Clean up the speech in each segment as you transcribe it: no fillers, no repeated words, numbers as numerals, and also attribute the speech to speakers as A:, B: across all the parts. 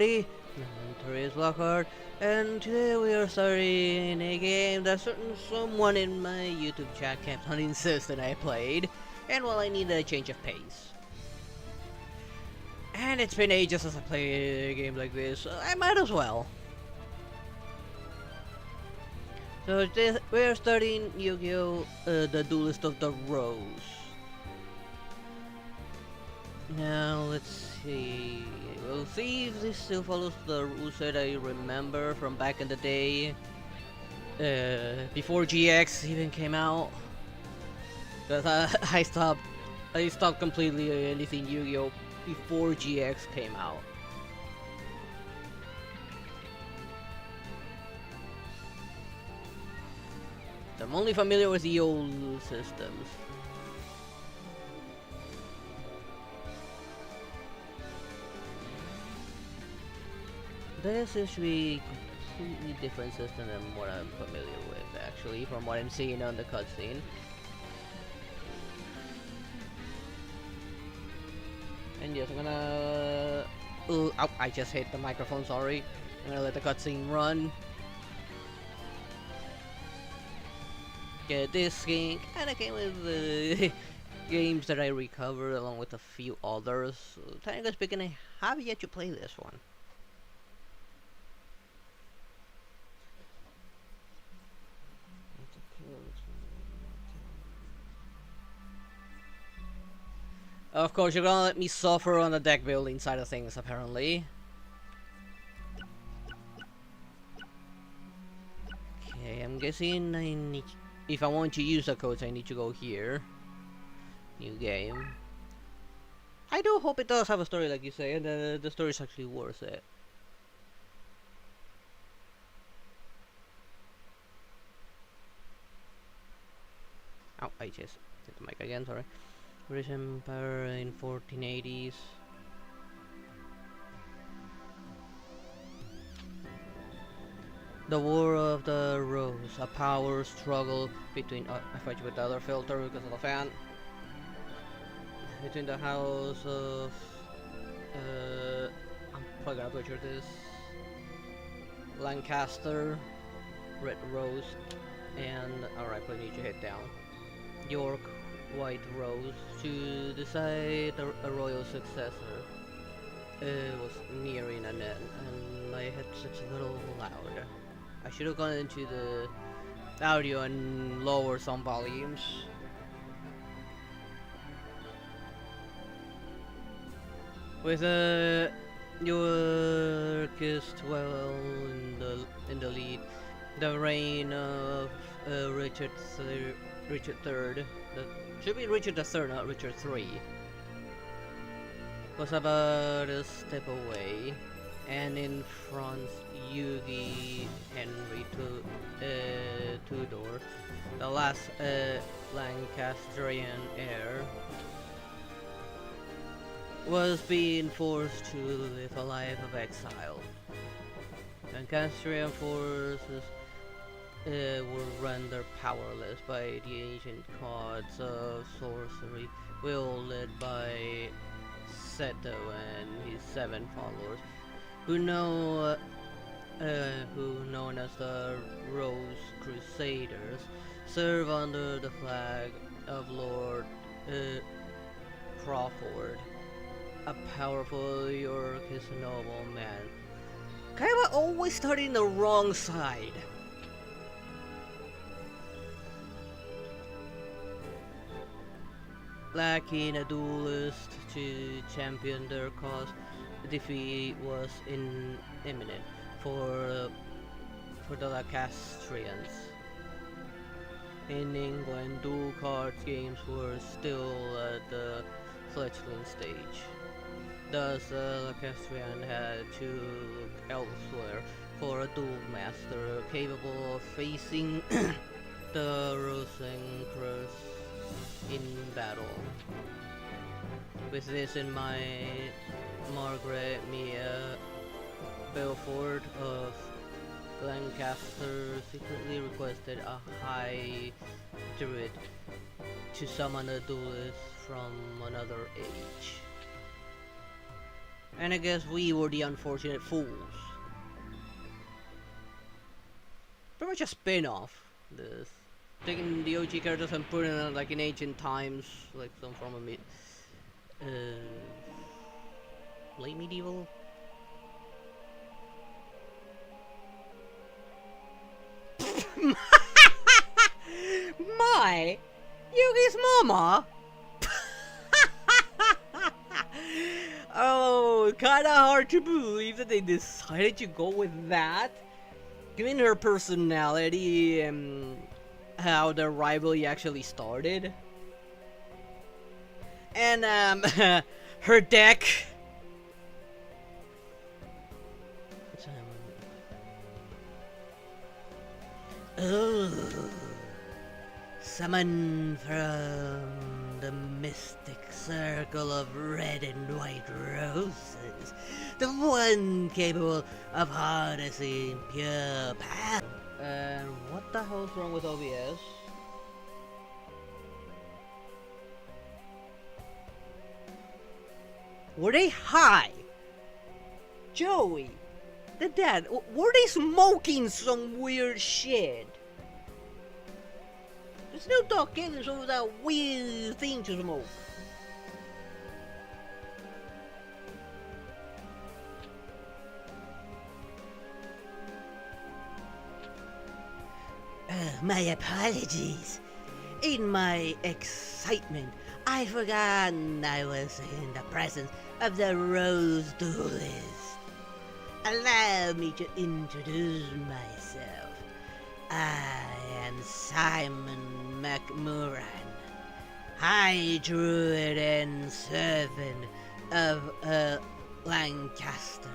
A: everybody, I'm Therese Lockhart, and today we are starting a game that someone in my YouTube chat kept on insisting I played, and well, I need a change of pace. And it's been ages since I played a game like this, so I might as well. So we're starting Gi Oh The Duelist of the Rose. Now let's see. We'll see if this still follows the rules that I remember from back in the day, before GX even came out. Cause I stopped completely anything Yu-Gi-Oh before GX came out. So I'm only familiar with the old systems. This should be completely different system than what I'm familiar with, actually, from what I'm seeing on the cutscene. And yes, I'm gonna... Ooh, ow, I just hit the microphone, sorry. I'm gonna let the cutscene run. Yeah, this game kinda came with the games that I recovered along with a few others. So, technically speaking, I have yet to play this one. Of course, you're gonna let me suffer on the deck building side of things, apparently. Okay, I'm guessing I need... If I want to use the codes, I need to go here. New game. I do hope it does have a story, like you say, and the story is actually worth it. Oh, I just hit the mic again, sorry. British Empire in 1480s. The War of the Rose, a power struggle between... I fight you with the other filter because of the fan. Between the house of... I'm probably gonna butcher this. Lancaster, Red Rose, and... Alright, I need to hit down. York, White Rose, to decide a royal successor. Was nearing an end, and my headset's a little loud. I should have gone into the audio and lower some volumes. With York is well in the lead. The reign of Richard III. That should be Richard III, not Richard III. Was about a step away, and in France, Yugi Henry Tudor, the last Lancastrian heir, was being forced to live a life of exile. Lancastrian forces were rendered powerless by the ancient gods of sorcery, wielded by Seto and his 7 followers, who known as the Rose Crusaders, serve under the flag of Lord Crawford, a powerful Yorkist nobleman. Kinda always starting the wrong side. Lacking a duelist to champion their cause, defeat was imminent for the Lancastrians. In England, dual cards games were still at the fledgling stage. Thus, Lancastrian had to look elsewhere for a duel master capable of facing the Rosencrantz in battle. With this in mind, Margaret Mia Belford of Lancaster secretly requested a high druid to summon a duelist from another age. And I guess we were the unfortunate fools. Pretty much a spin-off. This taking the OG characters and putting it like in ancient times, like some form of uh, late medieval. My Yugi's mama. Oh, kinda hard to believe that they decided to go with that. Given her personality and how the rivalry actually started. And, her deck. Oh, summon from the mystic circle of red and white roses, the one capable of harnessing pure power. And what the hell's wrong with OBS? Were they high? Joey, the dad, were they smoking some weird shit? There's no dog getting some of that weird thing to smoke. My apologies. In my excitement, I forgot I was in the presence of the Rose Duelist. Allow me to introduce myself. I am Simon McMurran, High Druid and Servant of Lancaster.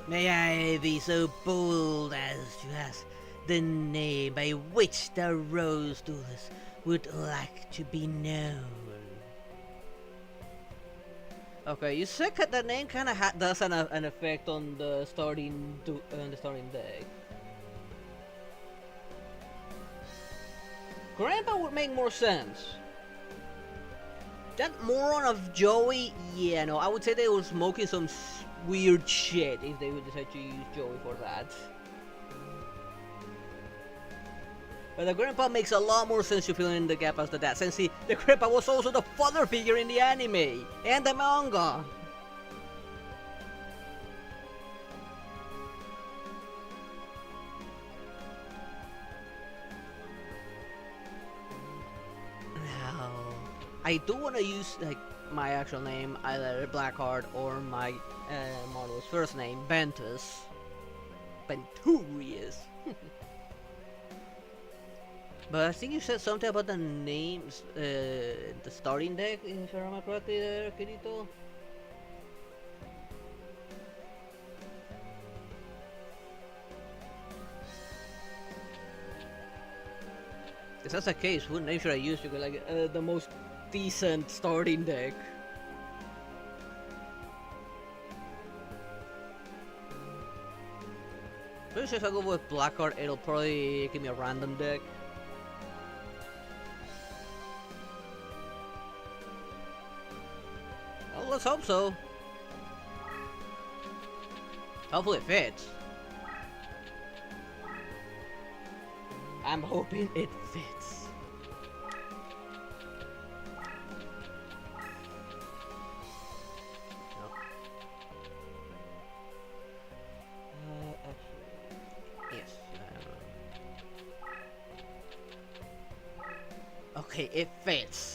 A: May I be so bold as to ask the name by which the Rose Duelist would like to be known? Okay, you said that the name kind of does an effect on the starting deck. Grandpa would make more sense. That moron of Joey, yeah, no, I would say they were smoking some weird shit if they would decide to use Joey for that. But the grandpa makes a lot more sense to fill in the gap as the dad, since the grandpa was also the father figure in the anime and the manga. Now, I do want to use like my actual name, either Blackheart or my model's first name, Ventus. Venturious. But I think you said something about the names, the starting deck, if I remember correctly there, Kirito? If that's the case, what name should I use to get like the most decent starting deck? Pretty sure if I go with Blackheart, it'll probably give me a random deck. Well, let's hope so. Hopefully it fits. I'm hoping it fits. No. Actually, yes. Okay, it fits.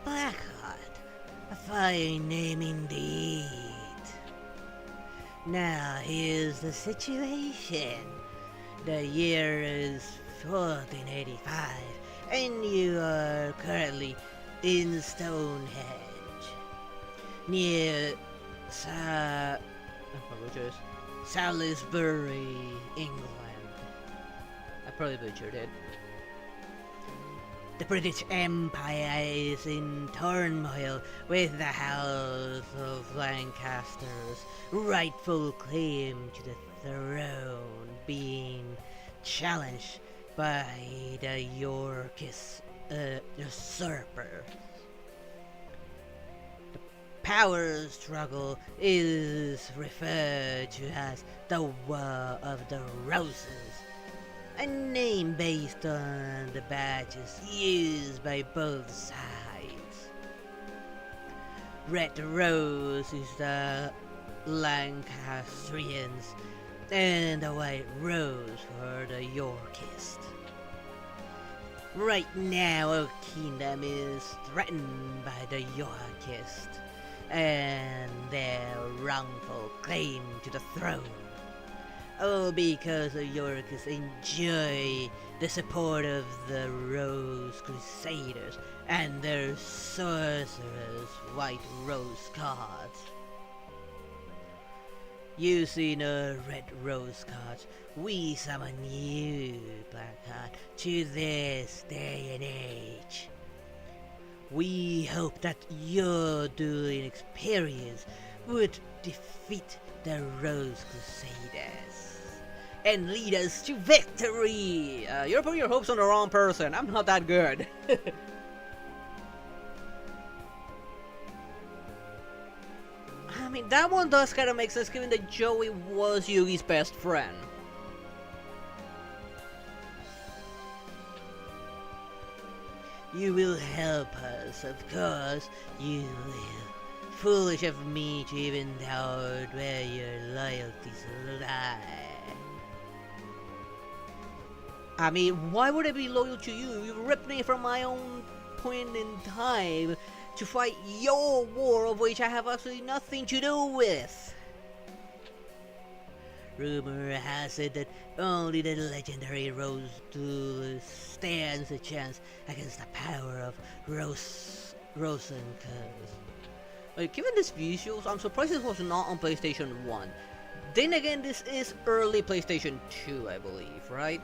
A: Blackheart, a fine name indeed. Now here's the situation. The year is 1485, and you are currently in Stonehenge, near Salisbury, England. I probably butchered it. The British Empire is in turmoil with the House of Lancaster's rightful claim to the throne being challenged by the Yorkist usurper. The power struggle is referred to as the War of the Roses, a name based on the badges used by both sides. Red Rose is the Lancastrians, and the White Rose for the Yorkists. Right now, our kingdom is threatened by the Yorkists and their wrongful claim to the throne. All because the Yorkists enjoy the support of the Rose Crusaders and their sorcerers, White Rose cards. Using a Red Rose card, we summon you, Black Card, to this day and age. We hope that your dueling experience would defeat the Rose Crusaders and lead us to victory! You're putting your hopes on the wrong person. I'm not that good. I mean, that one does kind of make sense given that Joey was Yugi's best friend. You will help us, of course, you will. Foolish of me to even doubt where your loyalties lie. I mean, why would I be loyal to you? You ripped me from my own point in time to fight your war, of which I have absolutely nothing to do with. Rumor has it that only the legendary Rose Duelist stands a chance against the power of Rosencurse. Like, given these visuals, I'm surprised this was not on PlayStation 1. Then again, this is early PlayStation 2, I believe, right?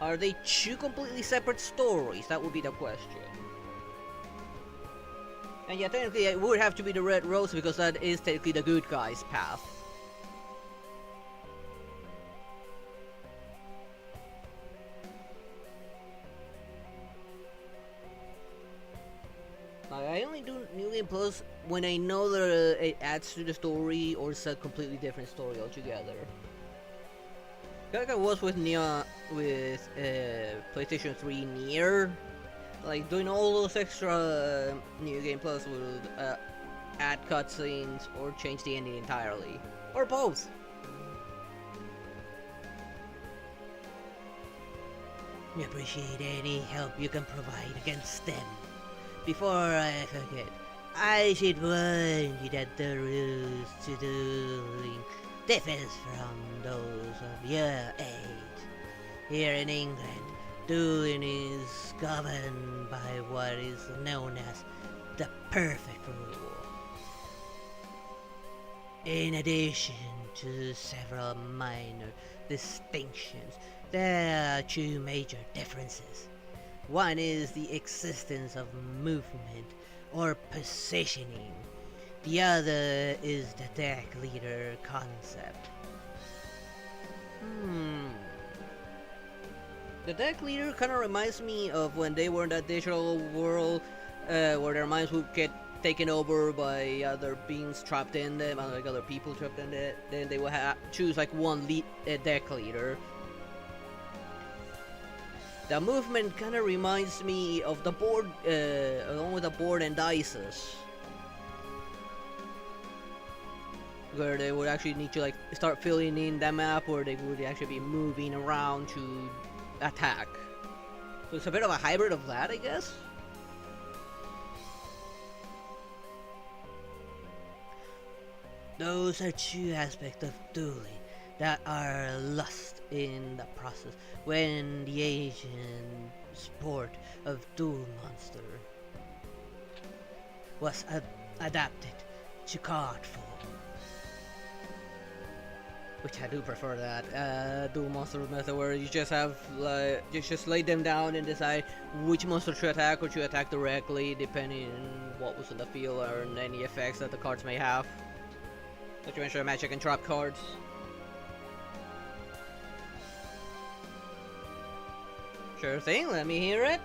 A: Are they two completely separate stories? That would be the question. And yeah, technically it would have to be the Red Rose because that is technically the good guy's path. I only do New Game Plus when I know that it adds to the story or it's a completely different story altogether. Like I was with PlayStation 3 Nier, like doing all those extra New Game Plus would add cutscenes or change the ending entirely, or both. We appreciate any help you can provide against them. Before I forget, I should warn you that the rules to dueling differs from those of your age. Here in England, dueling is governed by what is known as the perfect rule. In addition to several minor distinctions, there are two major differences. One is the existence of movement or positioning. The other is the deck leader concept. The deck leader kind of reminds me of when they were in that digital world where their minds would get taken over by other beings trapped in them, like other people trapped in it. Then they would choose like one deck leader. The movement kind of reminds me of the board, along with the board and dices, where they would actually need to like start filling in the map, or they would actually be moving around to attack. So it's a bit of a hybrid of that, I guess. Those are two aspects of dueling that are lost in the process when the Asian sport of Duel Monster was adapted to card form. Which I do prefer that Duel Monster method where you just have you just lay them down and decide which monster to attack or to attack directly depending on what was in the field or any effects that the cards may have. Not to mention magic and trap cards. Sure thing, let me hear it.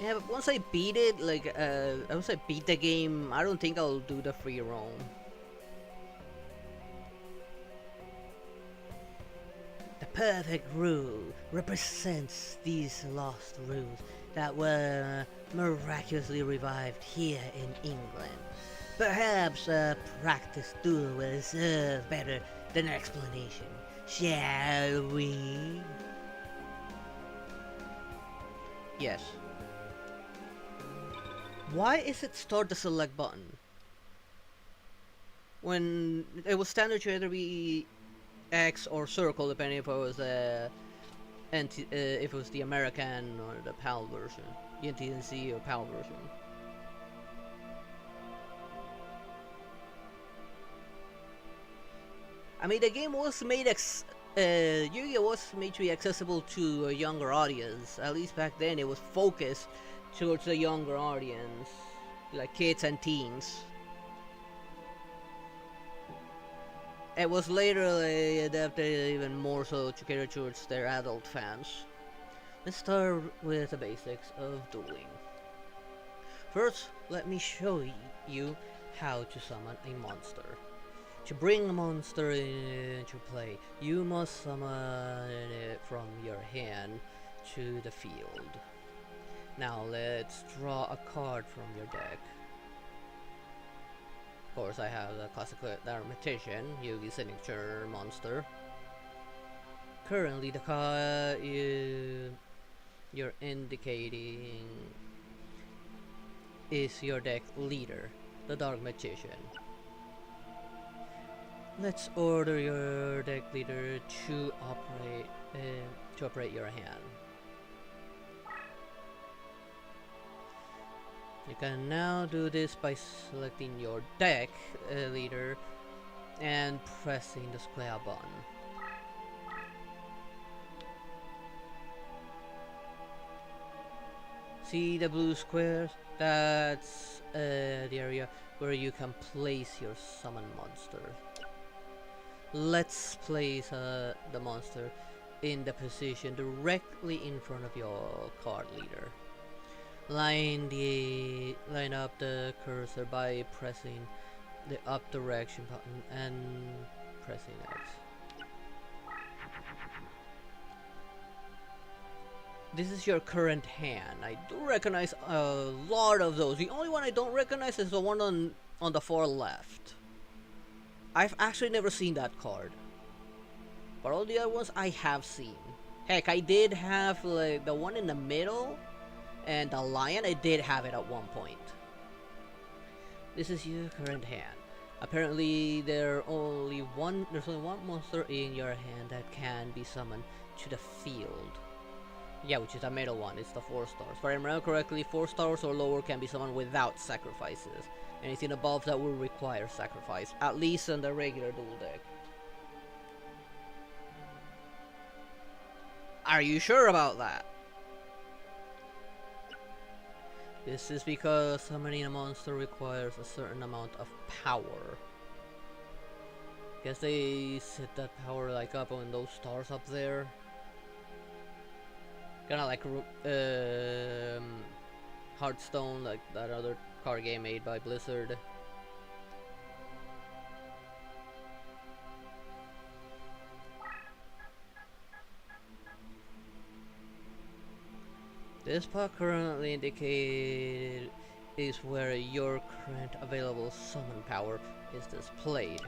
A: Yeah, but once I beat it, like, once I beat the game, I don't think I'll do the free roam. The perfect rule represents these lost rules that were miraculously revived here in England. Perhaps a practice duel will serve better than explanation, shall we? Yes. Why is it start the select button? When it was standard to either be X or circle, depending if it was if it was the American or the PAL version, the NTNC or PAL version. I mean, the game was made Yu-Gi-Oh was made to be accessible to a younger audience. At least back then, it was focused towards a younger audience, like kids and teens. It was later adapted even more so to cater towards their adult fans. Let's start with the basics of dueling. First, let me show you how to summon a monster. To bring a monster into play, you must summon it from your hand to the field. Now let's draw a card from your deck. Of course, I have the classic Dramatician, Yugi's signature monster. Currently, the card you're indicating is your deck leader, the Dark Magician. Let's order your deck leader to operate your hand. You can now do this by selecting your deck leader and pressing the square button. See the blue squares? That's the area where you can place your summon monster. Let's place the monster in the position directly in front of your card leader. Line up the cursor by pressing the up direction button and pressing X. This is your current hand. I do recognize a lot of those. The only one I don't recognize is the one on the far left. I've actually never seen that card, but all the other ones I have seen. Heck, I did have like the one in the middle and the lion. I did have it at one point. This is your current hand. Apparently there's only one monster in your hand that can be summoned to the field. Yeah, which is the middle one. It's the 4 stars. If I remember correctly, 4 stars or lower can be summoned without sacrifices. Anything above that will require sacrifice, at least in the regular duel deck. Are you sure about that? This is because summoning a monster requires a certain amount of power. Guess they set that power like up on those stars up there. Kinda like Hearthstone, like that other card game made by Blizzard. This spot currently indicated is where your current available summon power is displayed.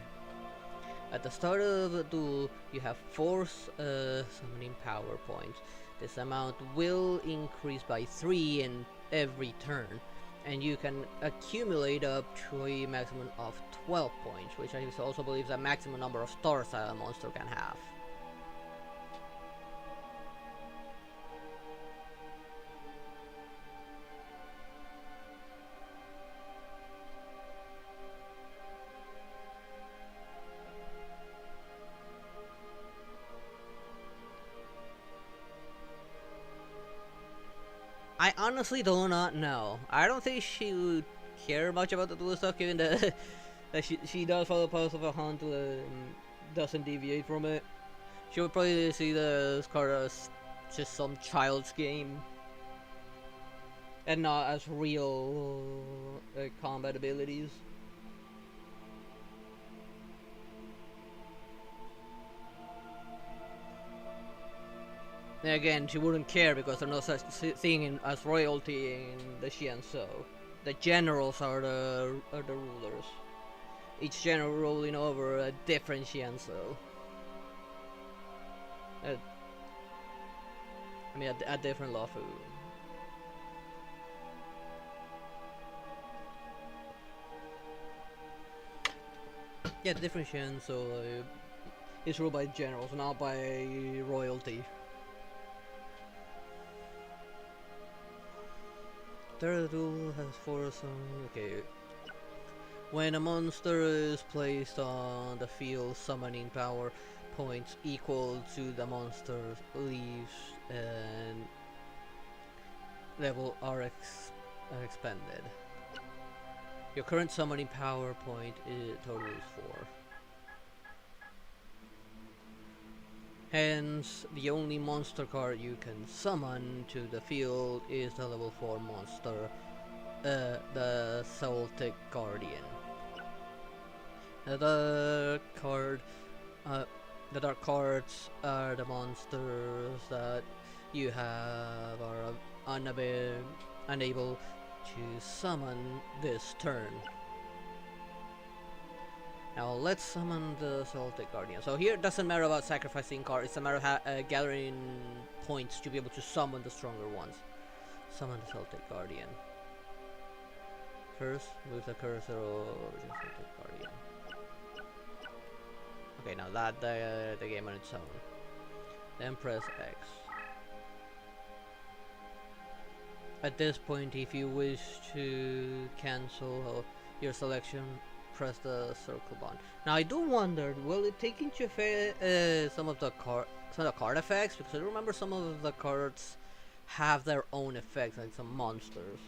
A: At the start of a duel, you have 4 summoning power points. This amount will increase by 3 in every turn, and you can accumulate up to a maximum of 12 points, which I also believe is a maximum number of stars that a monster can have. I honestly do not know. I don't think she would care much about the dual stuff, given that, that she does follow the path of a hunt and doesn't deviate from it. She would probably see this card as just some child's game and not as real combat abilities. And again, she wouldn't care because there's no such thing as royalty in the Xianzhou. The generals are the rulers. Each general ruling over a different Xianzhou. I mean, a different Luofu. Yeah, the different Xianzhou is ruled by generals, not by royalty. Third duel has 4 summon. Okay. When a monster is placed on the field, summoning power points equal to the monster's leaves and level are expended. Your current summoning power point total is 4. Hence, the only monster card you can summon to the field is the level 4 monster, the Celtic Guardian. The dark cards are the monsters that you have are unable to summon this turn. Now let's summon the Celtic Guardian. So here it doesn't matter about sacrificing cards, it's a matter of gathering points to be able to summon the stronger ones. Summon the Celtic Guardian. First, move the cursor over the Celtic Guardian. Okay, now that the game on its own. Then press X. At this point, if you wish to cancel your selection, press the circle button. Now I do wonder, will it take into effect some of the card effects? Because I remember some of the cards have their own effects, like some monsters.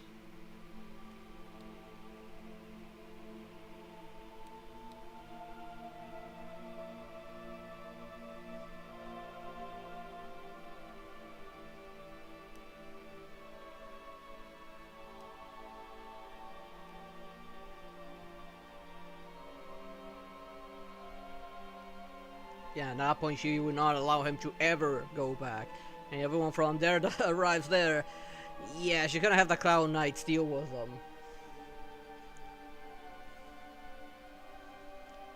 A: Yeah, at that point she would not allow him to ever go back. And everyone from there that arrives there, yeah, she's gonna have the Cloud Knights deal with them.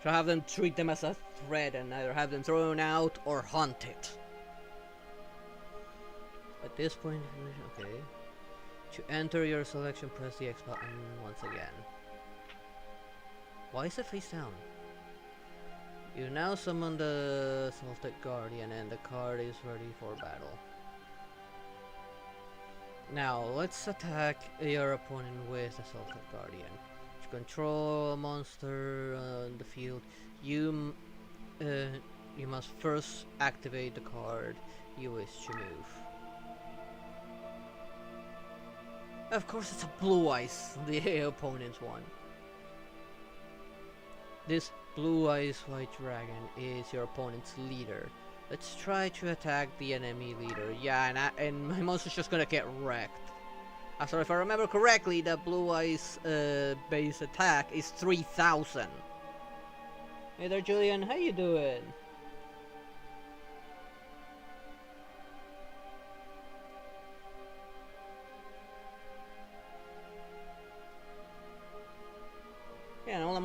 A: She'll have them treat them as a threat and either have them thrown out or hunted. At this point, okay. To enter your selection, press the X button once again. Why is it face down? You now summon the Celtic Guardian and the card is ready for battle. Now let's attack your opponent with the Celtic Guardian. To control a monster on the field, you must first activate the card you wish to move. Of course it's a Blue Eyes, the opponent's one. This Blue Eyes White Dragon is your opponent's leader. Let's try to attack the enemy leader. Yeah, and my monster's just gonna get wrecked. So if I remember correctly, the Blue Eyes base attack is 3000. Hey there, Julian, how you doing?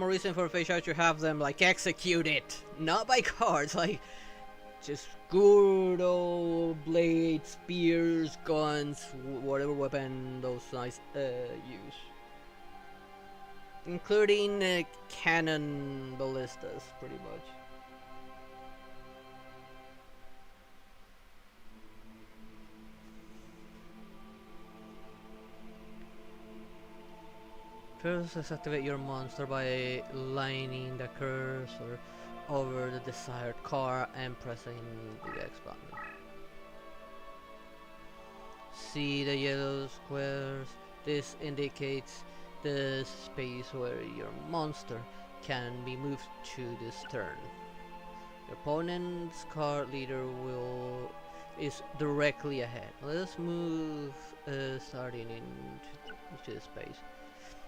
A: more reason for Fish Out to have them like executed, not by cards, like just good old blades, spears, guns, whatever weapon those guys use, including cannon ballistas, pretty much. First, activate your monster by lining the cursor over the desired card and pressing the X button. See the yellow squares? This indicates the space where your monster can be moved to this turn. Your opponent's card leader is directly ahead. Let's move starting into the space.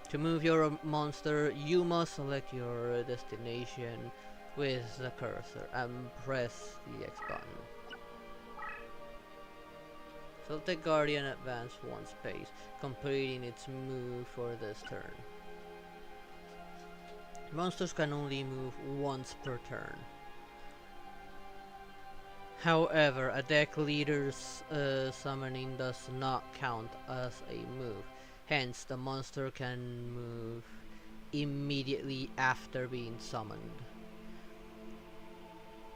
A: To move your monster, you must select your destination with the cursor and press the X button. Celtic Guardian advance one space, completing its move for this turn. Monsters can only move once per turn. However, a deck leader's summoning does not count as a move. Hence, the monster can move immediately after being summoned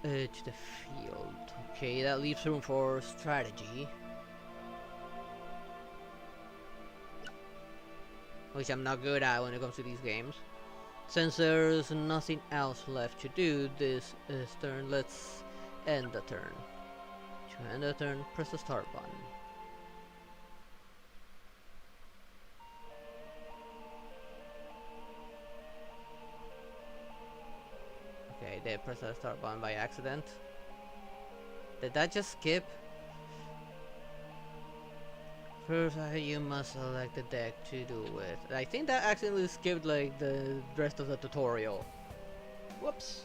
A: to the field. Okay, that leaves room for strategy, which I'm not good at when it comes to these games. Since there's nothing else left to do this turn, let's end the turn. To end the turn, press the start button. Okay, they press the start button by accident. Did that just skip? First, you must select the deck to do with. I think that accidentally skipped like the rest of the tutorial. Whoops.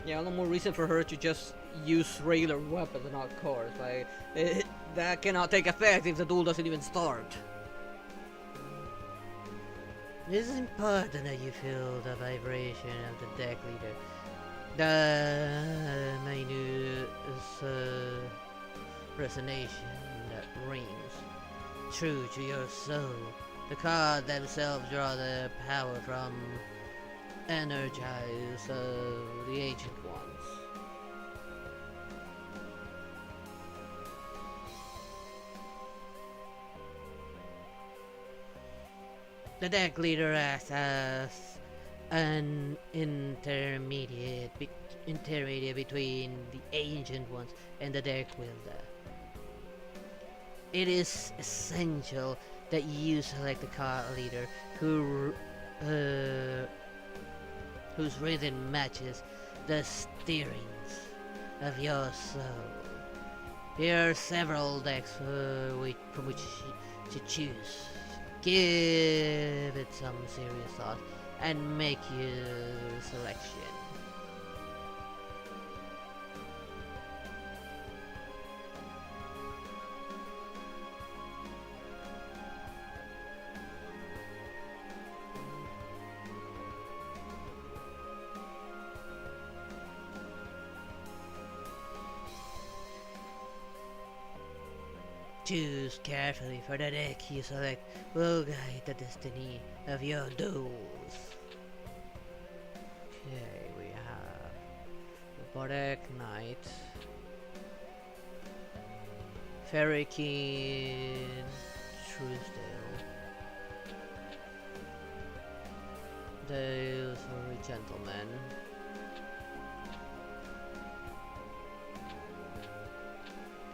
A: Yeah, no more reason for her to just use regular weapons and not cards. Like, that cannot take effect if the duel doesn't even start. It is important that you feel the vibration of the deck leader. The minute resonation that rings true to your soul. The cards themselves draw their power from energize the ancient ones. The deck leader acts as an intermediate between the ancient ones and the deck wielder. It is essential that you select the card leader whose rhythm matches the stirrings of your soul. There are several decks from which to choose. Give it some serious thought and make your selection. Choose carefully, for the deck you select will guide the destiny of your duels. Okay, we have the Bodek Knight, Fairy King, Truesdale, Dale for Gentleman,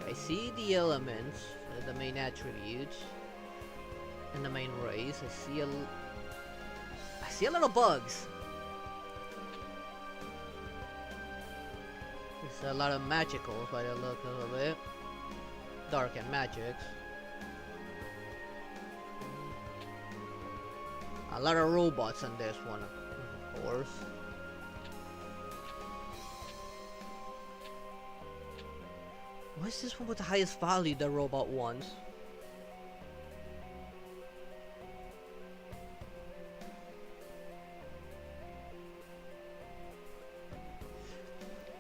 A: I see the elements, the main attributes, and the main race. I see a lot of bugs. There's a lot of magicals by the look of it. Dark and magics. A lot of robots in this one, of course. Why is this one with the highest value the robot wants?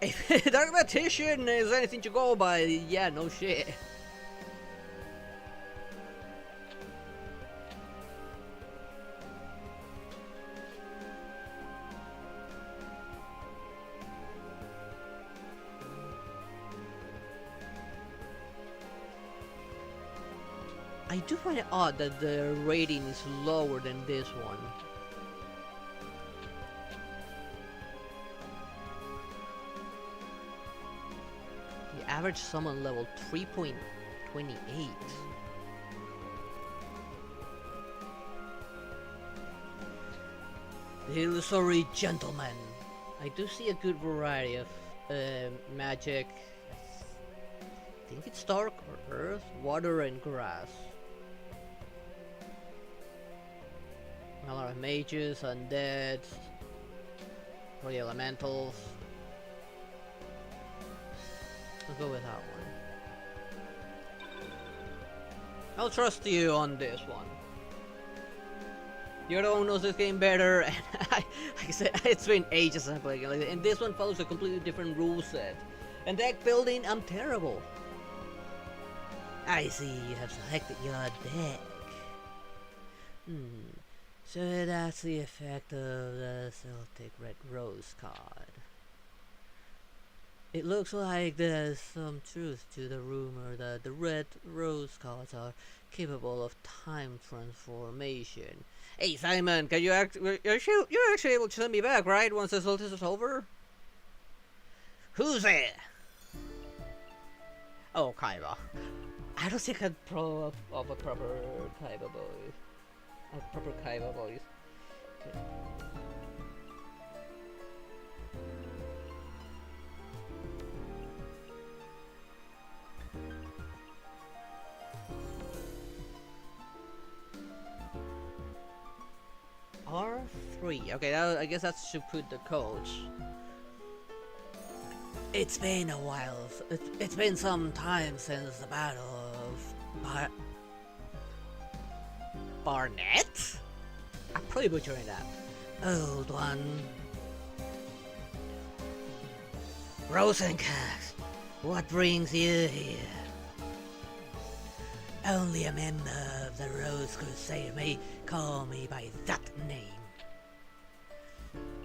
A: If Dark Magician is anything to go by, yeah, no shit. I do find it odd that the rating is lower than this one. The average summon level 3.28. The Illusory Gentleman. I do see a good variety of magic. I think it's dark or earth, water, and grass. A lot of mages, undead, or the elementals. Let's go with that one. I'll trust you on this one. You're the one who knows this game better, and like I said, it's been ages since I played it, and this one follows a completely different rule set. And deck building, I'm terrible. I see you have selected your deck. So that's the effect of the Celtic Red Rose card. It looks like there's some truth to the rumor that the Red Rose cards are capable of time transformation. Hey Simon, can you you're actually able to send me back, right? Once the solstice is over? Who's there? Oh, Kaiba. I don't think I'd pro of a proper Kaiba voice. A proper Kaiba voice. Okay. R3. Okay, I guess that should put the coach. It's been a while. It's been some time since the Battle of Barnet? I'm probably butchering that. Old one. Rosencrantz, what brings you here? Only a member of the Rose Crusade may call me by that name.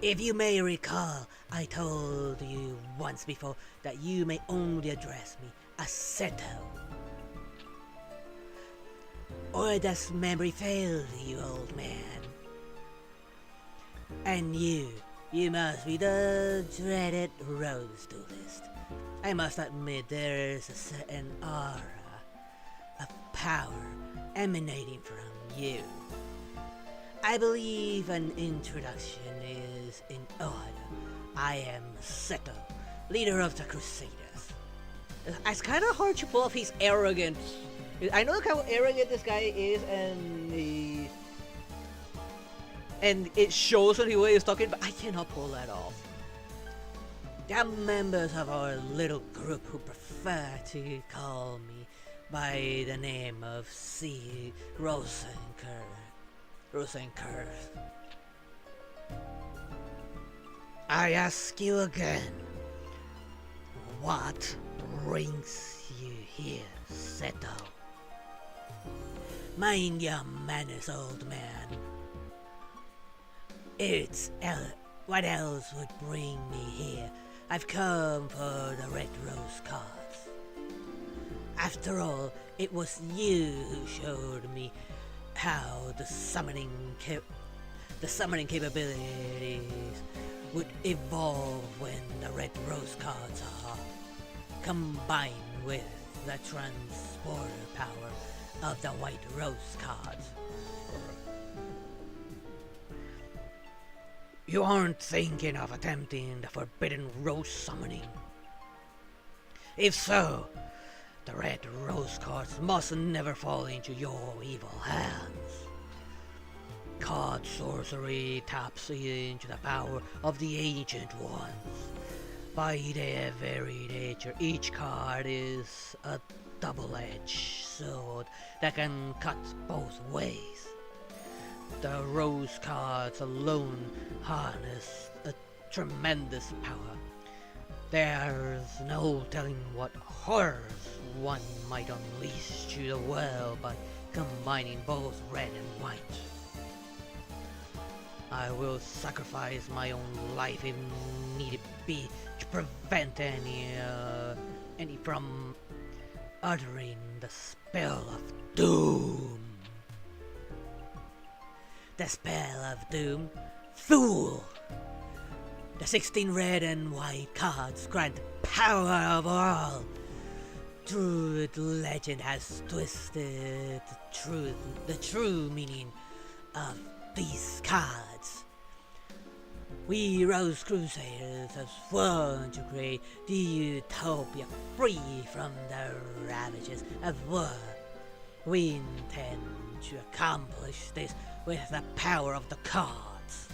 A: If you may recall, I told you once before that you may only address me as Seto. Or does memory fail you, old man? And you must be the dreaded Rose Duelist. I must admit there's a certain aura of power emanating from you. I believe an introduction is in order. I am Seto, leader of the Crusaders. It's kind of hard to pull off his arrogance. I know how arrogant this guy is, and it shows when the way he's talking, but I cannot pull that off. There are members of our little group who prefer to call me by the name of C. Rosencrantz. I ask you again, what brings you here, Seto? Mind your manners, old man. What else would bring me here? I've come for the Red Rose cards. After all, it was you who showed me how the summoning capabilities would evolve when the Red Rose cards are combined with the transporter power of the White Rose cards. You aren't thinking of attempting the Forbidden Rose summoning? If so, the Red Rose cards must never fall into your evil hands. card sorcery taps into the power of the Ancient Ones. By their very nature, each card is a double-edged sword that can cut both ways. The rose cards alone harness a tremendous power. There's no telling what horrors one might unleash to the world by combining both red and white. I will sacrifice my own life if need be to prevent any from uttering the spell of doom. The spell of doom, fool! The 16 red and white cards grant power of all. Druid legend has twisted the true meaning of these cards. We Rose Crusaders have sworn to create the utopia free from the ravages of war. We intend to accomplish this with the power of the cards.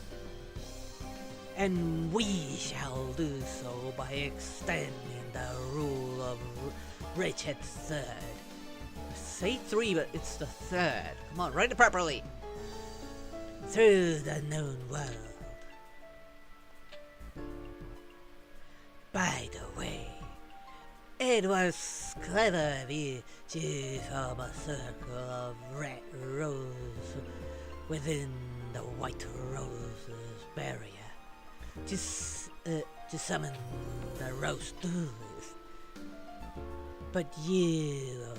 A: And we shall do so by extending the rule of Richard III. Say 3, but it's the 3rd. Come on, write it properly. Through the known world. By the way, it was clever of you to form a circle of red rose within the white rose's barrier to summon the Rose Duelist. But you are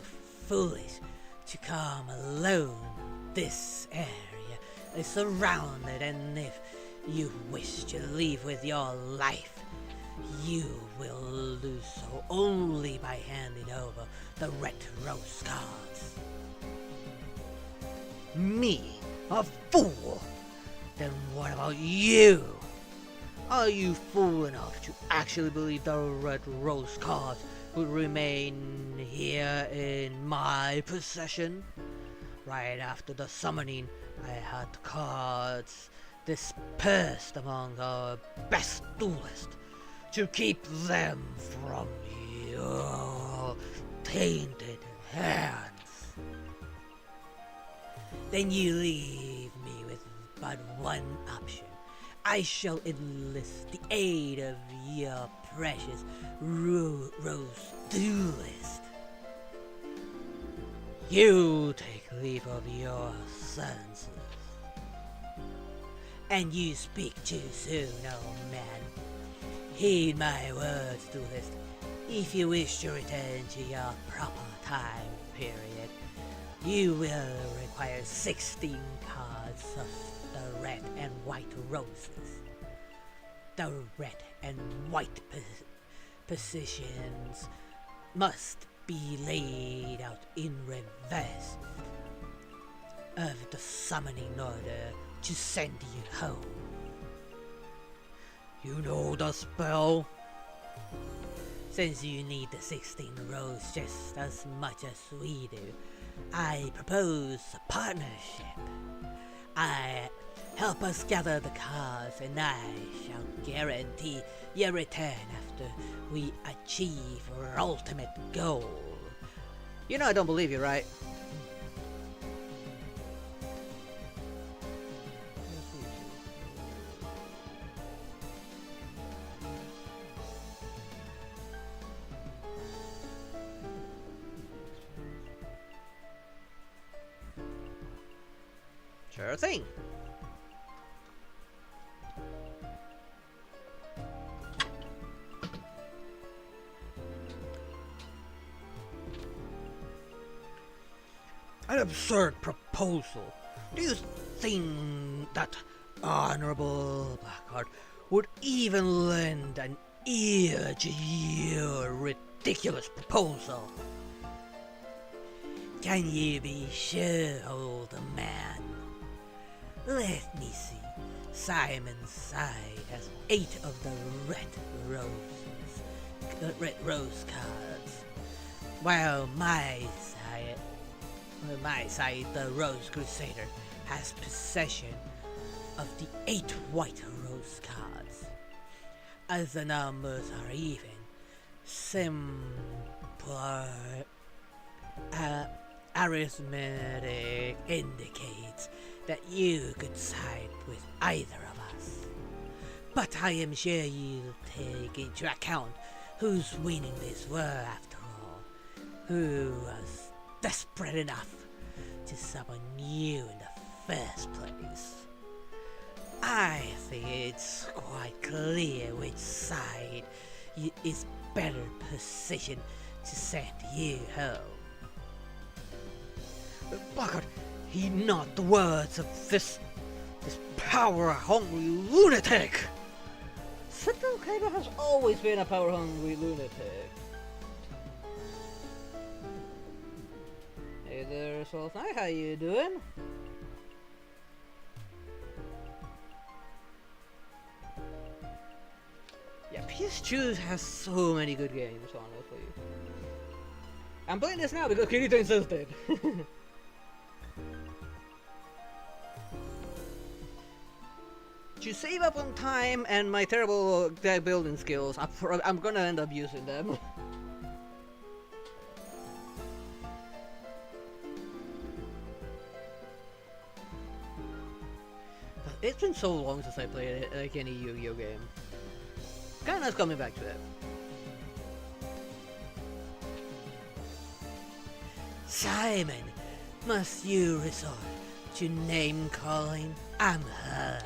A: foolish to come alone. This area is surrounded, and if you wish to leave with your life, you will do so only by handing over the red rose cards. Me? A fool? Then what about you? Are you fool enough to actually believe the red rose cards would remain here in my possession? Right after the summoning, I had the cards dispersed among our best duelists to keep them from your tainted hands. Then you leave me with but one option. I shall enlist the aid of your precious Rose Duelist. You take leave of your senses. And you speak too soon, old man. Heed my words, Duelist. If you wish to return to your proper time period, you will require 16 cards of the red and white roses. The red and white positions must be laid out in reverse of the summoning order to send you home. You know the spell? Since you need the 16 rows just as much as we do, I propose a partnership. Help us gather the cards, and I shall guarantee your return after we achieve our ultimate goal. You know I don't believe you, right? Sure thing. An absurd proposal. Do you think that Honorable Blackheart would even lend an ear to your ridiculous proposal? Can you be sure, old man? Let me see. Simon's side has 8 of the red rose cards, while my side, the Rose Crusader,
B: has possession of the 8 white rose cards. As the numbers are even, simpler arithmetic indicates that you could side with either of us. But I am sure you'll take into account whose winning this war after all, who was desperate enough to summon you in the first place. I think it's quite clear which side is better positioned to send you home.
A: Bucket, heed not the words of this power-hungry lunatic! Seto Kaiba has always been a power-hungry lunatic. Hey there, Sultan, how you doing? Yeah, PS2 has so many good games, honestly. I'm playing this now because Kirito insisted. To save up on time and my terrible deck building skills, I'm gonna end up using them. It's been so long since I played like any Yu-Gi-Oh game. Kinda nice coming back to it.
B: Simon, must you resort to name-calling? I'm hurt.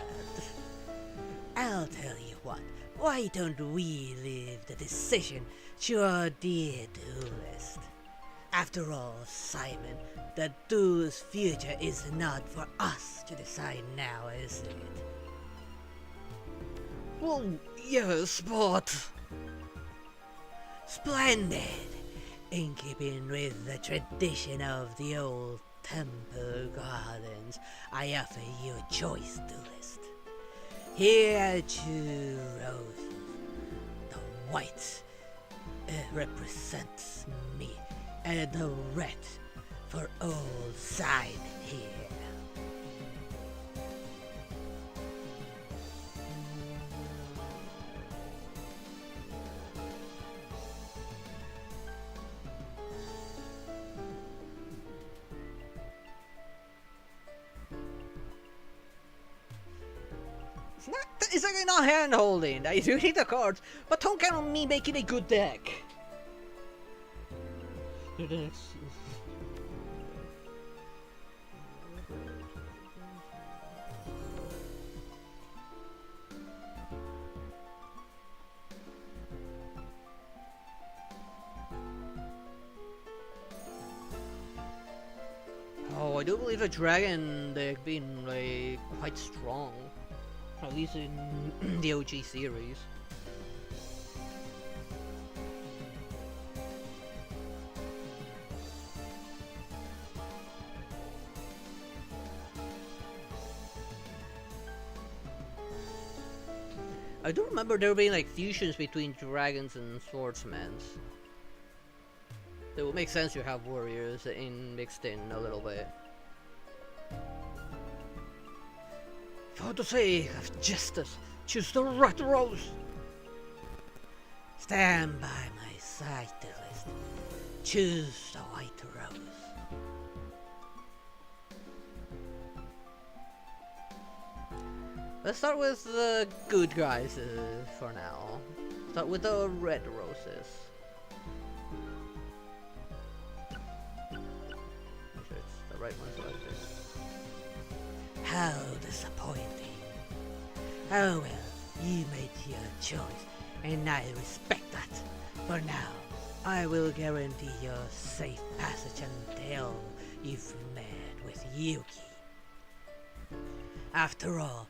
B: I'll tell you what, why don't we leave the decision to our dear duelist? After all, Simon, the duel's future is not for us to decide now, is it?
A: Well, yes, but...
B: Splendid! In keeping with the tradition of the old temple gardens, I offer you a choice, duelist. Here are 2 roses. The white represents me, and the red for old Simon here.
A: It's like not hand holding. I do need the cards, but don't count on me making a good deck. Oh, I do believe the dragon deck being like quite strong. At least in the OG series. I do remember there being like fusions between dragons and swordsmen. It would make sense to have warriors mixed in a little bit. For the sake of justice, choose the red rose!
B: Stand by my side, duelist. Choose the white rose.
A: Let's start with the good guys for now. Start with the red roses. Make sure it's the right one selected.
B: How disappointing. Oh well, you made your choice, and I respect that. For now, I will guarantee your safe passage until you've met with Yuki. After all,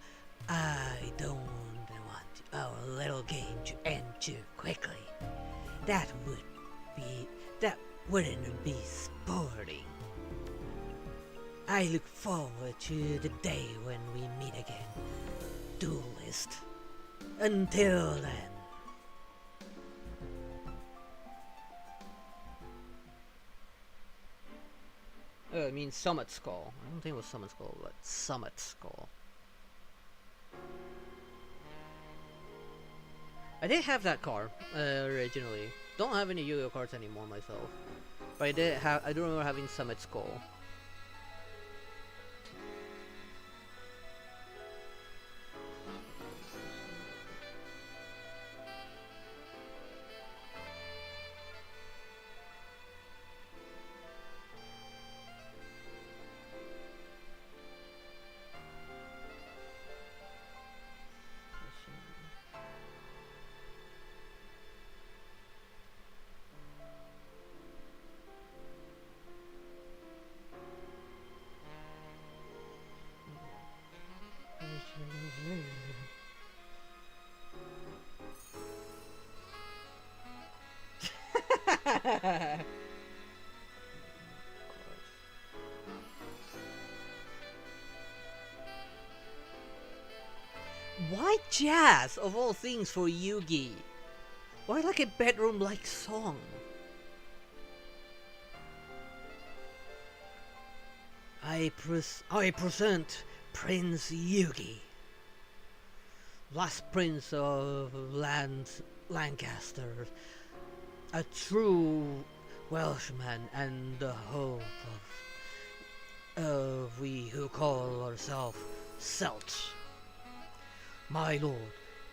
B: I don't want our little game to end too quickly. That wouldn't be sporting. I look forward to the day when we meet again, duelist. Until then.
A: I mean Summit Skull. I don't think it was Summit Skull, but Summit Skull. I did have that card originally. Don't have any Yu-Gi-Oh cards anymore myself, but I did have. I do remember having Summit Skull. Why jazz, of all things, for Yugi? Why like a bedroom-like song? I present Prince Yugi, last prince of Lancaster, a true Welshman and the hope of we who call ourselves Celts. My lord,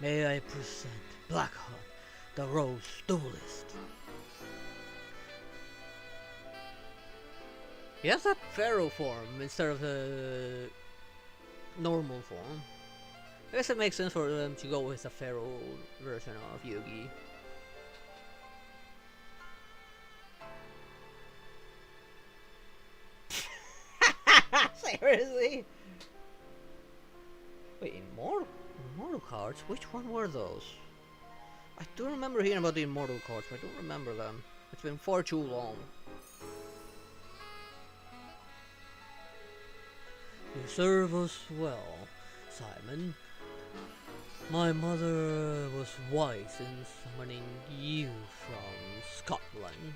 A: may I present Blackheart, the Rose Duelist. He has that pharaoh form instead of the normal form. I guess it makes sense for them to go with the pharaoh version of Yugi. Seriously? Wait, immortal cards? Which one were those? I do remember hearing about the immortal cards, but I don't remember them. It's been far too long. You serve us well, Simon. My mother was wise in summoning you from Scotland.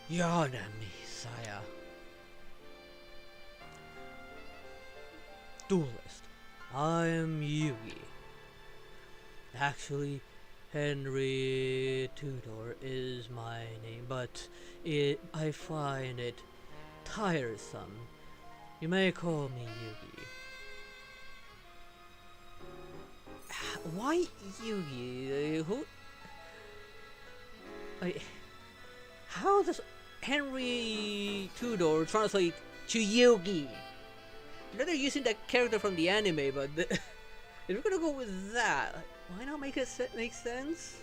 A: You honor me, sire. Duelist, I am Yugi. Actually, Henry Tudor is my name, but I find it tiresome. You may call me Yugi. Why Yugi? Who? How does Henry Tudor translate to Yugi? I know they're using that character from the anime, but if we're gonna go with that, why not make it make sense?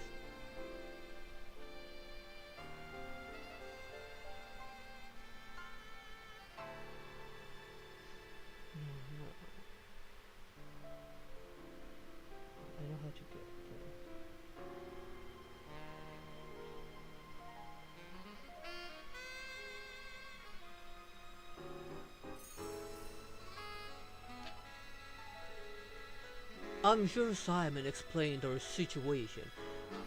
A: I know how to get there. I'm sure Simon explained our situation,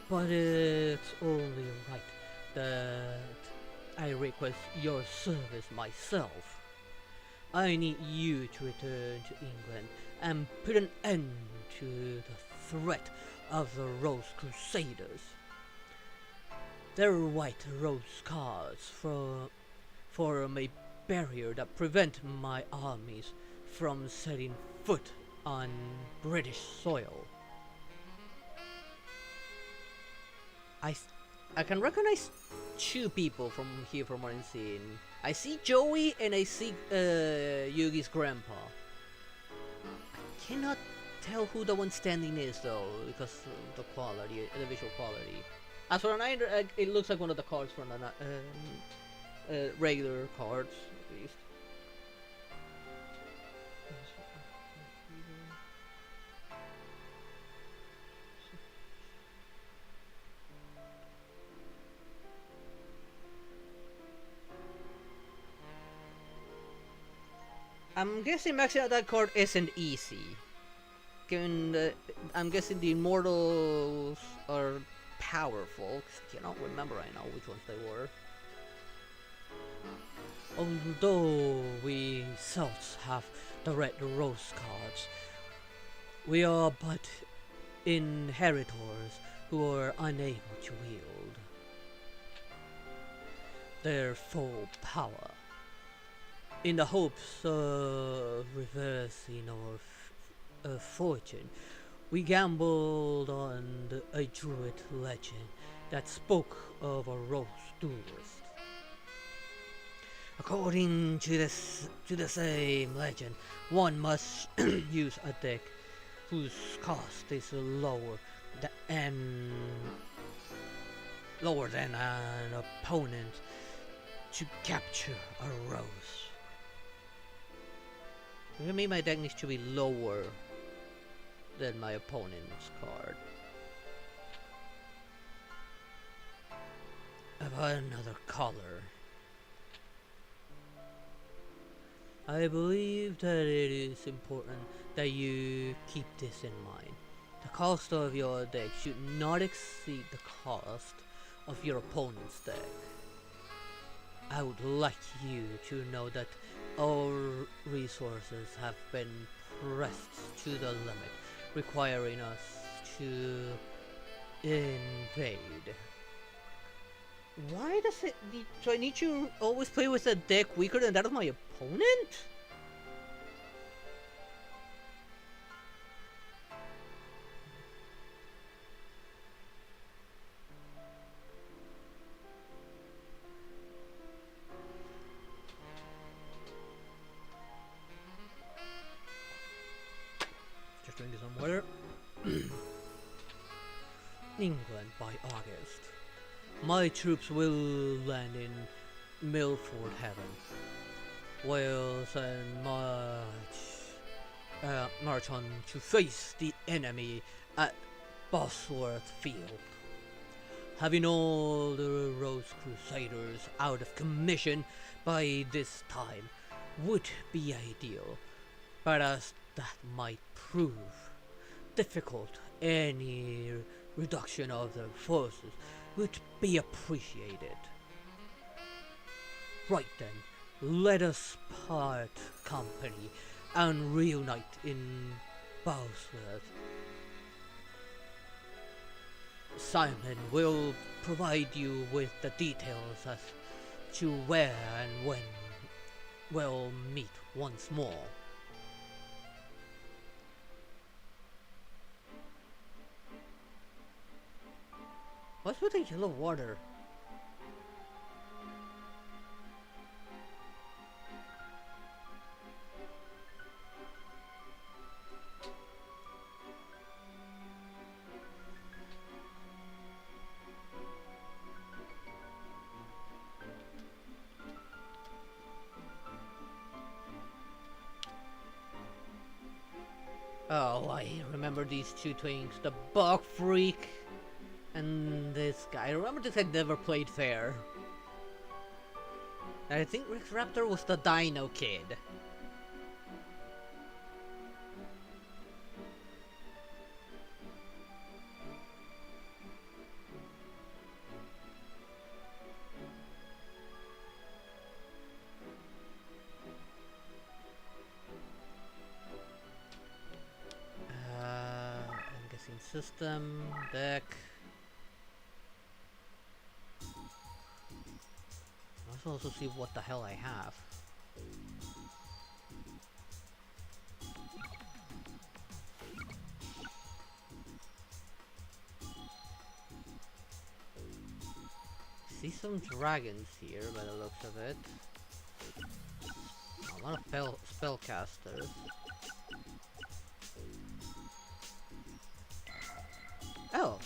A: but it's only right that I request your service myself. I need you to return to England and put an end to the threat of the Rose Crusaders. Their white rose cards form a barrier that prevent my armies from setting foot on British soil. I can recognize two people from here from what I'm seeing. I see Joey and I see Yugi's grandpa. I cannot tell who the one standing is though because of the quality, the visual quality. As for an eye, it looks like one of the cards from the regular cards at least. I'm guessing maxing out that card isn't easy. Given that I'm guessing the immortals are powerful. I cannot remember right now which ones they were.
B: Although we Celts have the red rose cards, we are but inheritors who are unable to wield their full power. In the hopes of reversing our fortune, we gambled on a druid legend that spoke of a rose duelist. According to the same legend, one must use a deck whose cost is lower than an opponent to capture a rose. What do you mean my deck needs to be lower than my opponent's card? Of another color. I believe that it is important that you keep this in mind. The cost of your deck should not exceed the cost of your opponent's deck. I would like you to know that our resources have been pressed to the limit, requiring us to invade.
A: Why does it need... So I need to always play with a deck weaker than that of my opponent?
B: Just drinking some water. England by August. My troops will land in Milford Haven. Wales and march on to face the enemy at Bosworth Field. Having all the Rose Crusaders out of commission by this time would be ideal, but as that might prove difficult, any reduction of their forces would be appreciated. Right then, let us part company and reunite in Bosworth. Simon will provide you with the details as to where and when we'll meet once more.
A: What's with the yellow water? Oh, I remember these two twins, the Bug Freak and this guy. I remember this guy never played fair. I think Rex Raptor was the Dino Kid. I'm guessing system, deck. Let's also see what the hell I have. See some dragons here by the looks of it. A lot of spellcasters. Oh,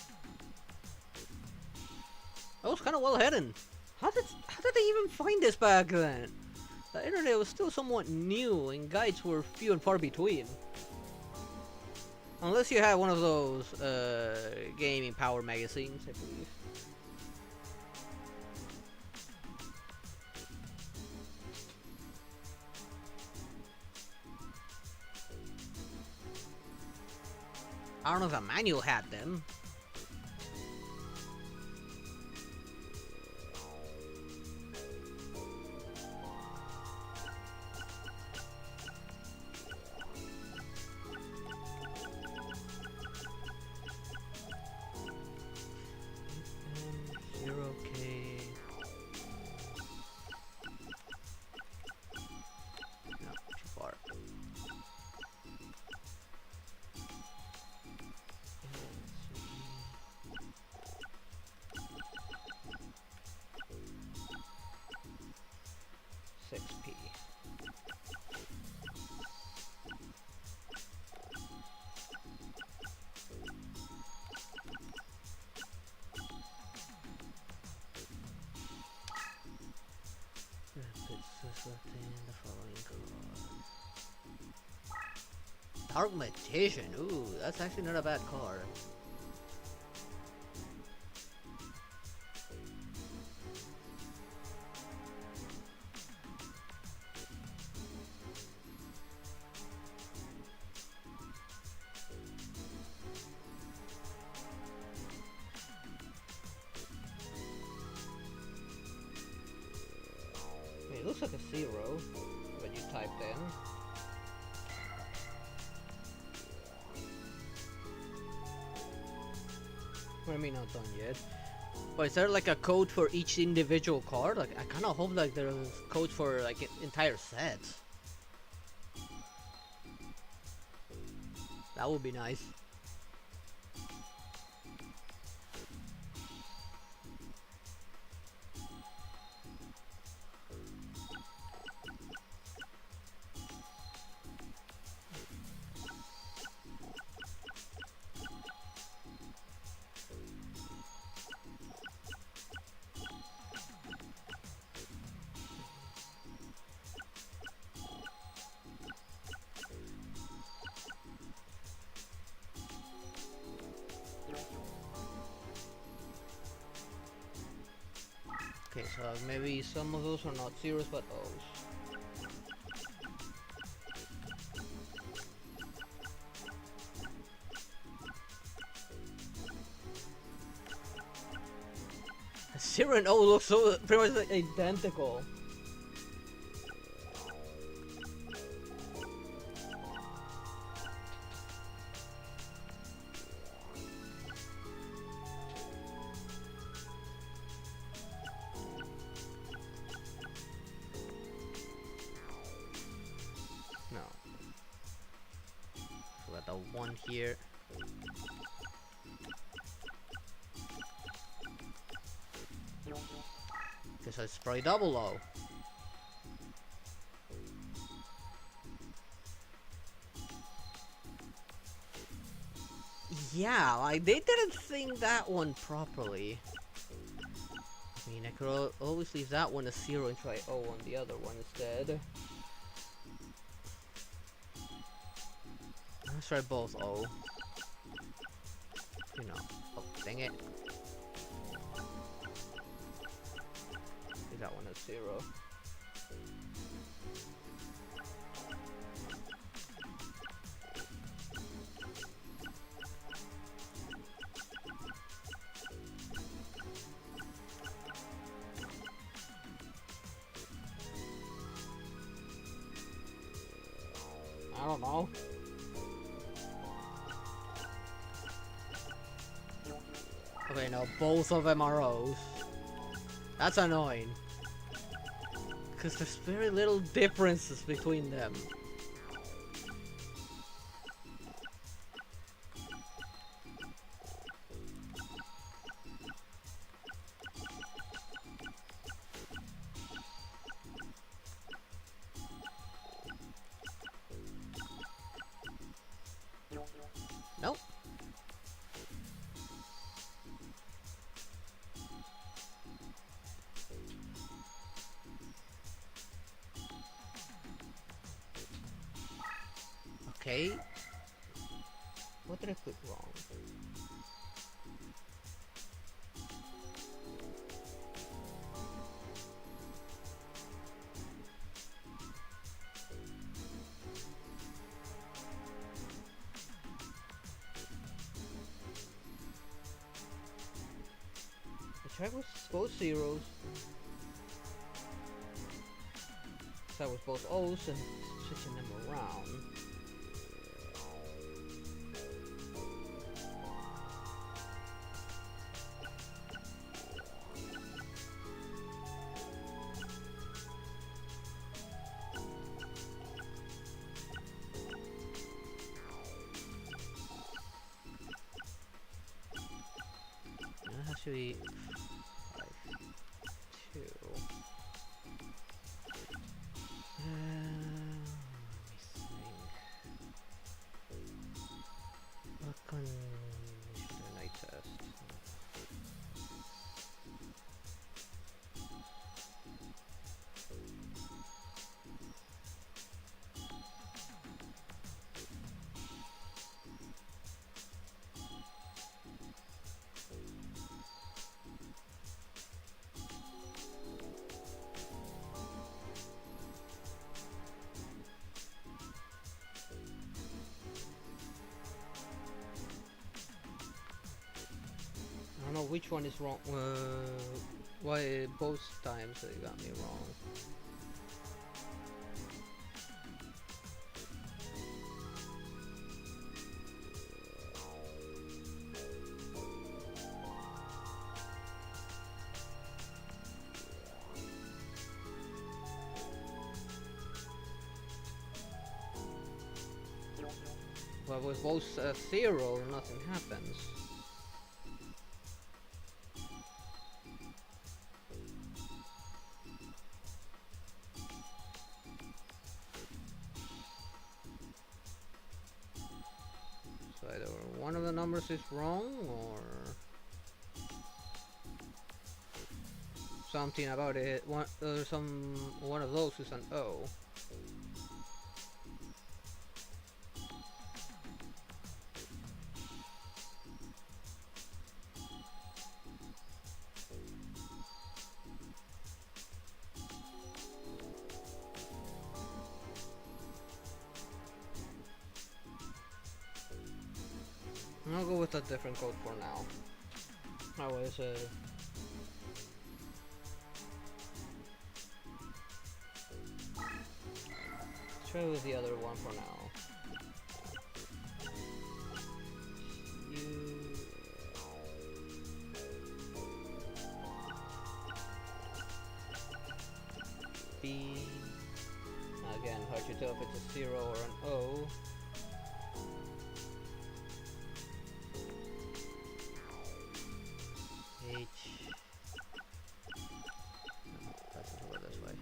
A: that was kind of well hidden. How did they even find this back then? The internet was still somewhat new and guides were few and far between. Unless you had one of those gaming power magazines, I believe. I don't know if the manual had them. Dark Magician. Ooh, that's actually not a bad card. It looks like a 0 when you typed in. What do you mean not done yet? But is there like a code for each individual card? Like I kind of hope like there's code for like entire sets. That would be nice. Okay, so maybe some of those are not zeros but O's. Zero and O look so pretty much like identical. No. So we got the 1 here. Okay, so it's probably double O. Yeah, like they didn't think that one properly. I mean, I could always leave that one as 0 and try O on the other one instead. Let's try both O. You know. Oh, dang it. Leave that one as 0. I don't know. Okay, no, both of them are O's. That's annoying. Because there's very little differences between them. Nope. Okay. What did I put wrong? The track was both zeros. That was both O's and switching them around. Actually, 5, 2. Let me think. What can I test? which one is wrong? Why both times they got me wrong? Well, with both 0, nothing happens. So either one of the numbers is wrong, or something about it. One of those is an O. I'll go with a different code for now. How is it? Try with the other one for now. B. Again, hard to tell if it's a 0 or an O. H. No, doesn't go this way.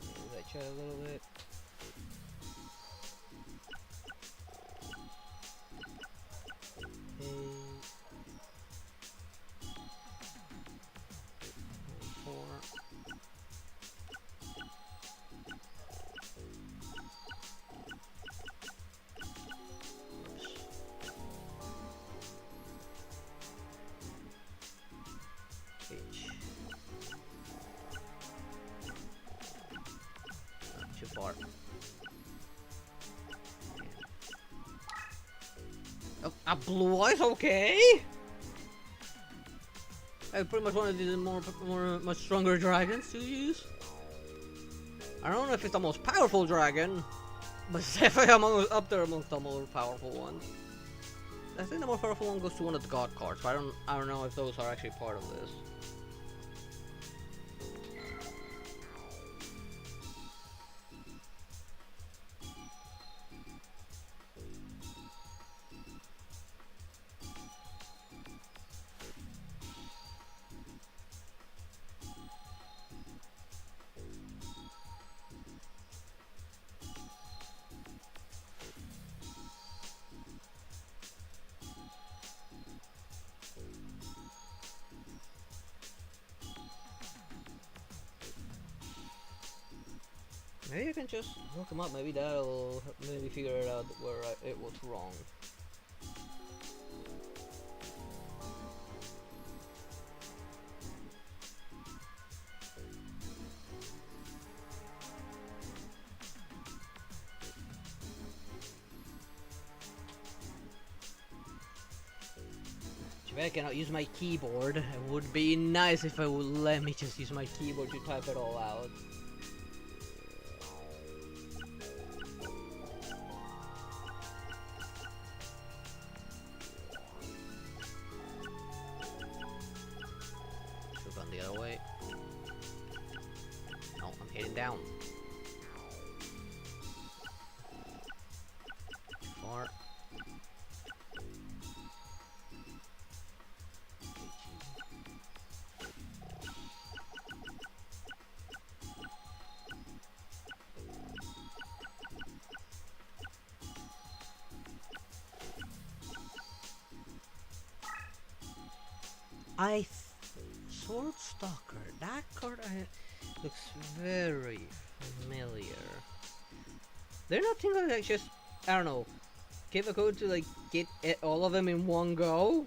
A: Move that chat a little bit. Too far. Oh, a blue eyes, okay. I pretty much wanted these much stronger dragons to use. I don't know if it's the most powerful dragon, but it's definitely up there amongst the more powerful ones. I think the more powerful one goes to one of the god cards, but I don't know if those are actually part of this. Maybe you can just look them up, maybe that'll maybe figure it out where it was wrong. If I cannot use my keyboard, it would be nice if it would let me just use my keyboard to type it all out. Should've gone the other way. No, I'm heading down. Too far. Sword Stalker. That card looks very familiar. They're not things like just, I don't know, give a code to like get all of them in one go.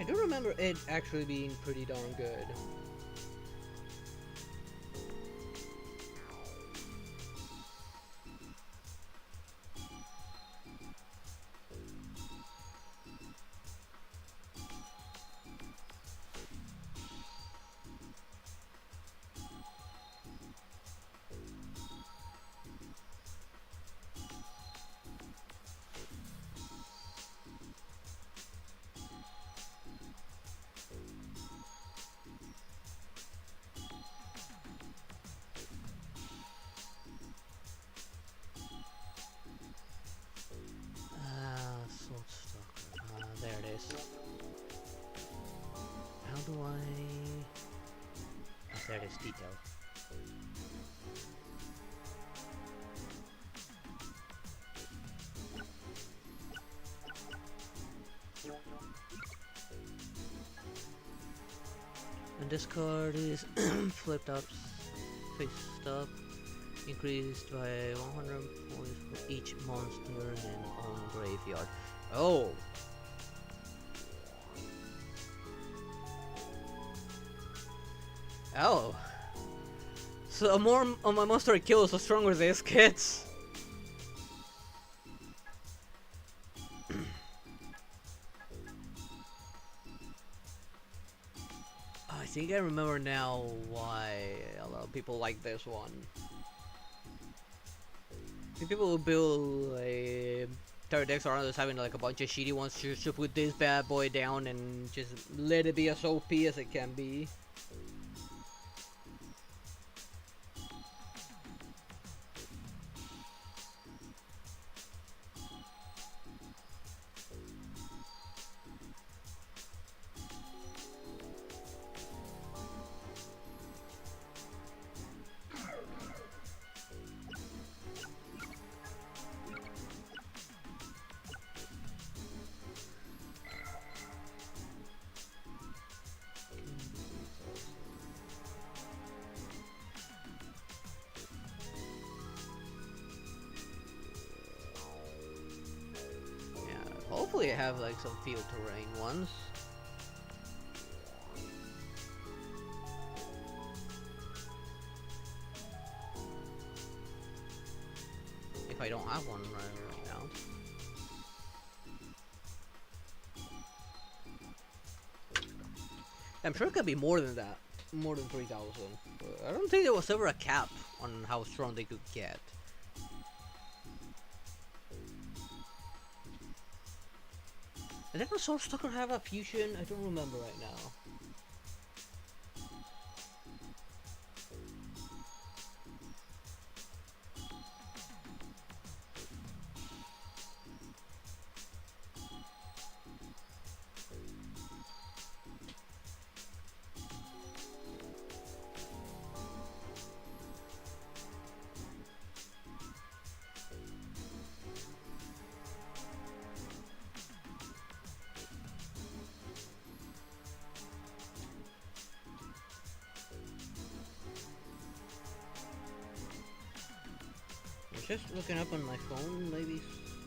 A: do remember it actually being pretty darn good.
B: Salt Stalker. There it is. How do I... Oh, there it is, detail. And this card is flipped up, faced up, increased by 100 points for each monster in own graveyard. Oh! Oh! So more of my monster I kill, the stronger this gets. I think I remember now why a lot of people like this one. The people who build a third decks around us having like a bunch of shitty ones just put this bad boy down and just let it be as OP as it can be. Hopefully I have like some field terrain ones. If I don't have one right now. I'm sure it could be more than that. More than 3,000. I don't think there was ever a cap on how strong they could get. I think Soul Stalker have a fusion? I don't remember right now. Just looking up on my phone, maybe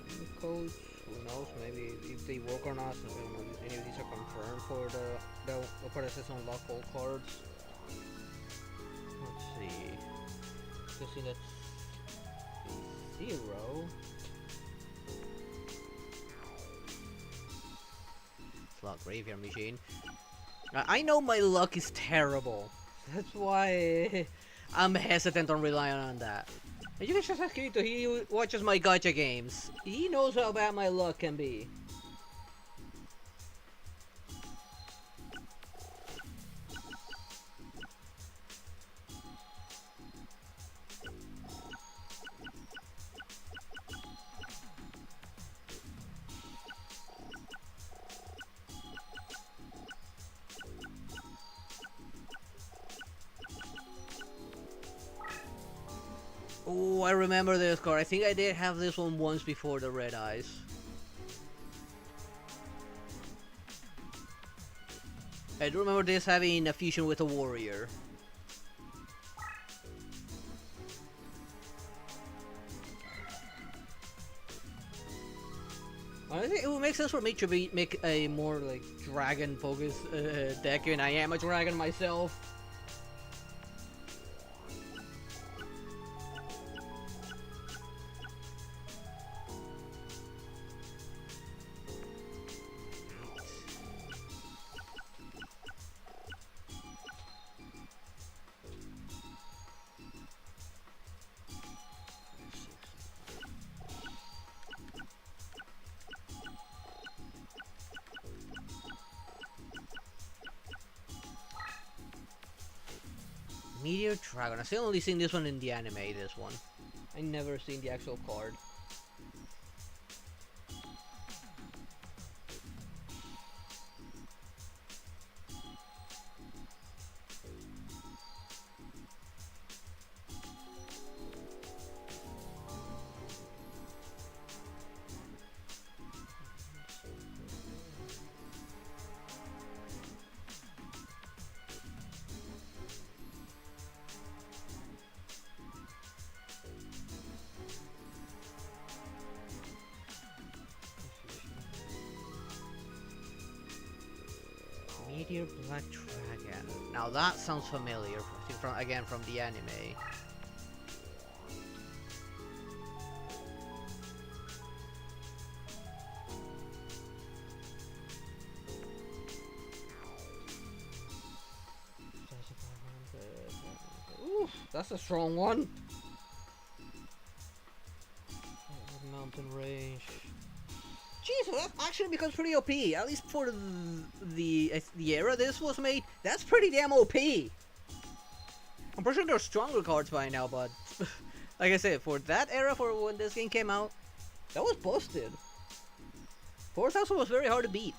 B: some codes, who knows, maybe if they work or not, so I don't know if any of these are confirmed for the part that says unlock all cards. Let's see. You can see that's 0. Slot graveyard machine. I know my luck is terrible. That's why I'm hesitant on relying on that. And you can just ask Kirito, he watches my gacha games. He knows how bad my luck can be. Oh, I remember this card. I think I did have this one once before the Red Eyes. I do remember this having a fusion with a warrior.
A: I think it would make sense for me to make a more like dragon focused deck, and I am a dragon myself. Meteor Dragon. I've only seen this one in the anime, this one. I never seen the actual card. Meteor Black Dragon. Now that sounds familiar, again from the anime. Oof, that's a strong one. Mountain range. Jeez, that actually becomes pretty OP. At least for the era this was made, that's pretty damn OP. I'm pretty sure there are stronger cards by now, but like I said, for that era, for when this game came out, that was busted. 4000 was very hard to beat.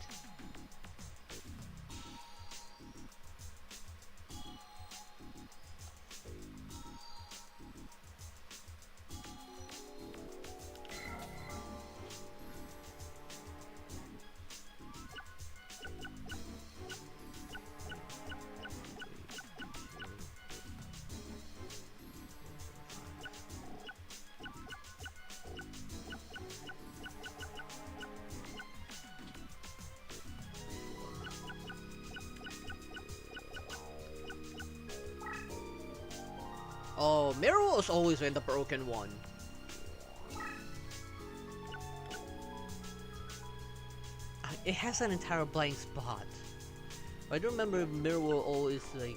A: Oh, Mirror has always been the broken one. It has an entire blank spot. I do remember Mirror always like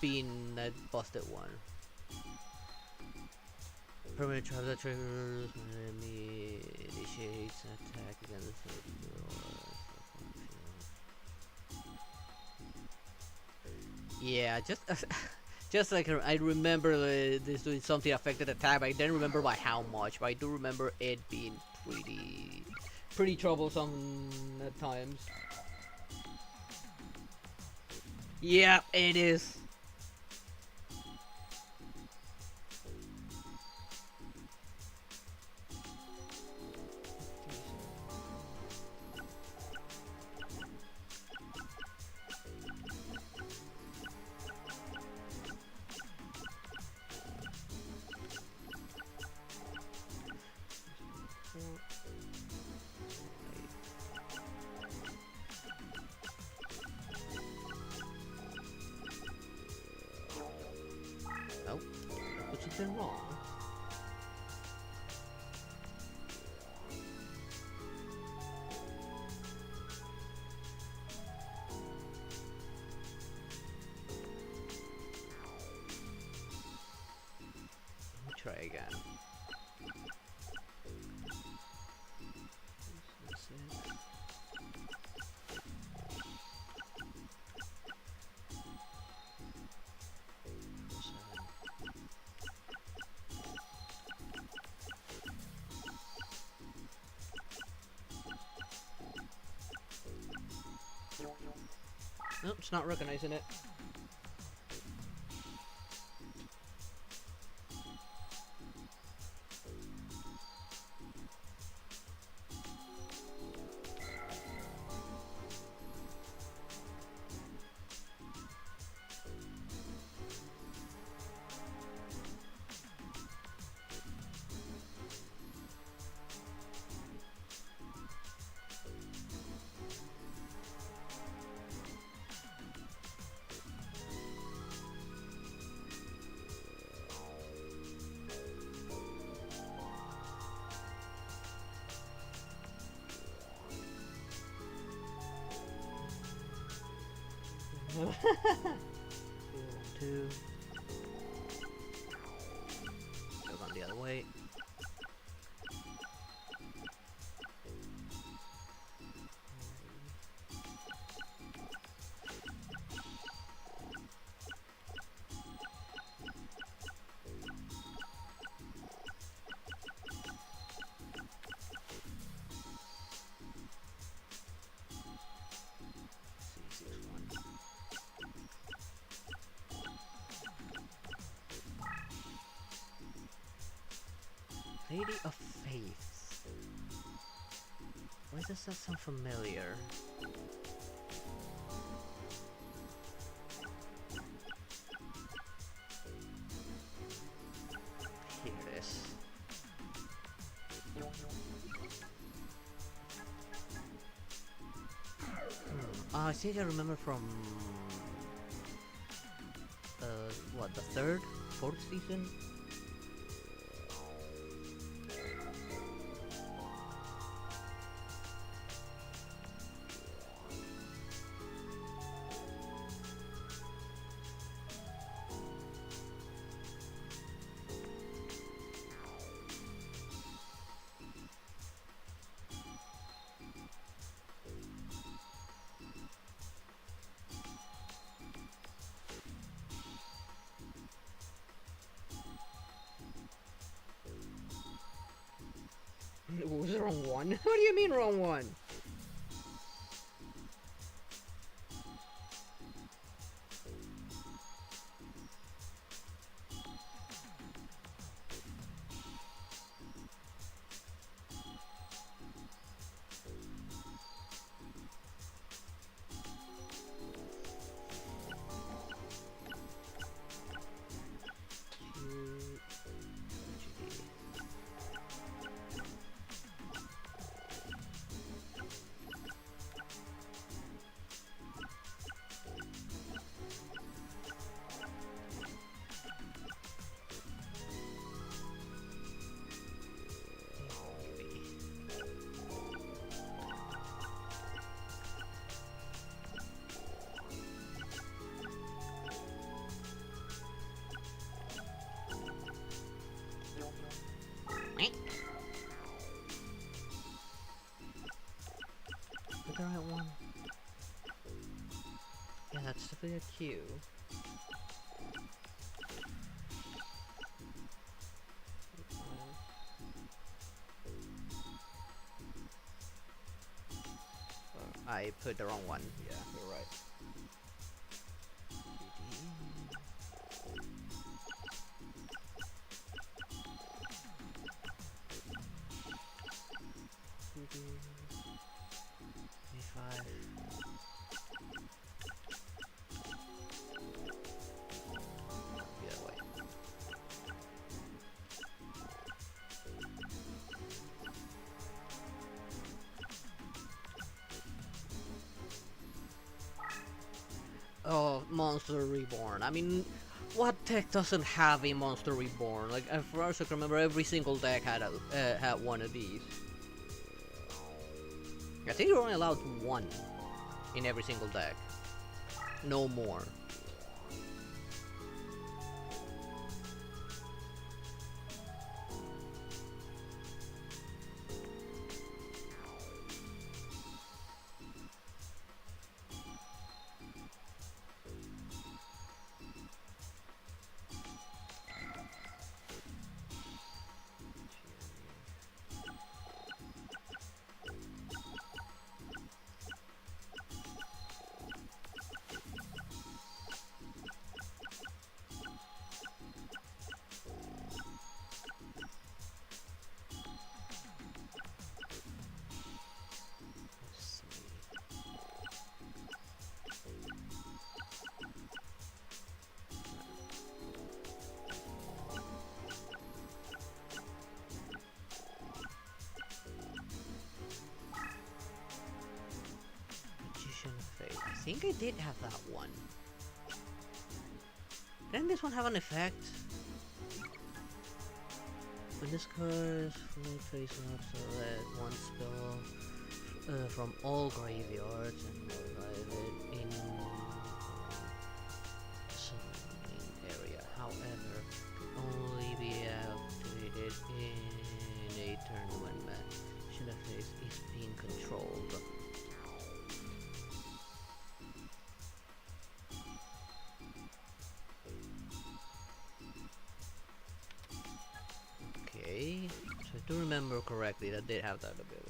A: being that busted one. Permanent trap that triggers when an enemy initiates an attack against the yeah, just like I remember this doing something affected the attack, but I didn't remember by how much. But I do remember it being pretty troublesome at times. Yeah, it is. Nope. What's something wrong? Let me try again. Nope, it's not recognizing it. 2. Go on the other way. Lady of Faith. Why does that sound familiar? Here it is. I think I remember from what, the third, fourth season? What was the wrong one? What do you mean wrong one? Is that the right one? Yeah, that's definitely a Q. I put the wrong one. Yeah, you're right. Oh, Monster Reborn. I mean, what deck doesn't have a Monster Reborn? Like, as far as I can remember, every single deck had had one of these. I think you're only allowed one in every single deck. No more. I think I did have that one. Didn't this one have an effect? When this card is fully face up, select one spell from all graveyards and revive it in is being controlled. Okay, so if I do remember correctly, that did have that ability.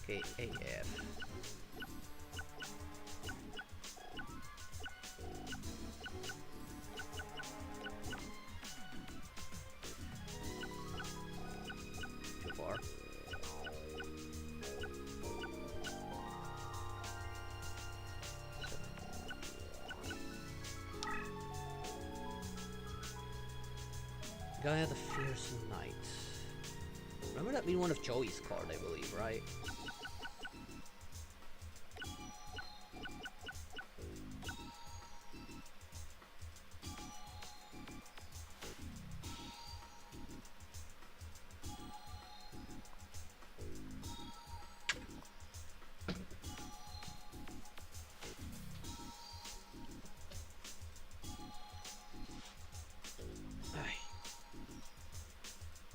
A: Okay, AF. Too far. Guy had the Fierce Knight. Remember that being one of Joey's cards, I believe, right?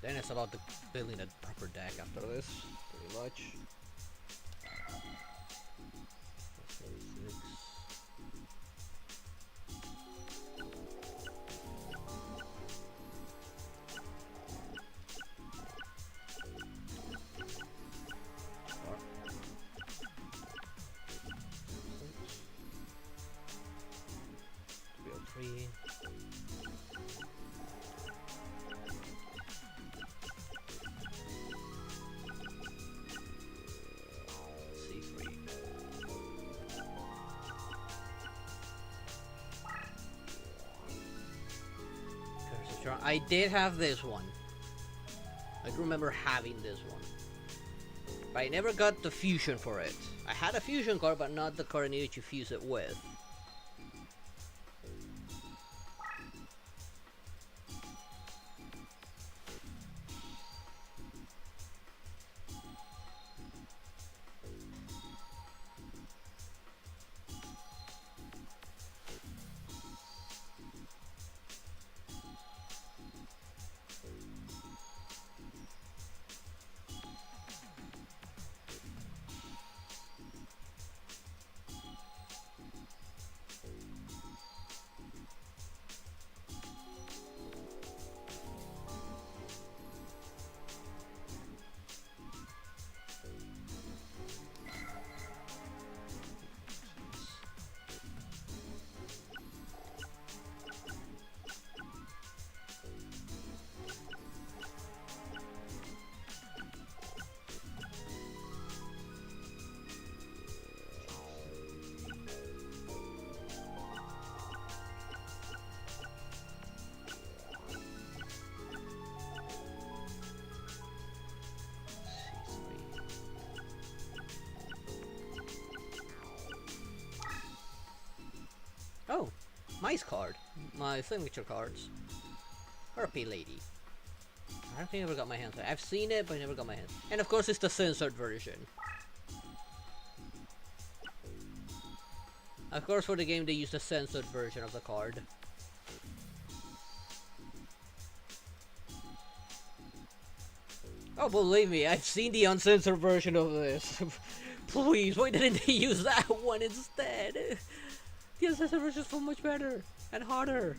A: Then it's about building a proper deck after this, pretty much. Three. I did have this one. I do remember having this one. But I never got the fusion for it. I had a fusion card, but not the card I needed to fuse it with. Oh, Mice card. My signature cards. Harpy Lady. I don't think I ever got my hands on it. I've seen it, but I never got my hands. And of course, it's the censored version. Of course, for the game, they use the censored version of the card. Oh, believe me, I've seen the uncensored version of this. Please, why didn't they use that one instead? The uncensored version is so much better and harder.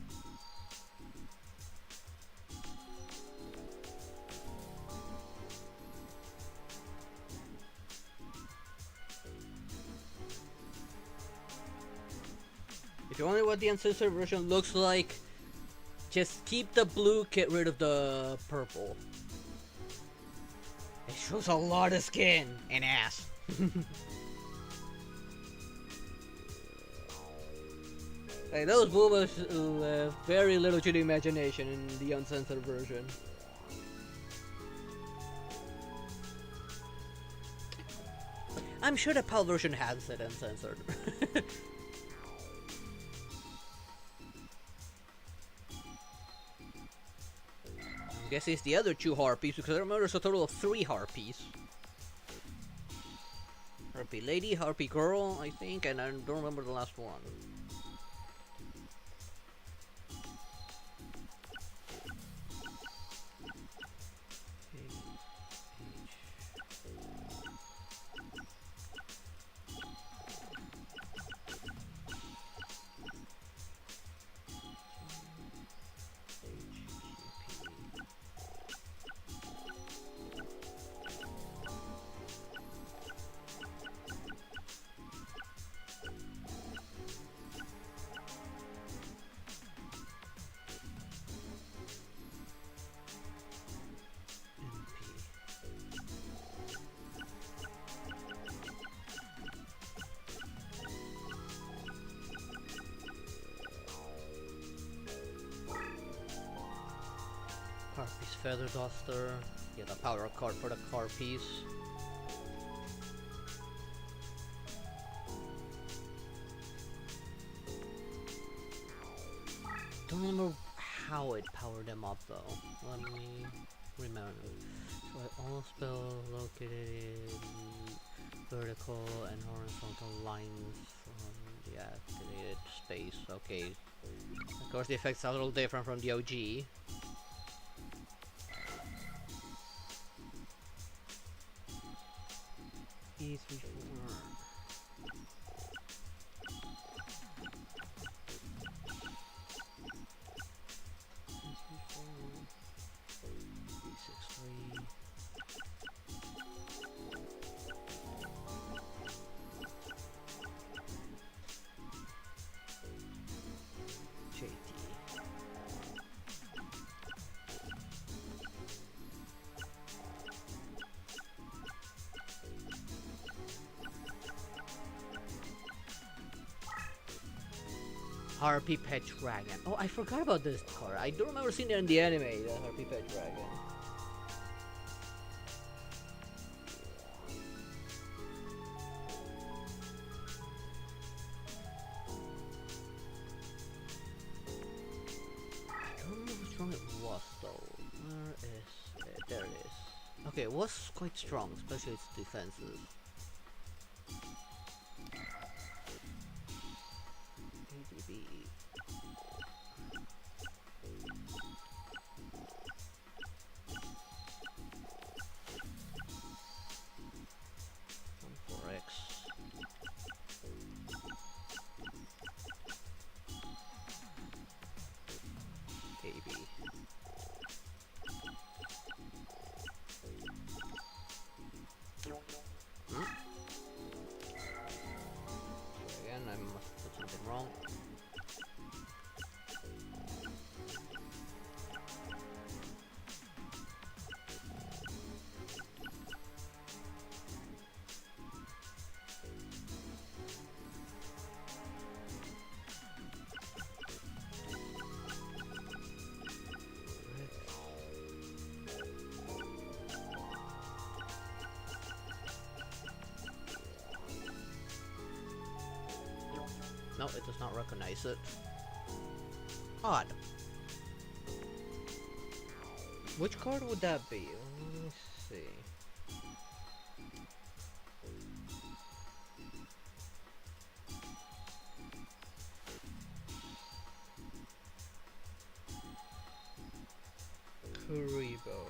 A: If you wonder what the uncensored version looks like, just keep the blue, get rid of the purple. It shows a lot of skin and ass. Hey, those boomers left very little to the imagination in the uncensored version. I'm sure the PAL version has it uncensored. I guess it's the other two harpies because I remember there's a total of 3 harpies. Harpy lady, harpy girl, I think, and I don't remember the last one. Harpy's Feather Duster. Get a power card for the Harpies. Don't remember how it powered them up though. Let me remember. So all spells located in vertical and horizontal lines from the activated space. Okay. Of course the effects are a little different from the OG. E3 Harpy Pet Dragon. Oh, I forgot about this card. I don't remember seeing it in the anime, the Harpy Pet Dragon. I don't remember how strong it was though. Where is it? There it is. Okay, it was quite strong, especially its defenses. ADB. Wrong. No, it does not recognize it. Odd. Which card would that be? Let me see. Kuribo.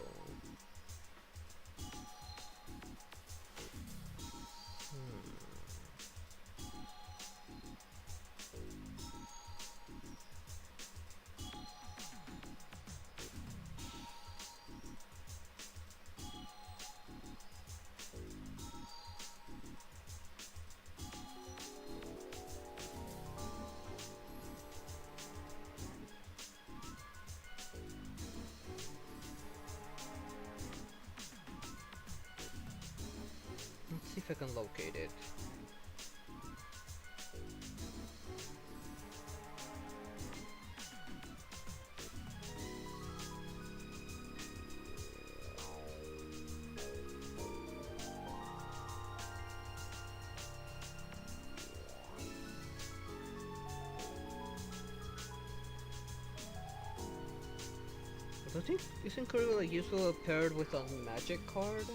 A: Let's see if I can locate it. Isn't Kuriboh like useful paired with a magic card?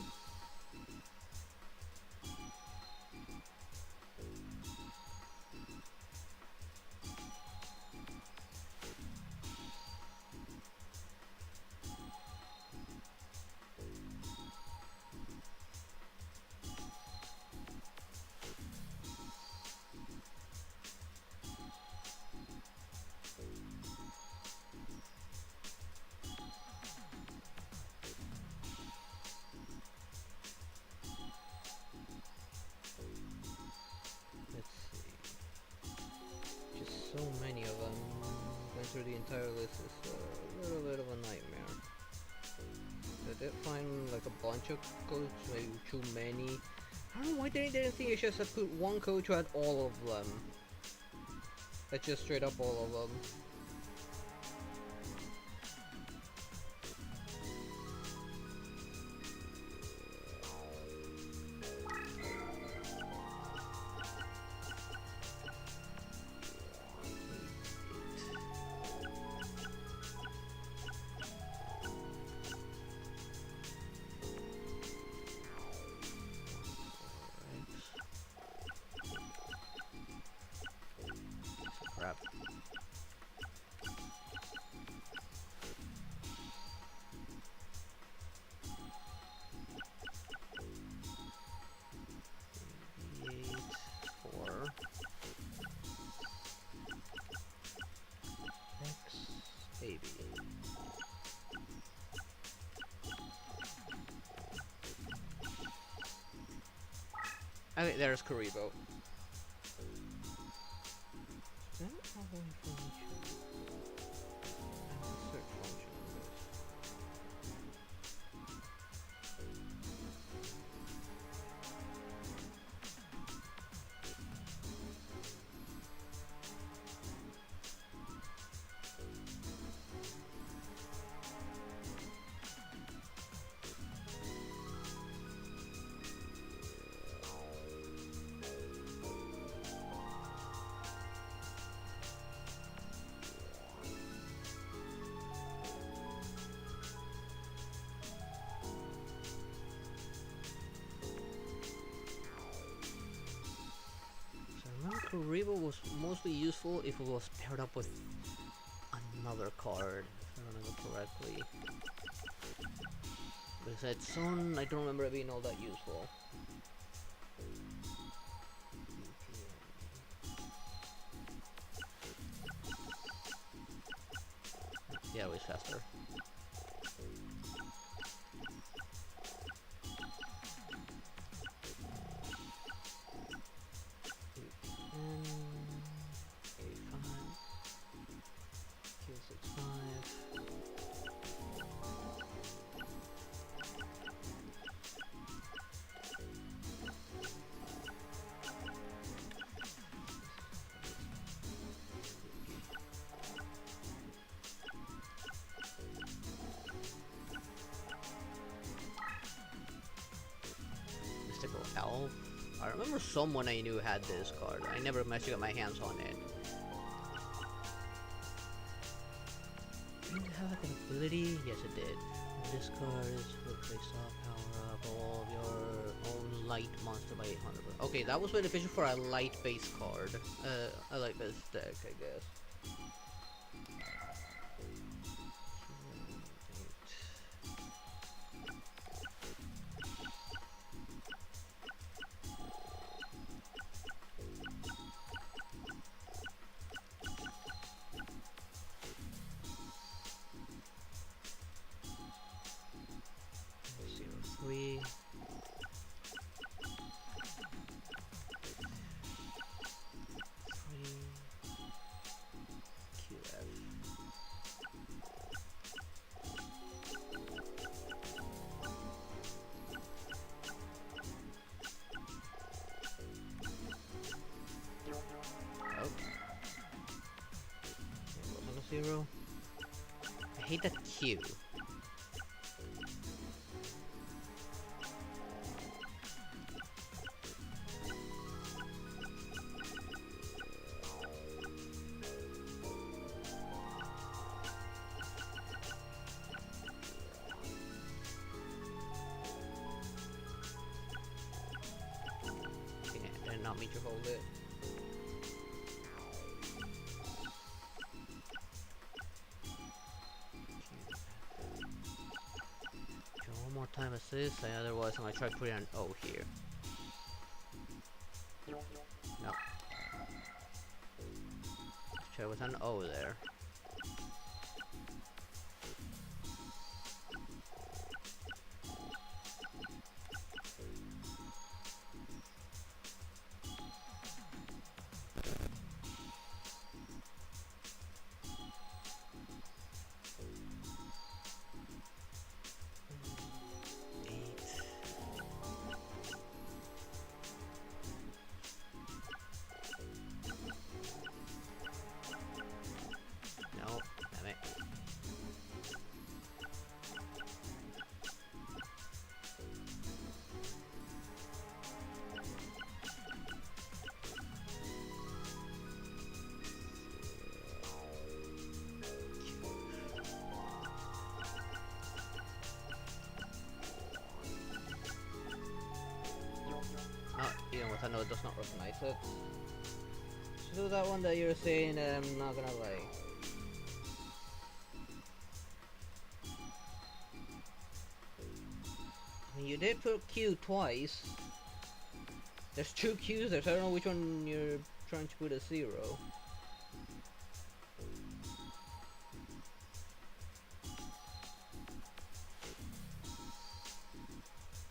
A: Let's see. Just so many of them. Going through the entire list is a little bit of a nightmare. I did find like a bunch of codes, maybe too many. I don't know why they didn't think I should have put one code to add all of them. That's just straight up all of them. Crap. Four. X baby. I think there's Kuriboh. Kuriboh was mostly useful if it was paired up with another card, if I remember correctly. Besides Sun, I don't remember it being all that useful. Yeah, it was faster. Elf. I remember someone I knew had this card. I never managed to get my hands on it. Did it have like an ability? Yes, it did. When this card is replaced off, power up all of your own light monster by 800. Okay, that was beneficial for a light-based card. A light-based deck, I guess. 3. Zero. I hate that Q. allow me to hold it. One more time assist, and otherwise I'm gonna try putting an O here. No. Let's try with an O there. No, damn it. No, even with a no, it does not recognize it. So do that one that you're saying, I'm not gonna lie. I mean, you did put Q twice. There's two Qs there, so I don't know which one you're trying to put a 0.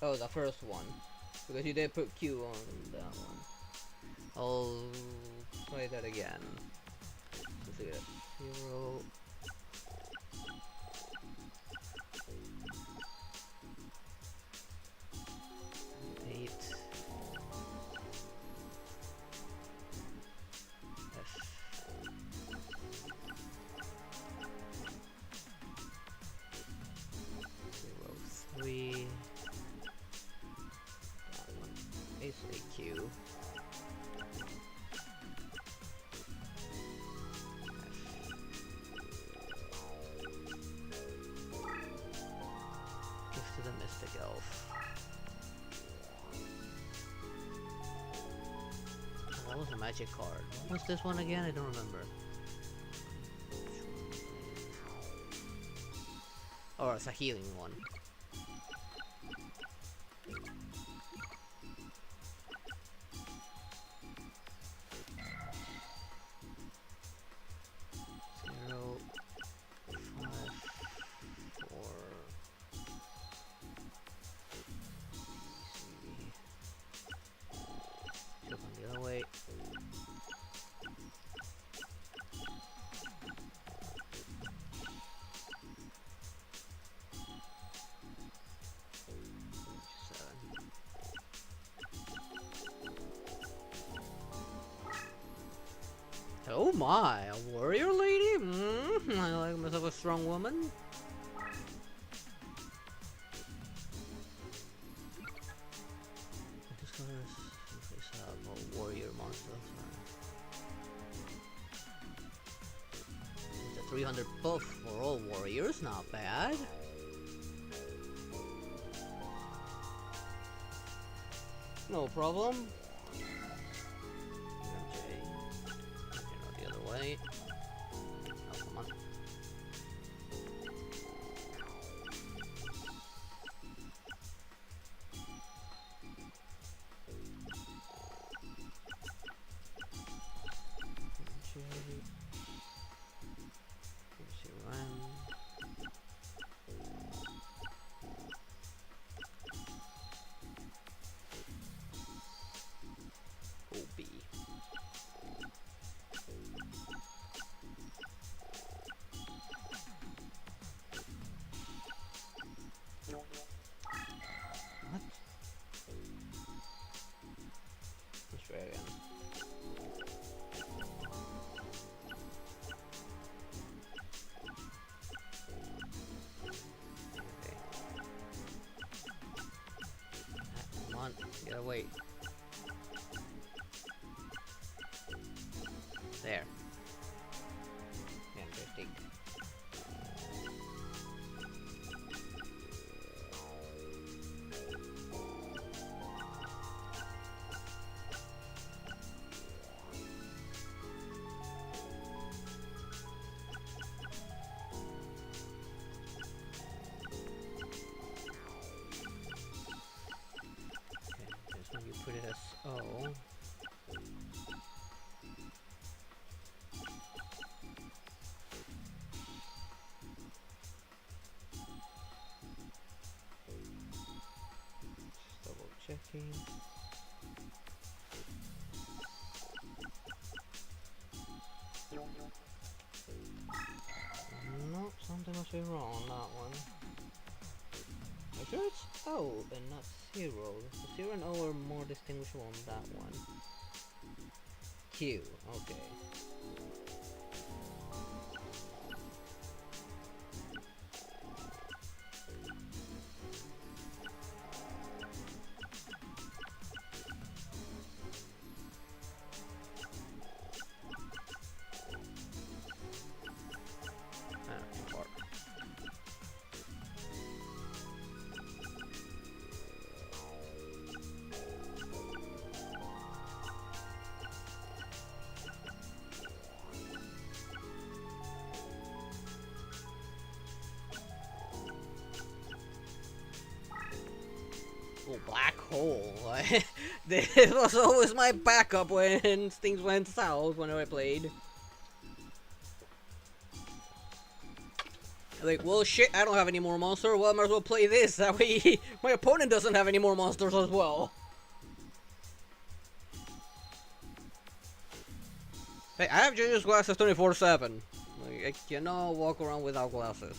A: Oh, the first one. Because you did put Q on that one. I'll try that again. Let's see that. 0. Three. That one is a Q. Gives to the Mystic Elf. Oh, that was a magic card. What was this one again? I don't remember. Oh, it's a healing one. Oh my, a warrior lady? I like myself a strong woman. This color is a warrior monster. It's a 300 buff for all warriors, not bad. No problem. Way. Oh, come on. OB. Get away. There. Fantastic. 14. No, something must be wrong on that one. I'm sure it's O and not 0. The 0 and O are more distinguishable on that one. Q, okay. Oh, black hole. This was always my backup when things went south whenever I played. Like, well, shit, I don't have any more monsters. Well, I might as well play this. That way, my opponent doesn't have any more monsters as well. Hey, I have to use glasses 24/7. Like, I cannot walk around without glasses.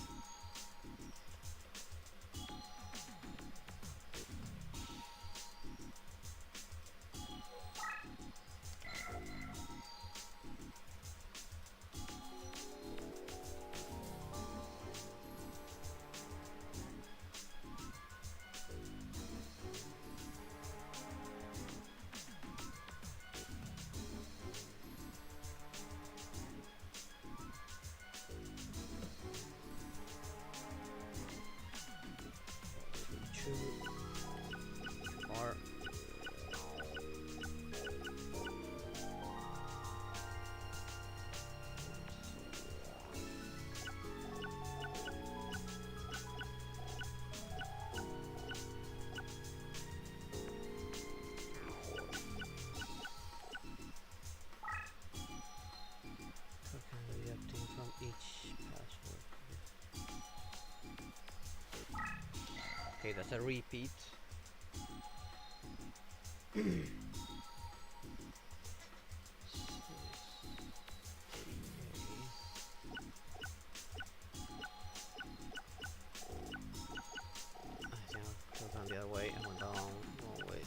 A: Okay, that's a repeat. I think I'll go down the other way and went down the wrong way.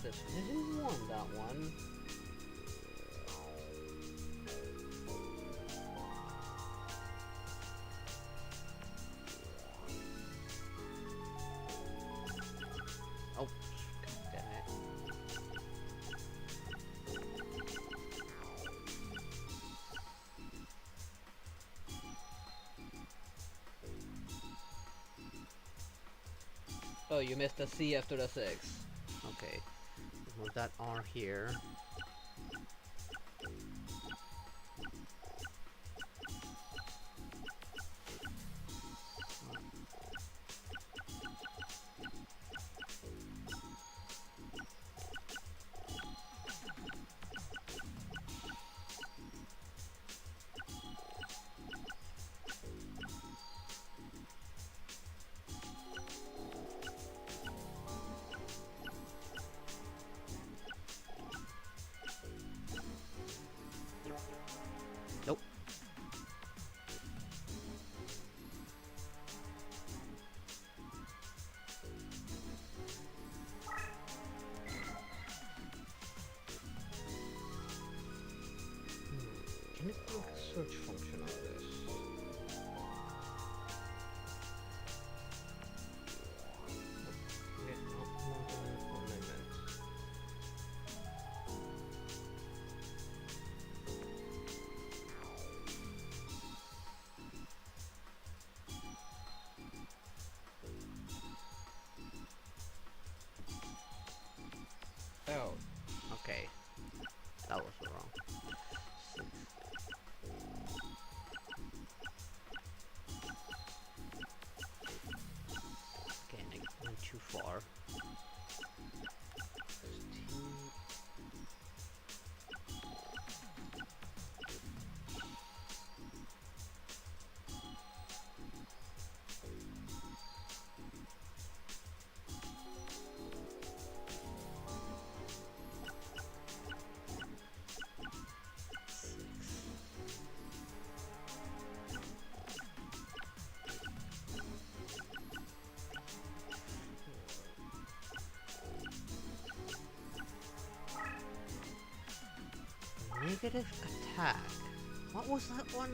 A: I didn't want that one. Oh, damn it. Oh, you missed the C after the 6. Okay. Move that R here. Negative attack. What was that one?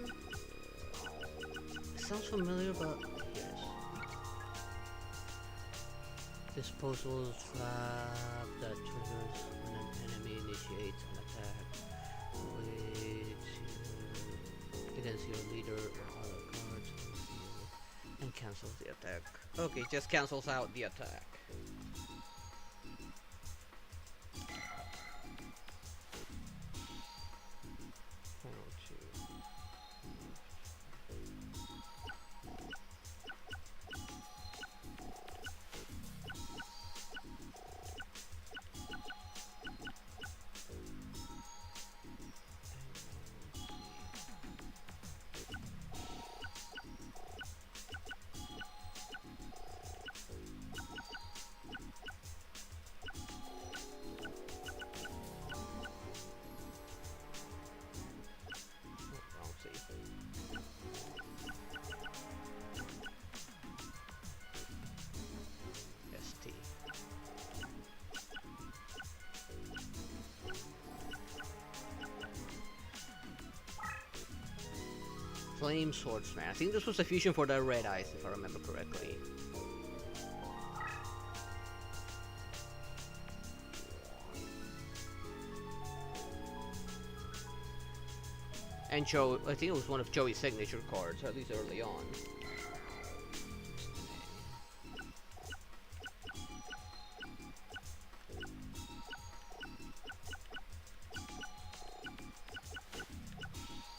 A: It sounds familiar, but yes. Disposal trap that triggers when an enemy initiates an attack against your leader or other cards on the field and cancels the attack. Okay, just cancels out the attack. Flame Swordsman. I think this was a fusion for the red eyes, if I remember correctly. And Joe, I think it was one of Joey's signature cards, at least early on.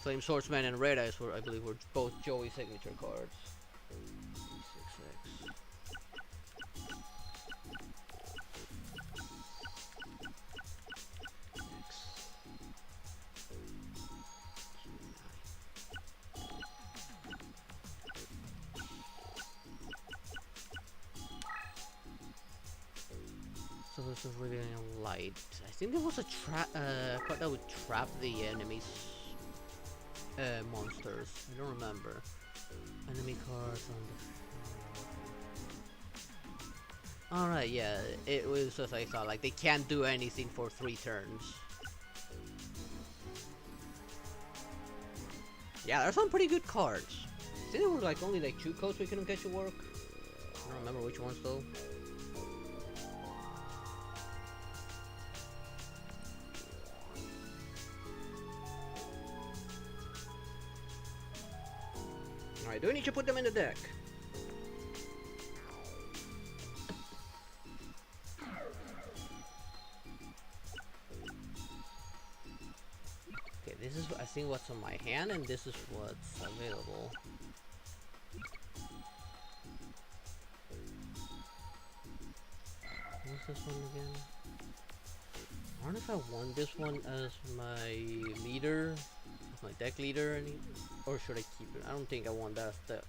A: Flame Swordsman and Red Eyes were, I believe, were both Joey's signature cards. 6x. So this is really light. I think there was a trap, card that would trap the enemies. Monsters. I don't remember. Enemy cards on the. Alright, yeah, it was as I thought. Like they can't do anything for 3 turns. Yeah, there's some pretty good cards. I think there were like only like 2 codes we couldn't get to work. I don't remember which ones though. Alright, do we need to put them in the deck? Okay, this is I think what's on my hand, and this is what's available. What's this one again? I don't know if I want this one as my leader, as my deck leader, or should I keep it? I don't think I want that as the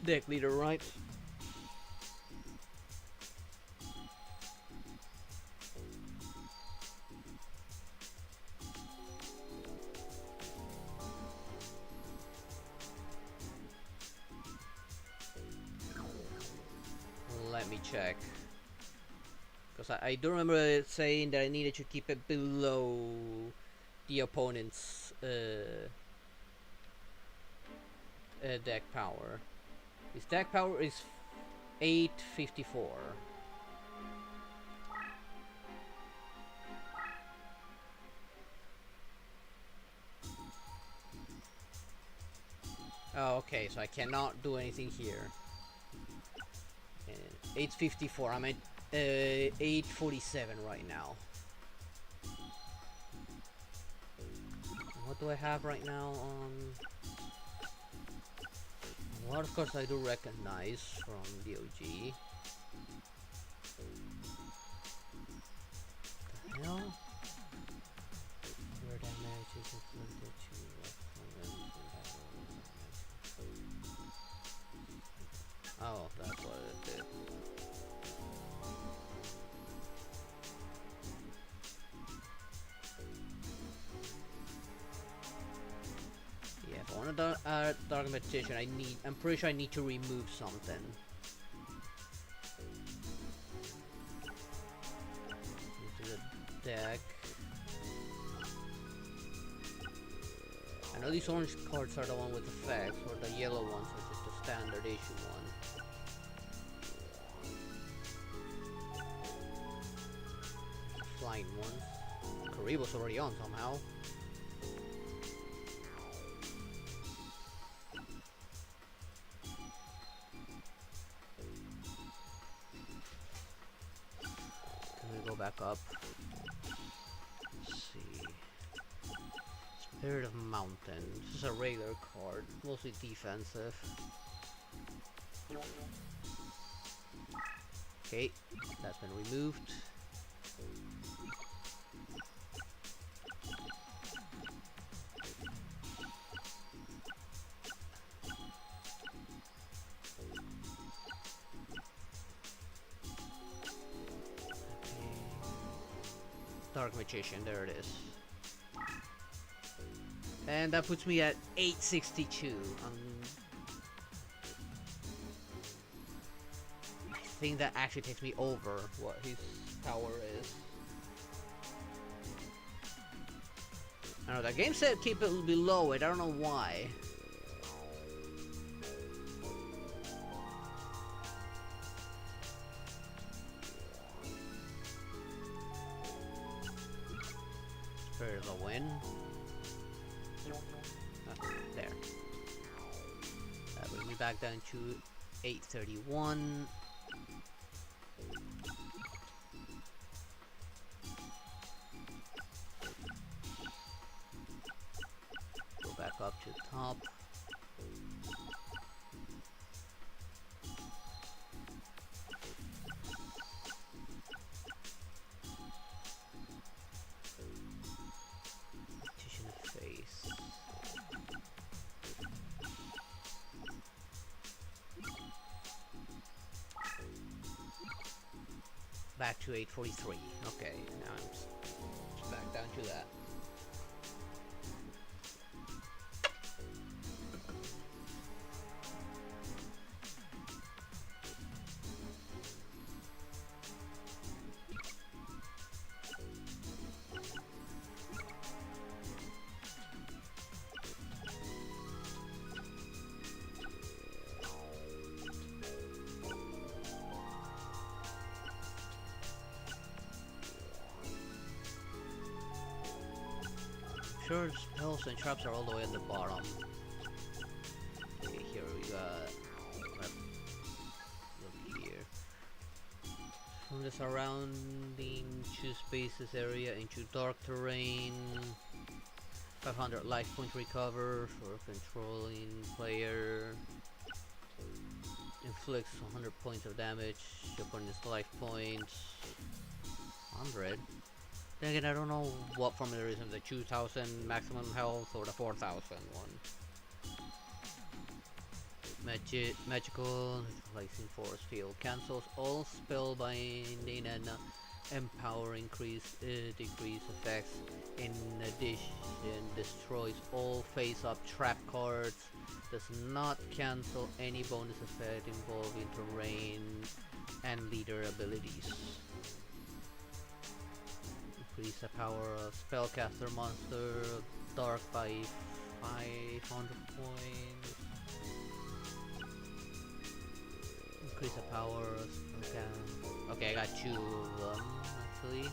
A: deck leader, right? Let me check. Because I do remember it saying that I needed to keep it below the opponent's deck power. His deck power is 854. Oh, okay, so I cannot do anything here. And 854, I'm at 847 right now. And what do I have right now on? Well, of course I do recognize from DOG. The hell? Your damage is inflicted to opponents in battle. Oh, that's what it did. Yeah, if I want a Dark Magician, I'm pretty sure I need to remove something. Into the deck. I know these orange cards are the one with effects, or the yellow ones are just the standard issue one. Flying ones. Karibo's already on somehow. Can we go back up? Let's see. Spirit of Mountain. This is a regular card, mostly defensive. Okay, that's been removed. Dark Magician, there it is. And that puts me at 862. I think that actually takes me over what his power is. I don't know, that game said keep it below it, I don't know why. Spirit of the Wind. There. That brings me back down to 831. Go back up to the top. Back to 843. Okay, now I'm just back down to that. Sure, spells and traps are all the way at the bottom. Okay, here we got. Look here. From the surrounding choose spaces area into dark terrain. 500 life point recover for controlling player. Inflicts 100 points of damage upon his life points. 100. Then again, I don't know what formula is in the 2000 maximum health or the 4000 one. Magical, Lightning Force Field cancels all spellbinding and empower decrease effects. In addition, destroys all face-up trap cards. Does not cancel any bonus effect involving terrain and leader abilities. Increase the power of spellcaster monster dark by 500 points. Increase the power of spellcaster. Okay, I got 2 of them actually.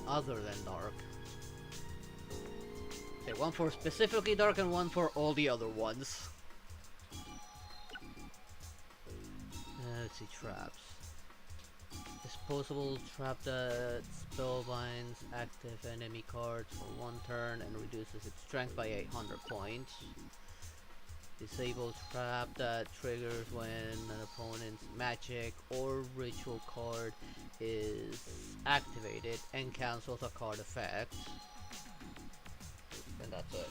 A: Other than dark. Okay, one for specifically dark and one for all the other ones. Let's see, traps. Disposable trap that spellbinds active enemy cards for 1 turn and reduces its strength by 800 points. Disable trap that triggers when an opponent's magic or ritual card is activated and cancels a card effect. And that's it.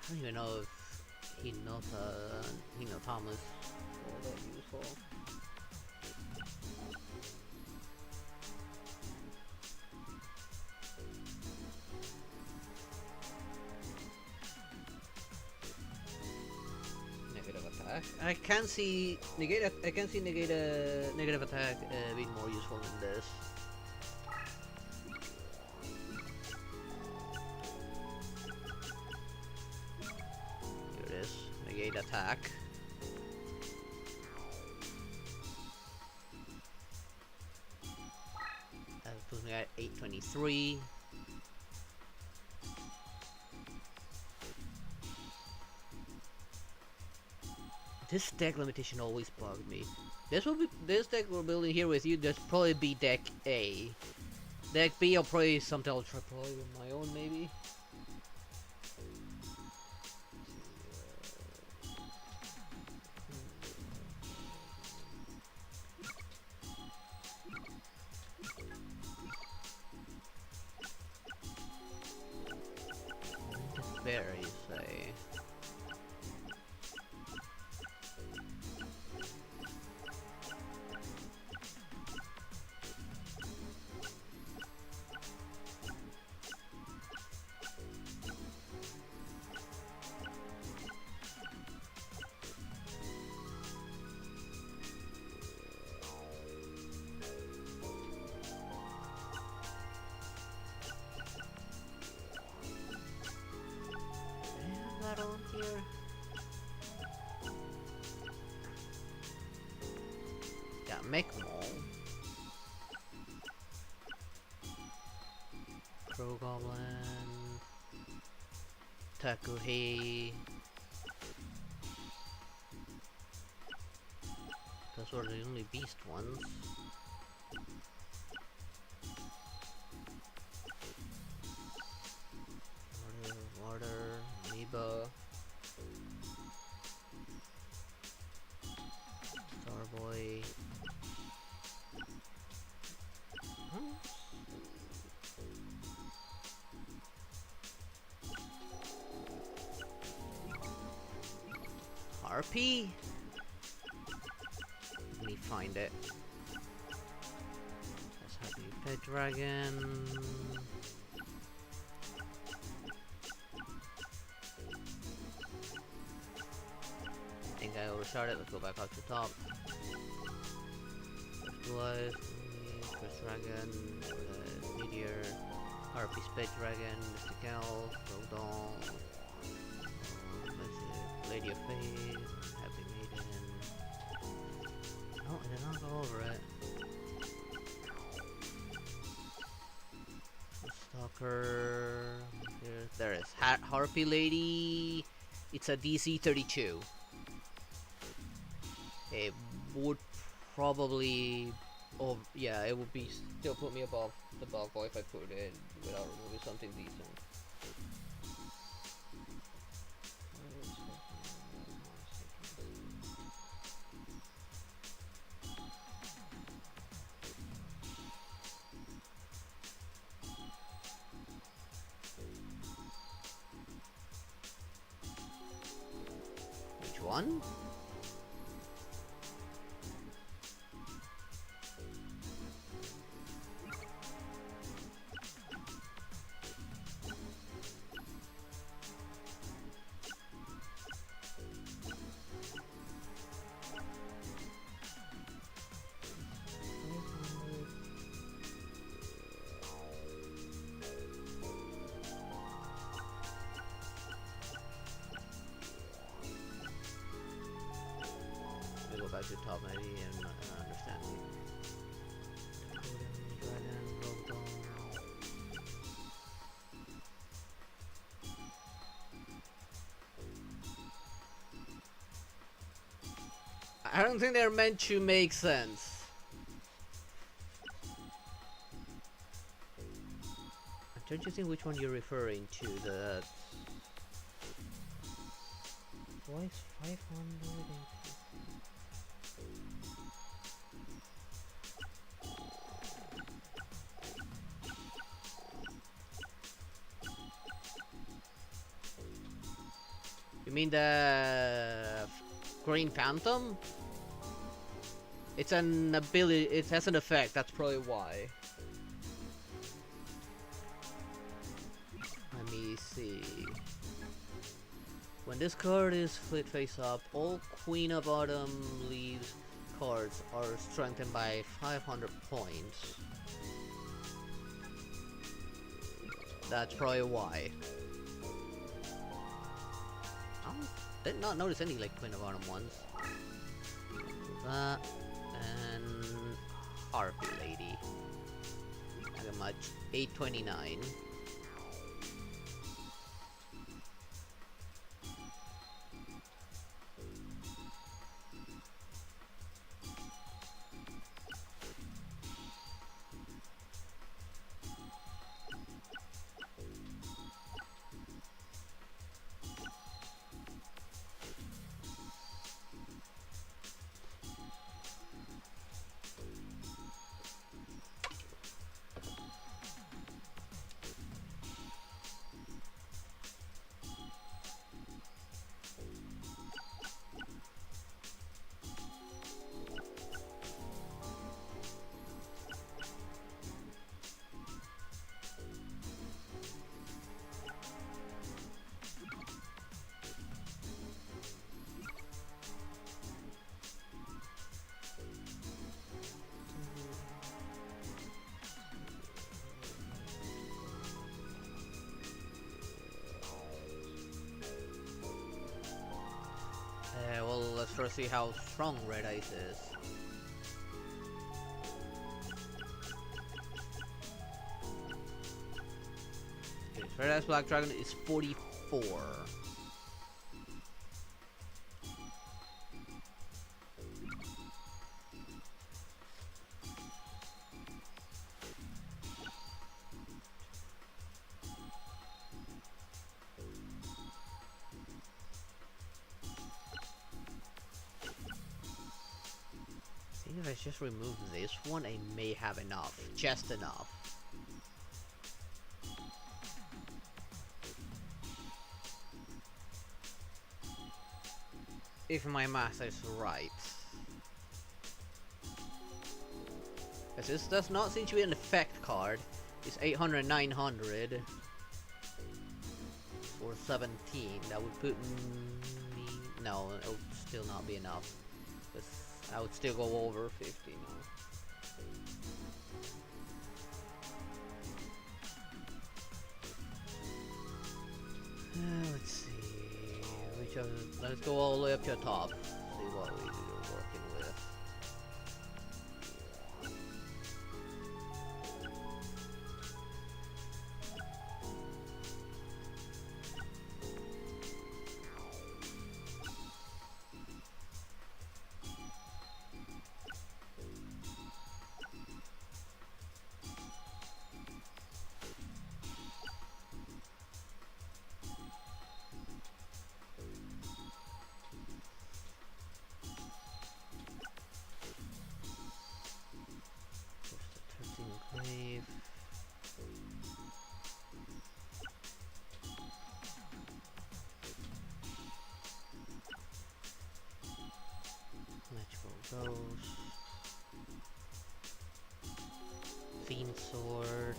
A: I don't even know if Hinotama is all that useful. I can see negate. I can see negate negative attack being more useful in this. Here it is. Negate attack. That puts me at 823. This deck limitation always bugged me. This deck we're building here with you. There's probably be deck A. Deck B, I'll probably something I'll try probably with my own maybe. Bear, you say? Here. Got Mechmol. Crow Goblin. Takuhi. Those were the only beast ones. Water, Amoeba. Starboy. Harpy? Let me find it. Let's have you Pet Dragon. I think I overshot it. Let's go back up to top. Life, First Dragon, Meteor, Harpy Space Dragon, Mystical, Rodon, Lady of Faith, Happy Maiden. No, I did not go over it. Stalker. There is Harpy Lady. It's a DC 32. It would probably, oh yeah, it would be still put me above the Bug Boy if I put it without removing something decent. Which one? Back to the top maybe and understand. I don't think they're meant to make sense. I'm trying to think which one you're referring to. The voice 500. You mean the Green Phantom? It's an ability, it has an effect, that's probably why. Let me see. When this card is flipped face up, all Queen of Autumn Leaves cards are strengthened by 500 points. That's probably why. I did not notice any like Queen of Autumn ones. That and Harpy Lady. Not that much. 829. Well, let's first see how strong Red Ice is. Okay, Red Ice Black Dragon is 44. If I just remove this one, I may have enough. Just enough. If my math is right. Because this does not seem to be an effect card. It's 800, 900. Or 17. That would put me... No, it would still not be enough. I would still go over 50 now. Let's see. Let's go all the way up to the top. See what we are working with. Grave. Magical Ghost. Fiend Sword.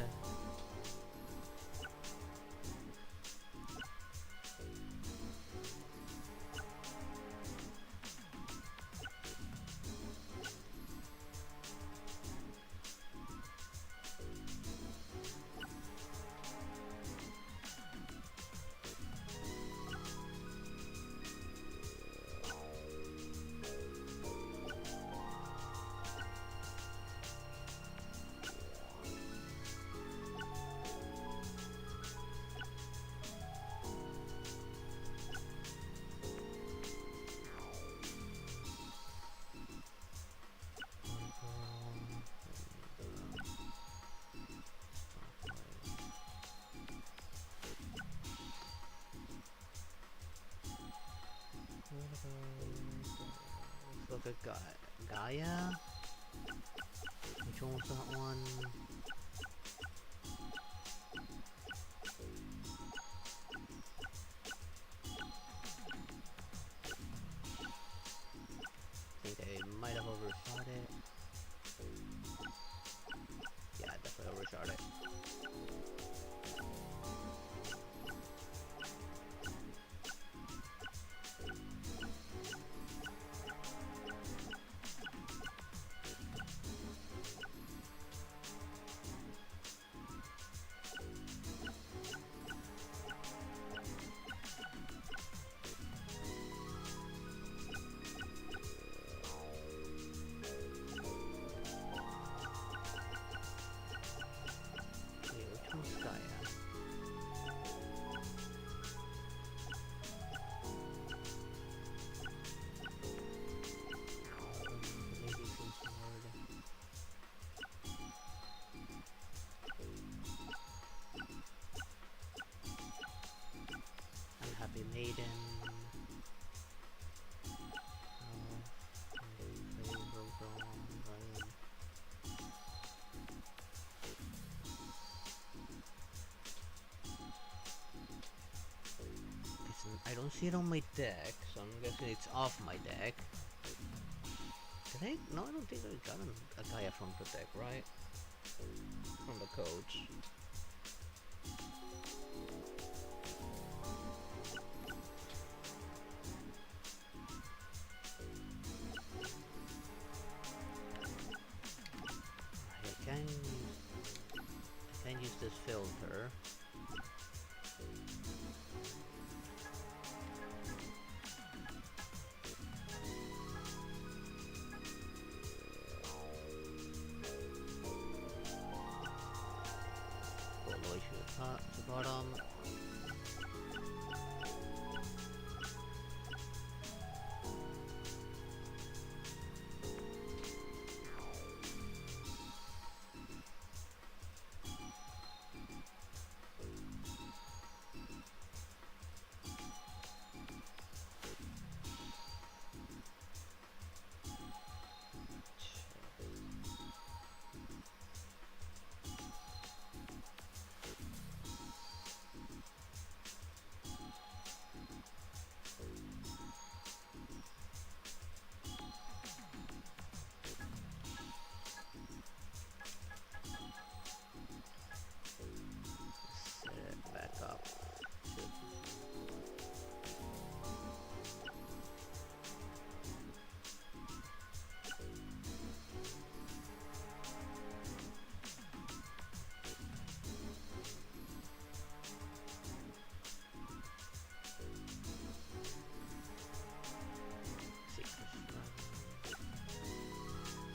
A: Look at Gaia. Which one was that one? I think I might have overshot it. Yeah, I definitely overshot it. see it on my deck, so I'm guessing it's off my deck. Did I? No, I don't think I got a Gaia from the deck, right? From the codes. I can use this filter. Go all the way to the top, to the bottom.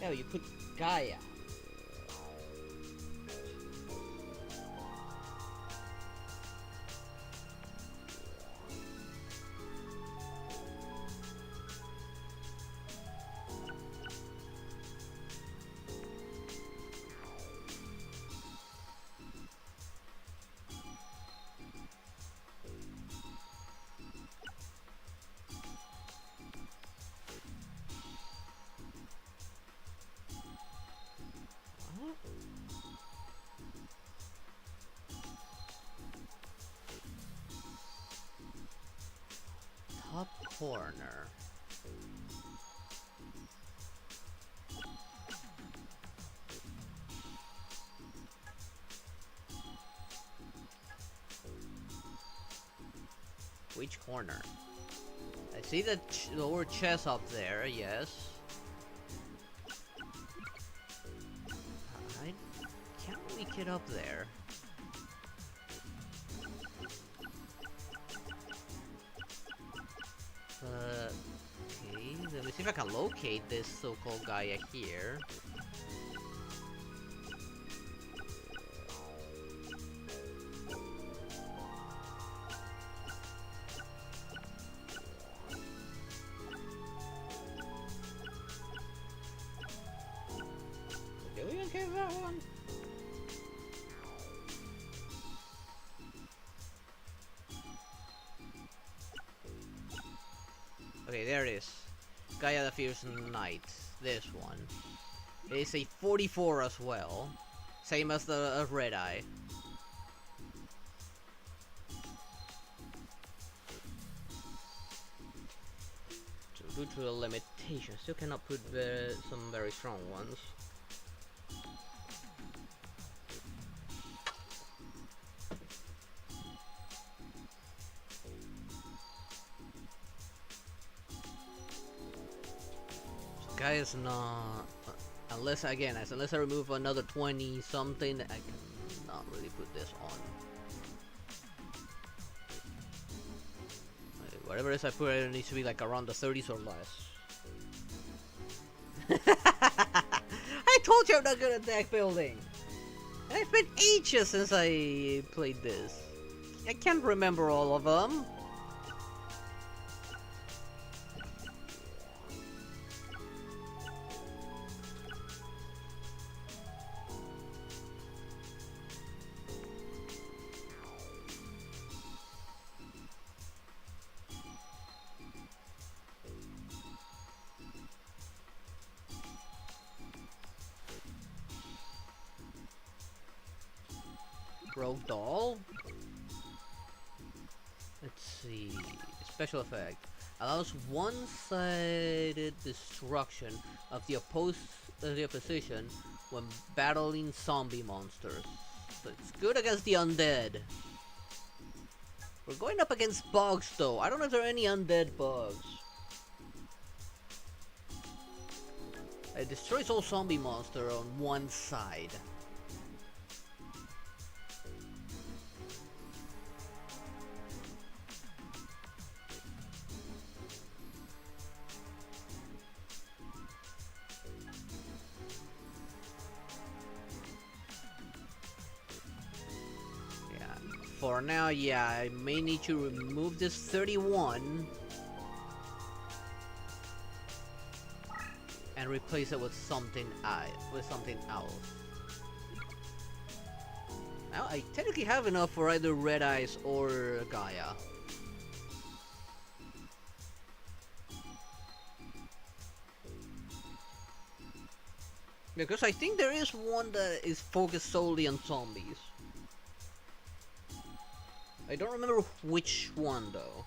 A: Yeah, you put Gaia. Top corner. Which corner? I see the lower chest up there, yes. I can't really get up there. Okay, let me see if I can locate this so-called Gaia here. Did we even get that one? Okay, there it is. Gaia the Fierce Knight. This one. It is a 44 as well. Same as the Red Eye. So due to a limitation, still cannot put some very strong ones. Is not unless unless I remove another 20 something, I cannot really put this on. Whatever it is I put, it needs to be like around the 30s or less. I told you I'm not good at deck building. And it's been ages since I played this. I can't remember all of them. Rogue doll. Let's see. It's special effect. Allows one-sided destruction of the opposition when battling zombie monsters. So it's good against the undead. We're going up against bugs though. I don't know if there are any undead bugs. It destroys all zombie monster on one side. For now, yeah, I may need to remove this 31 and replace it with something else. Now I technically have enough for either Red Eyes or Gaia. Because I think there is one that is focused solely on zombies. I don't remember which one though.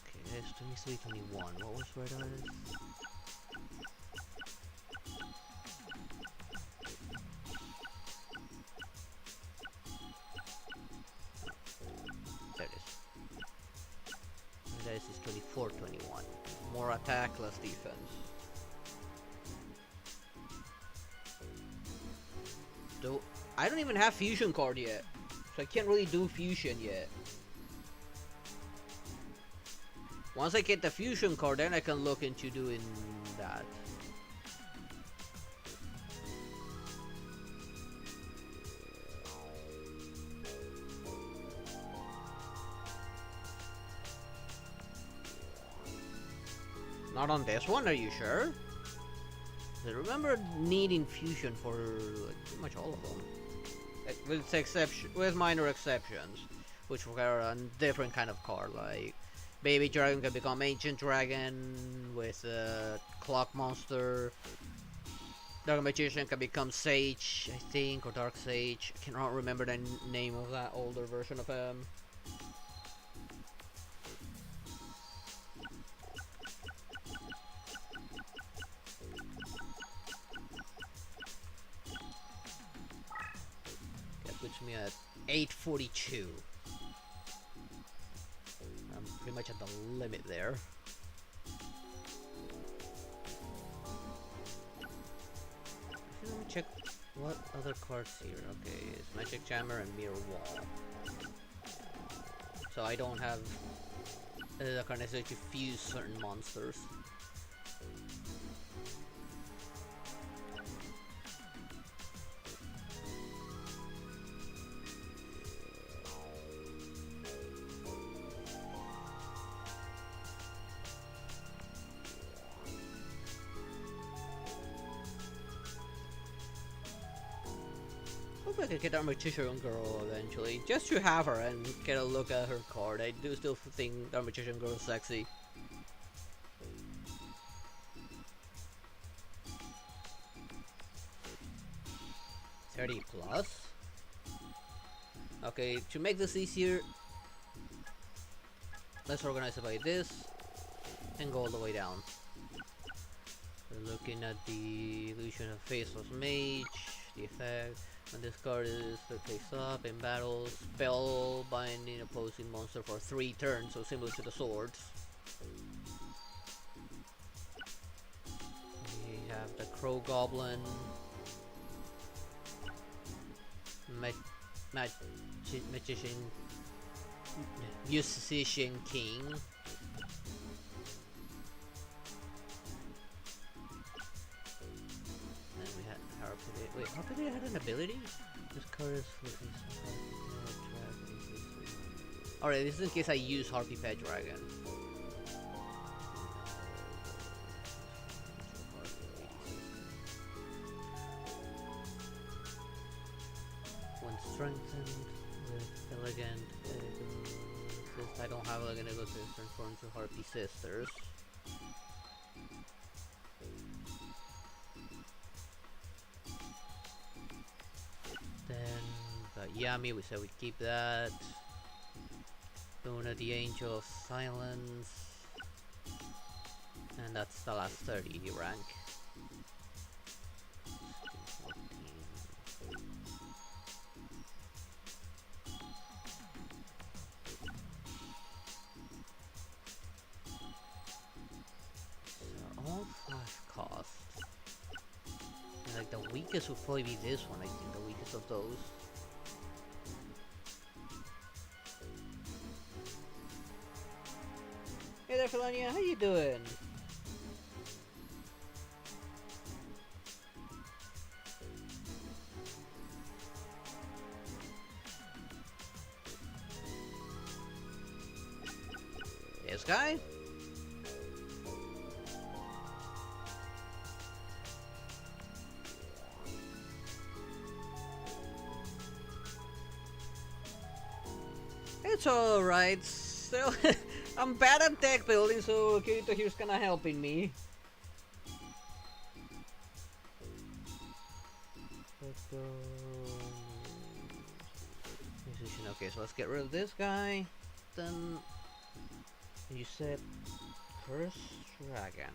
A: Okay, it's 23, 21. What was Red Eyes? There it is. Red Eyes is 24, 21. More attack, less defense. Though I don't even have fusion card yet, so I can't really do fusion yet. Once I get the fusion card, then I can look into doing that. Not on this one, are you sure? I remember needing fusion for like, pretty much all of them, with minor exceptions, which require a different kind of card. Like Baby Dragon can become Ancient Dragon with Clock Monster. Dark Magician can become Sage, I think, or Dark Sage. I cannot remember the name of that older version of him. Puts me at 842. I'm pretty much at the limit there. Let me check what other cards here. Okay, it's Magic Jammer and Mirror Wall. So I don't have the card necessary to fuse certain monsters. I could get that Magician Girl eventually, just to have her and get a look at her card. I do still think that Magician Girl is sexy. $30 plus? Okay, to make this easier, let's organize it by this and go all the way down. We're looking at the Illusion of Faceless Mage, the effect. When this card is face up in battle, spell binding opposing monster for 3 turns, so similar to the swords. We have the Crow Goblin, Magician, Musician King. Wait, Harpy had an ability? This card is alright, this is in case I use Harpy Pet Dragon. When strengthened with Elegant I don't have Elegant Ego to transform to Harpy Sisters. Then got Yami, we said we'd keep that. Luna, the Angel of Silence. And that's the last 30 rank. So all 5 cost. And like the weakest would probably be this one, I think, the weakest of those. Hey there, Felania, how you doing? This guy? It's alright. Still, I'm bad at deck building, so Kirito here's kinda helping me. Let's go. Musician. Okay, so let's get rid of this guy. Then you said Curse Dragon.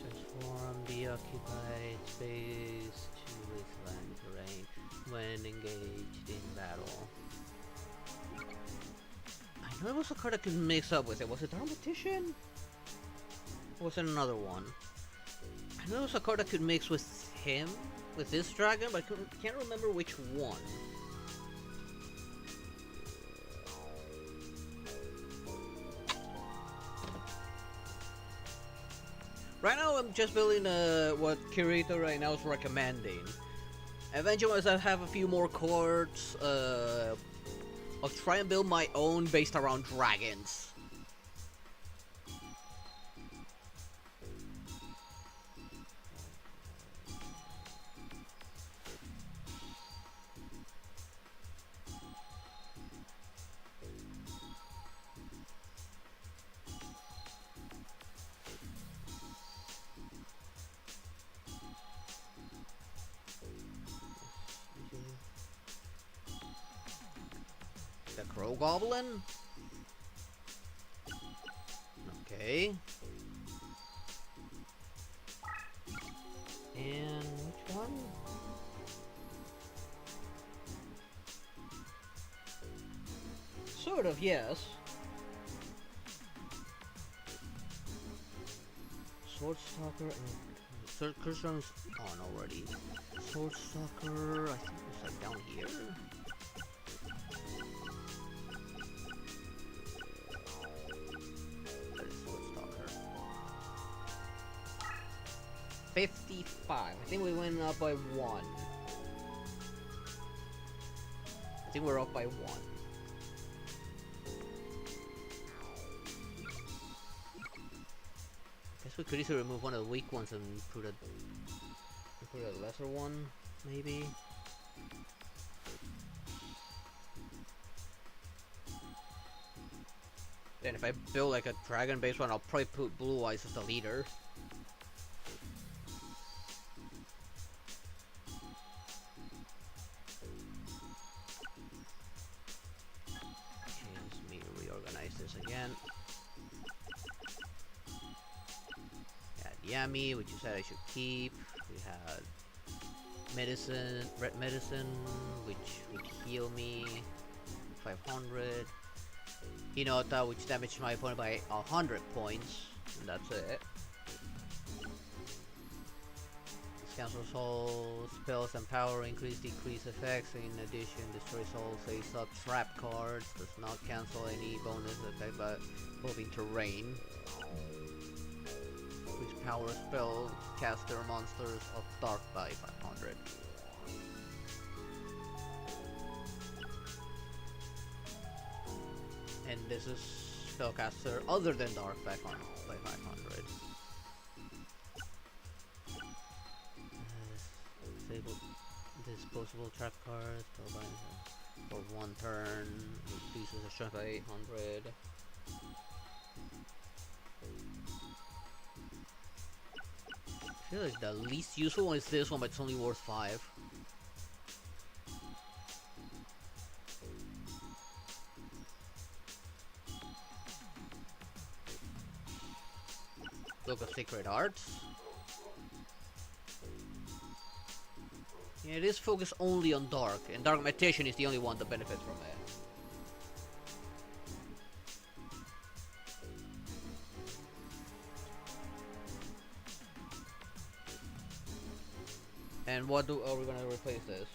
A: Transform the occupied space to wasteland terrain when engaged in battle. I know there was a card I could mix up with it. Was it Dramatician? Or was it another one? I know there was a card I could mix with him, with this dragon, but I can't remember which one. Right now I'm just building what Kirito right now is recommending. Eventually as I have a few more cards, I'll try and build my own based around dragons. The Crow Goblin? Okay. And which one? Sort of, yes. Sword Stalker and Curson's on already. Sword Stalker, I think it's like down here. That is Sword Stalker. 55. I think we went up by 1. I think we're up by 1. Guess we could easily remove one of the weak ones and put a lesser one, maybe. Then if I build like a dragon based one, I'll probably put Blue Eyes as the leader. Okay, let me reorganize this again. Yami, which you said I should keep. We had medicine, red medicine, which would heal me 500. Hinota, which damaged my opponent by 100 points, and that's it. This cancels all spells and power increase, decrease effects. In addition, destroys all face-up trap cards. Does not cancel any bonus effect by moving terrain. Power spell caster monsters of dark by 500. And this is spellcaster other than dark by 500. Disposable trap cards, for 1 turn, reduces the strength by 800. I feel like the least useful one is this one, but it's only worth 5. Book of Sacred Arts. Yeah, it is focused only on Dark, and Dark Meditation is the only one that benefits from it. And what are we gonna replace this?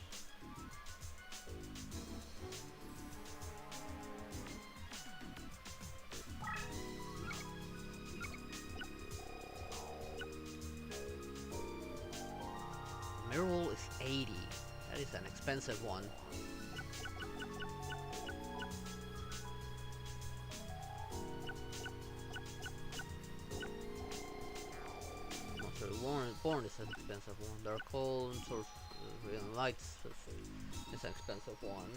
A: Mirror roll is 80. That is an expensive one. Monster Born is an expensive one. Dark Cold, Source Lights is an expensive one.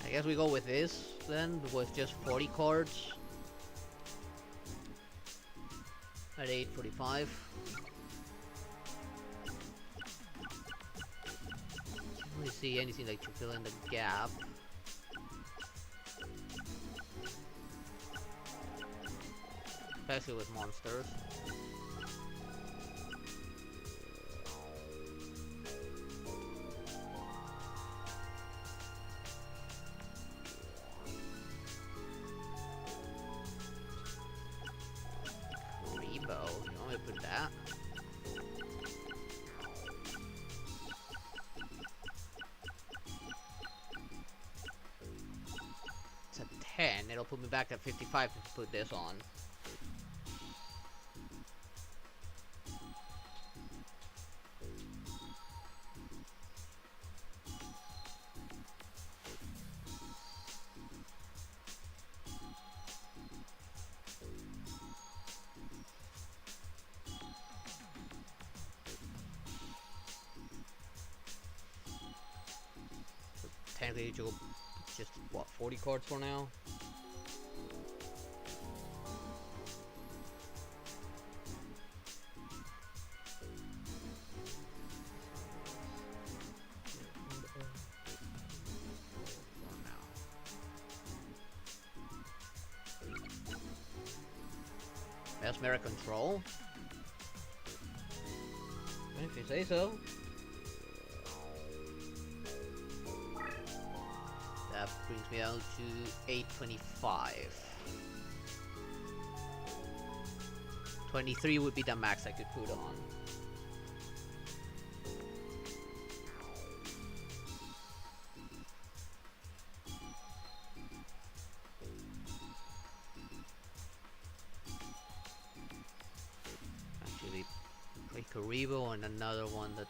A: I guess we go with this then, with just 40 cards at 845. Can't really see anything like to fill in the gap. Especially with monsters. It'll put me back at 55 if you put this on. So technically you'll just, what, 40 cards for now? Mesmeric Control? If you say so. That brings me down to 825. 23 would be the max I could put on. Karibo and another one that's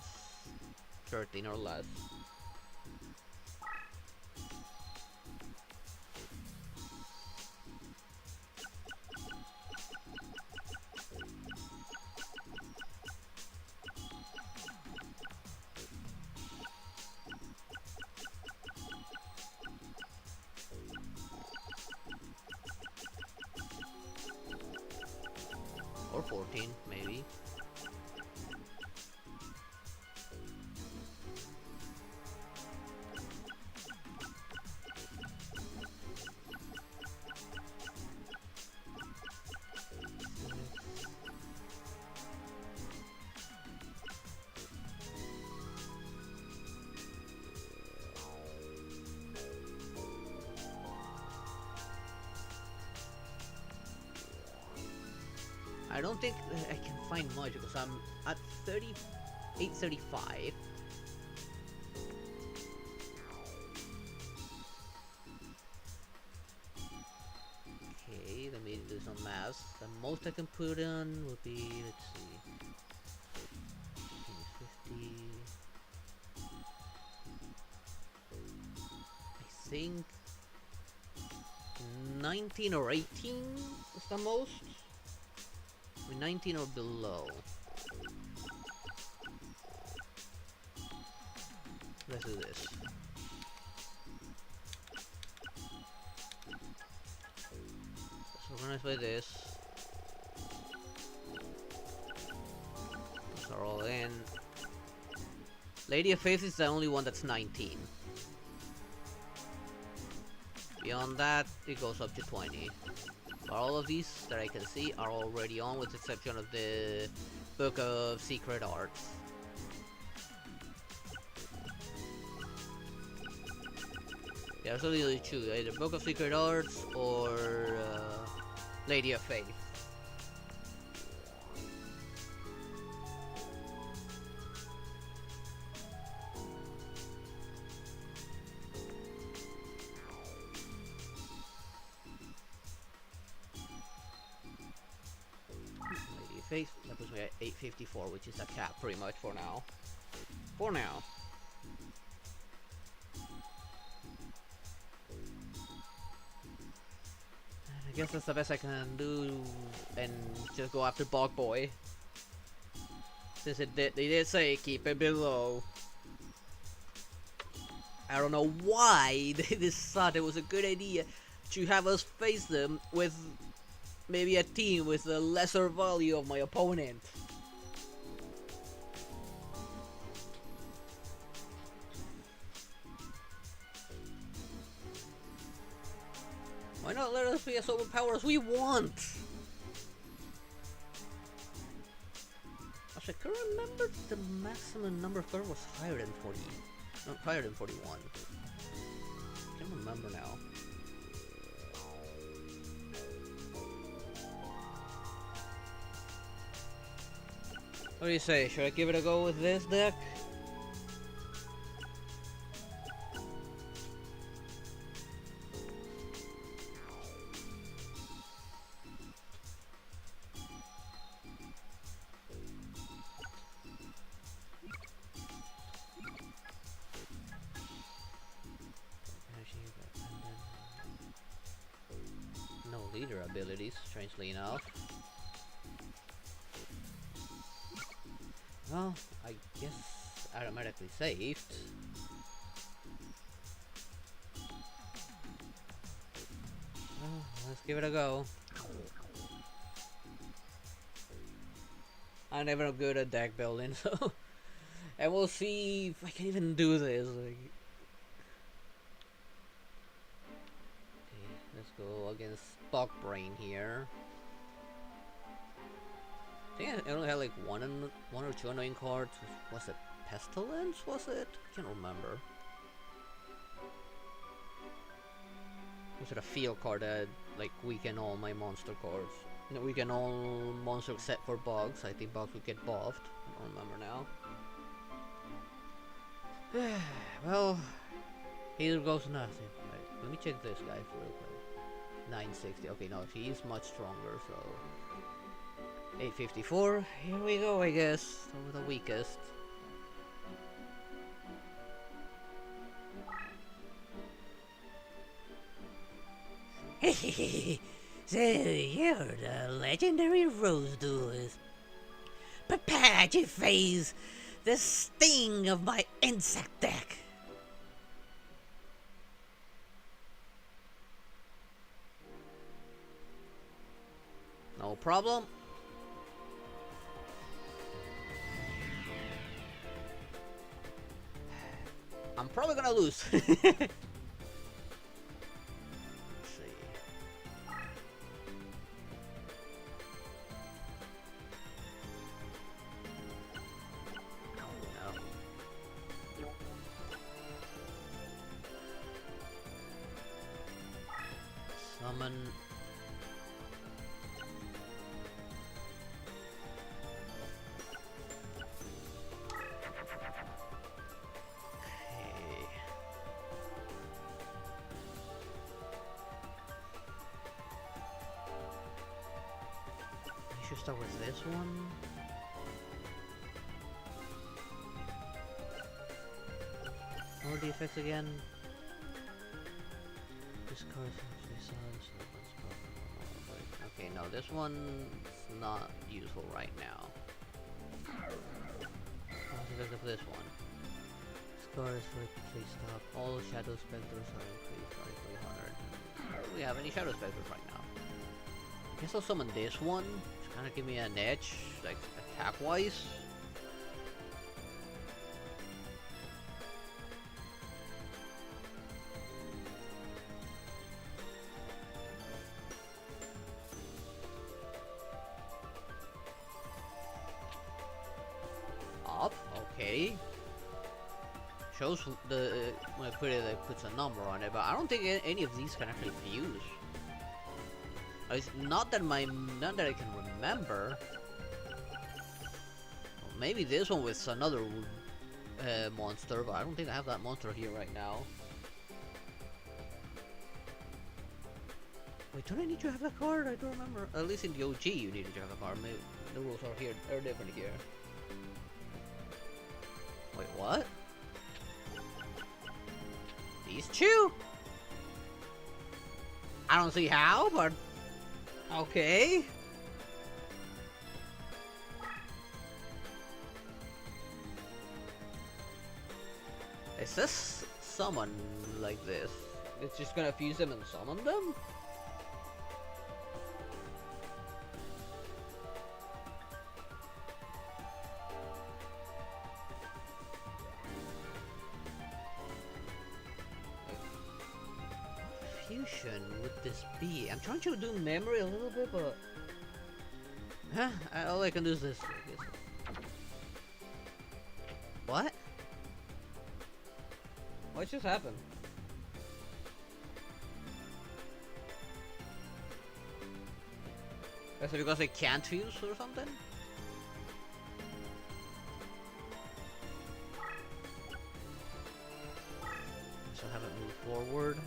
A: 13 or less. Or 14, maybe. I don't think I can find much because I'm at 835. do some math. The most I can put in would be, let's see, 50. I think 19 or 18 is the most. I mean, 19 or below. Let's do this. Let's organize by this. Those are all in. Lady of Faith is the only one that's 19. Beyond that, it goes up to 20. But all of these that I can see are already on, with the exception of the Book of Secret Arts. Yeah, there's only two, either Book of Secret Arts or Lady of Faith. Lady of Faith, that puts me at 854, which is a cap pretty much for now. For now. I guess that's the best I can do, and just go after Bog Boy. Since they did say keep it below. I don't know why they decided it was a good idea to have us face them with maybe a team with a lesser value of my opponent. Why not let us be as overpowered as we want? Actually, I can remember the maximum number of cards was higher than 40. No, higher than 41. I can't remember now. What do you say? Should I give it a go with this deck? No leader abilities, strangely enough. Well, I guess automatically saved. Well, let's give it a go. I'm never good at deck building, so and we'll see if I can even do this. Like, okay, let's go against Bugbrain here. I think I only had like one or two annoying cards. Was it Pestilence? Was it? I can't remember. Was it a field card that like weaken all my monster cards? No, weaken all monsters except for bugs. I think bugs would get buffed. I don't remember now. Well, here goes nothing. Right, let me check this guy for real quick. 960. Okay, no, he's much stronger, so 854. Here we go, I guess. Over the weakest.
B: So you're the legendary Rose Duelist. Prepare to face the sting of my insect deck.
A: No problem. I'm probably gonna lose. Let's see. No. Summon. start with this one. What are the effects again? This card okay, no, this one's not useful right now. What's the effect of this one? Scars for please stop. All shadow specters are increased by 300. Do we have any shadow specters right now? I guess I'll summon this one. Just kind of give me an edge, like attack wise. Up, okay. Shows the when I put it, it puts a number on it, but I don't think any of these can actually fuse. At least not that I can remember. Well, maybe this one with another monster, but I don't think I have that monster here right now. Wait, don't I need to have that card? I don't remember. At least in the OG, you needed to have a card. Maybe the rules are here are different here. Wait, what? These two? I don't see how, but okay. Is this summon like this? It's just gonna fuse them and summon them? Would this be? I'm trying to do memory a little bit, but all I can do is this. What? What just happened? Is it because I can't fuse or something? So I haven't moved forward.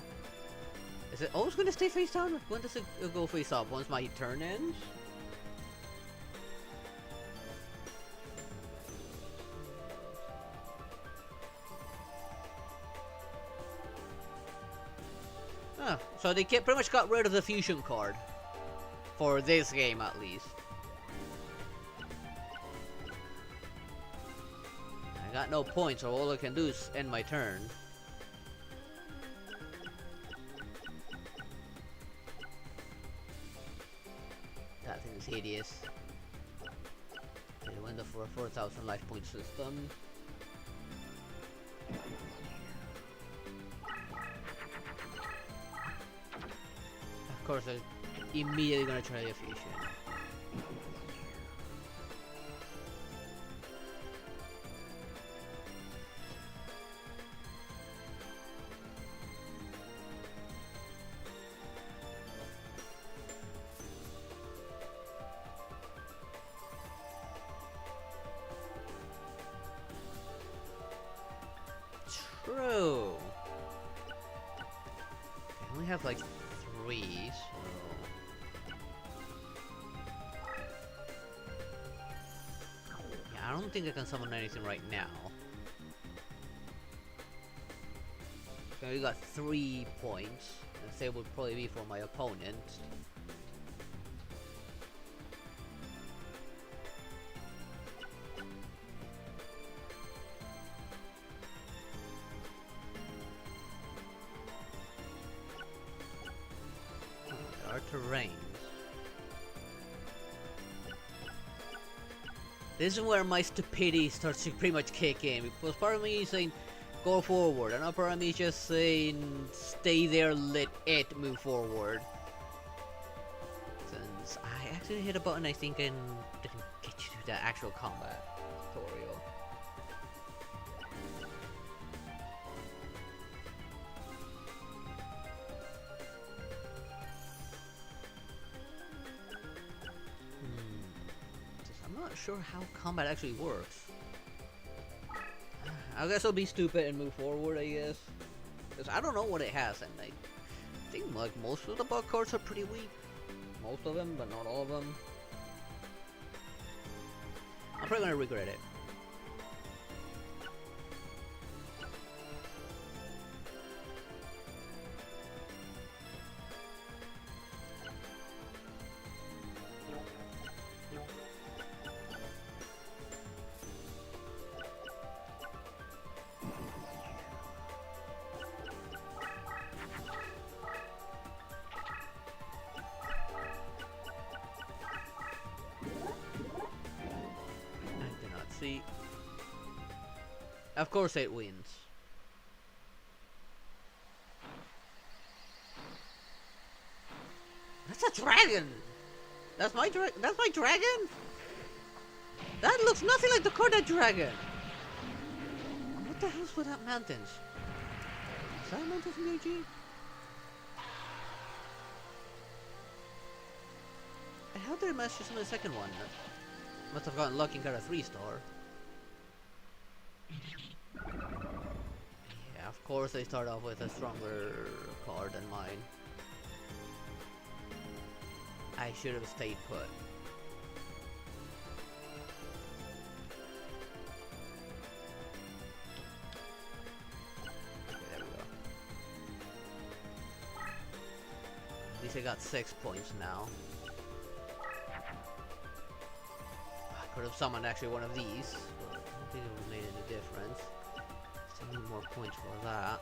A: Is it always going to stay face down? When does it go face up? Once my turn ends? Ah, so they pretty much got rid of the fusion card. For this game, at least. I got no points, so all I can do is end my turn. That thing is hideous. They went for a 4,000 life point system. Of course, I'm immediately gonna try a fusion. True. I only have like 3, so yeah, I don't think I can summon anything right now. So we got 3 points. The same would probably be for my opponent. Terrains. This is where my stupidity starts to pretty much kick in, because part of me is saying go forward, another part of me is just saying stay there, let it move forward. Since I actually hit a button, I think I didn't get you to the actual combat tutorial. I'm not sure how combat actually works. I guess I'll be stupid and move forward, I guess. Because I don't know what it has, and I think like most of the bug cards are pretty weak. Most of them, but not all of them. I'm probably gonna regret it. I cannot see. Of course it wins. That's a dragon! That's my dragon? That looks nothing like the Corda dragon! What the hell's with that mountains? Is that a mountain from the OG? How did I manage to summon the second one? Must have gotten lucky and got a 3-star. Yeah, of course they start off with a stronger card than mine. I should have stayed put. Okay, there we go. At least I got 6 points now. I could have summoned actually one of these, but I don't think it would have made any difference. Still need more points for that.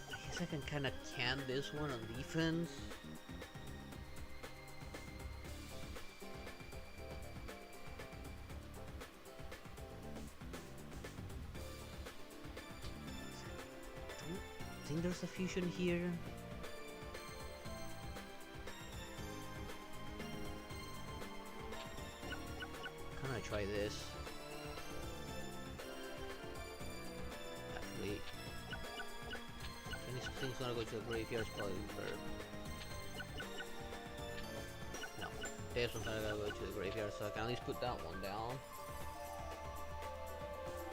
A: I guess I can kind of can this one on defense. I think there's a fusion here. Can I try this? Actually, anything's gonna go to the graveyard probably for. No, this one's gonna go to the graveyard, so I can at least put that one down.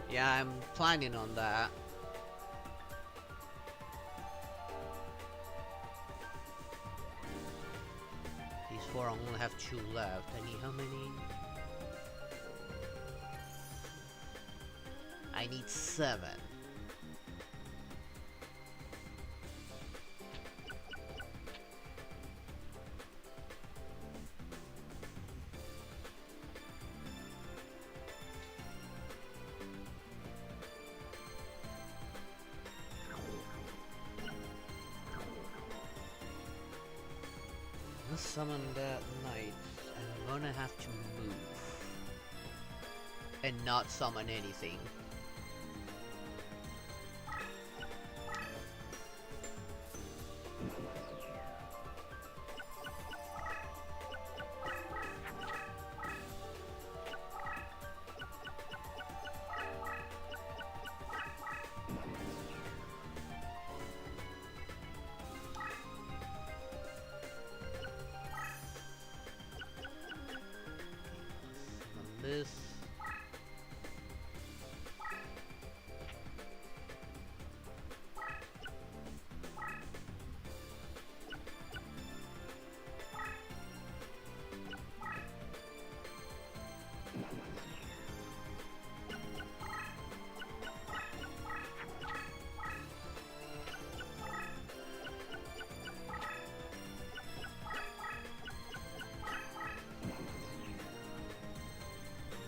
A: Yeah, I'm planning on that. These 4, I only have 2 left. I need how many? I need 7. Let's summon that knight. I'm gonna have to move and not summon anything. This.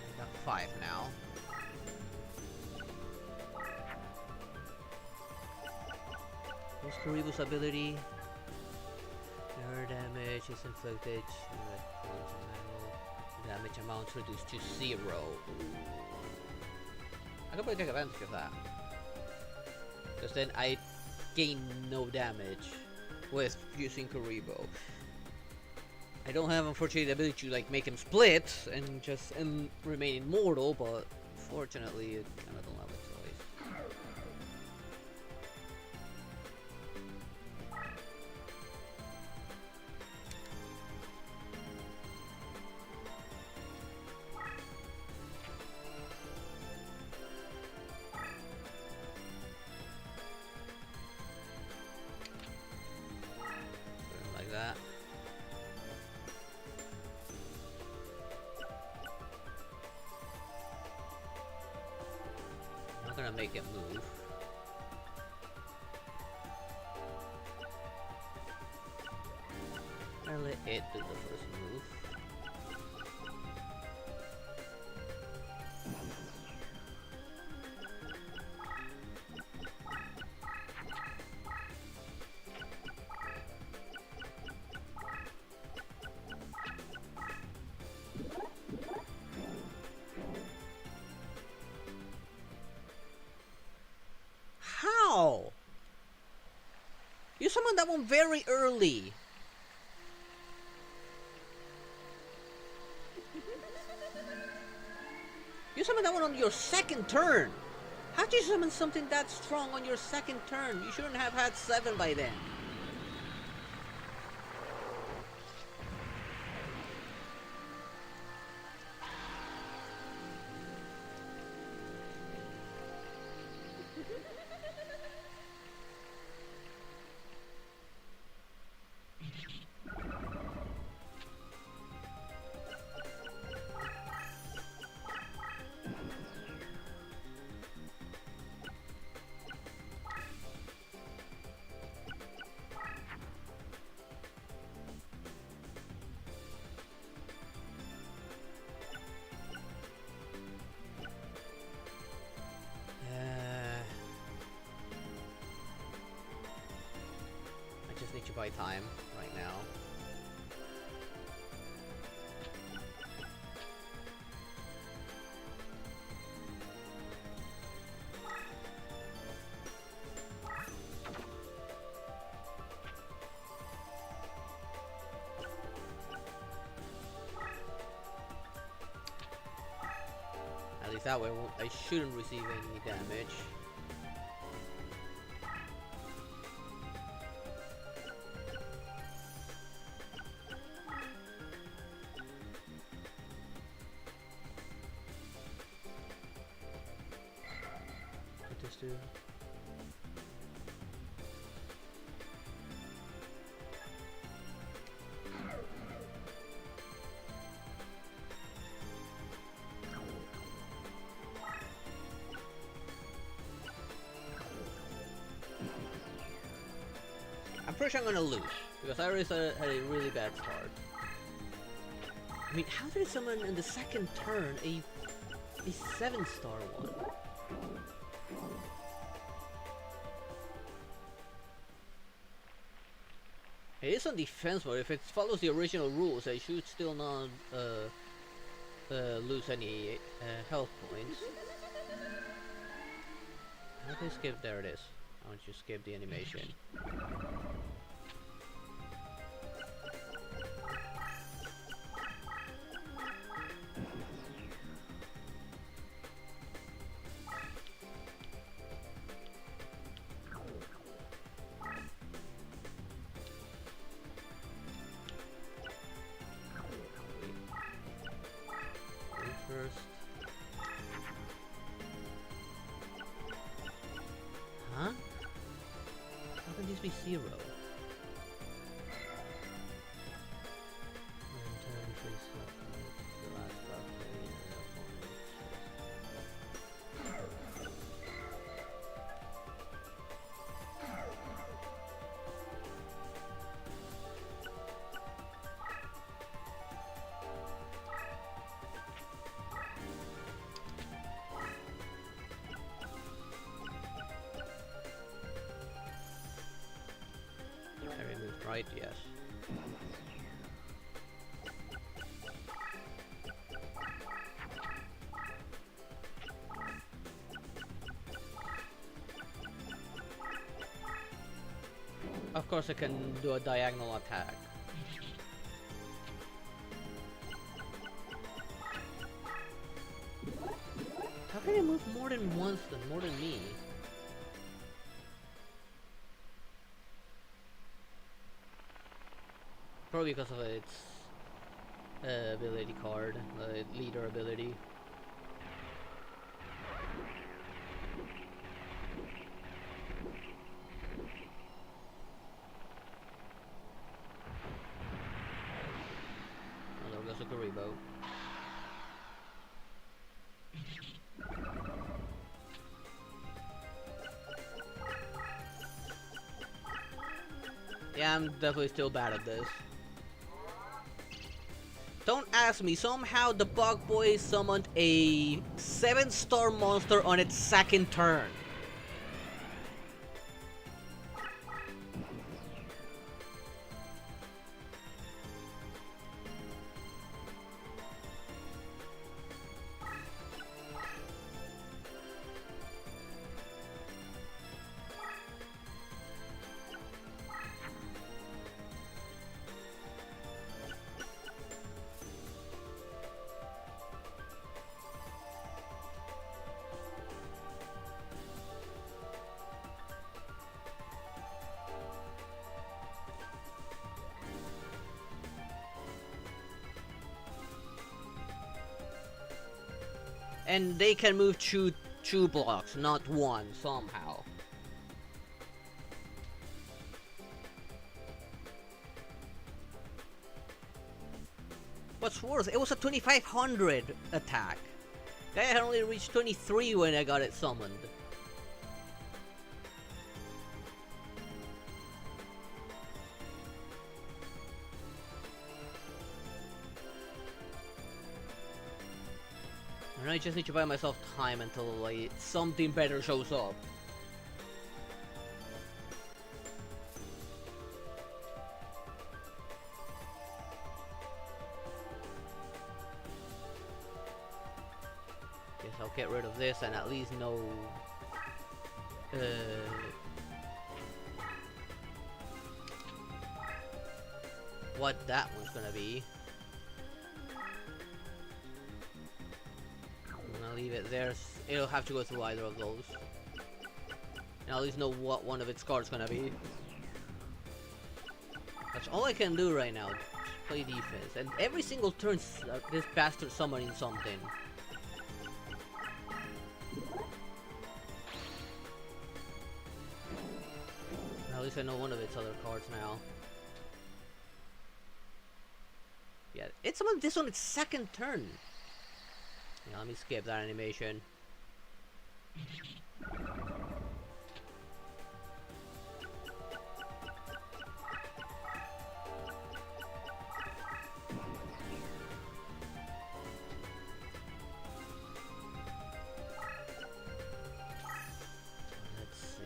A: I got 5 now. What's Karibu's ability? Your damage is inflicted. Damage amount reduced to 0. I could probably take advantage of that. Because then I gain no damage with using Karibo. I don't have, unfortunately, the ability to like make him split and just remain immortal, but fortunately, it kind of don't have a choice. gonna make it move. I'll let it do the first move. How? You summoned that one very early. You summoned that one on your second turn. How'd you summon something that strong on your second turn? You shouldn't have had 7 by then. I just need to buy time right now. At least that way I shouldn't receive any damage. What does this do? I'm pretty sure I'm gonna lose, because I already had a really bad start. I mean, how did it summon in the second turn a 7-star one? It is on defense mode. If it follows the original rules, I should still not lose any health points. How do I skip? There it is. I want you to skip the animation. First. Huh? How can this be 0? Right, yes. Of course I can do a diagonal attack. How can it move more than once than more than me? Probably because of its ability card, leader ability. Oh, there goes a Karibo. Yeah, I'm definitely still bad at this. Don't ask me, somehow the Bug Boy summoned a 7-star monster on its second turn. And they can move two blocks, not one, somehow. What's worse, it was a 2500 attack. I had only reached 23 when I got it summoned. And I just need to buy myself time until like something better shows up. Guess I'll get rid of this and at least know what that one's gonna be. I'll leave it there. It'll have to go through either of those. And at least know what one of its cards gonna be. That's all I can do right now. Play defense. And every single turn, this bastard summoning something. At least I know one of its other cards now. Yeah, it summoned this on its second turn. Yeah, let me skip that animation. Let's see.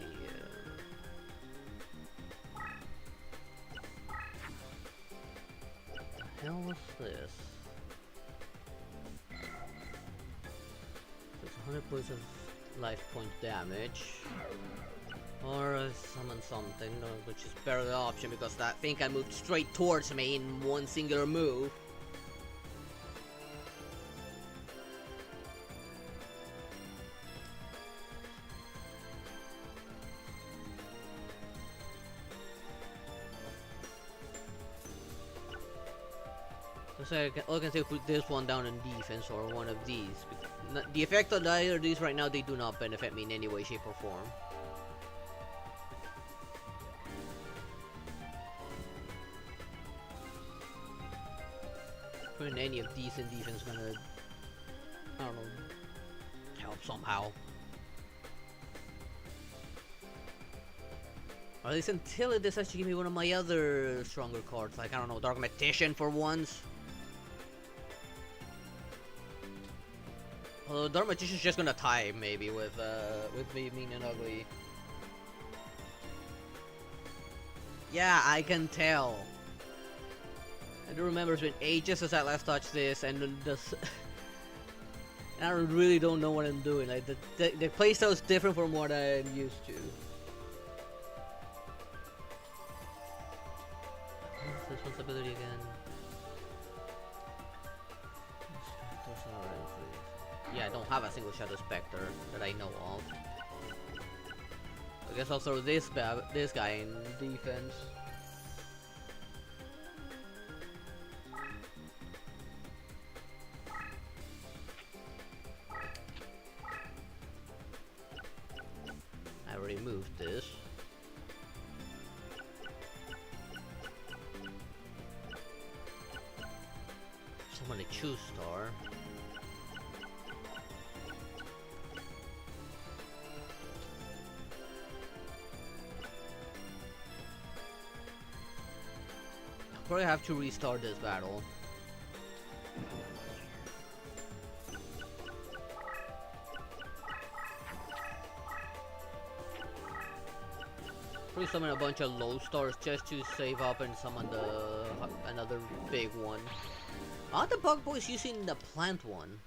A: What the hell was this? 100 points of life point damage. Or summon something, which is better the option because that thing can move straight towards me in one singular move. So I can say put this one down in defense or one of these. The effect on either of these right now, they do not benefit me in any way, shape, or form. Putting any of these in defense is gonna, I don't know, help somehow. Or at least until it decides to give me one of my other stronger cards, like, I don't know, Dark Magician for once. Although Dark Magician's just gonna tie maybe with me mean and ugly. Yeah, I can tell. I do remember it's been ages since I last touched this, and I really don't know what I'm doing. Like the playstyle is different from what I'm used to. What's this one's ability again? Yeah, I don't have a single Shadow Spectre that I know of. I guess I'll throw this guy in defense. I already moved this. Someone to choose star. probably have to restart this battle. Probably summon a bunch of low stars just to save up and summon the another big one. Are the bug boys using the plant one?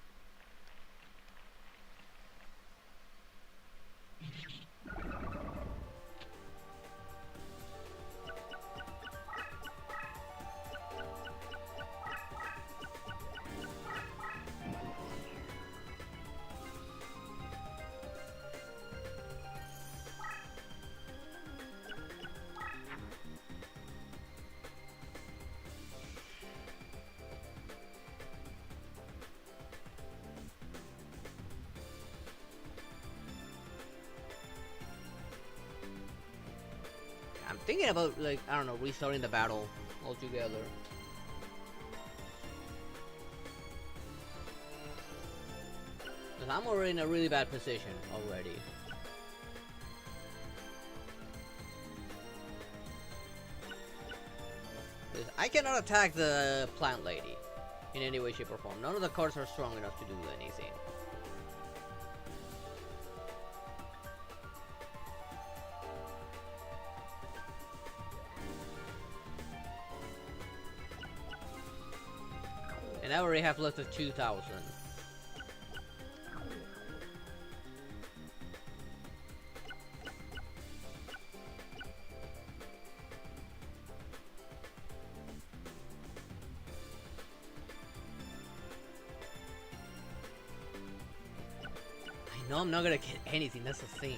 A: I'm thinking about, like, I don't know, restarting the battle altogether. Because I'm already in a really bad position already. Because I cannot attack the plant lady in any way, shape, or form. None of the cards are strong enough to do anything. And I already have left of 2,000. I know I'm not gonna get anything, that's the thing.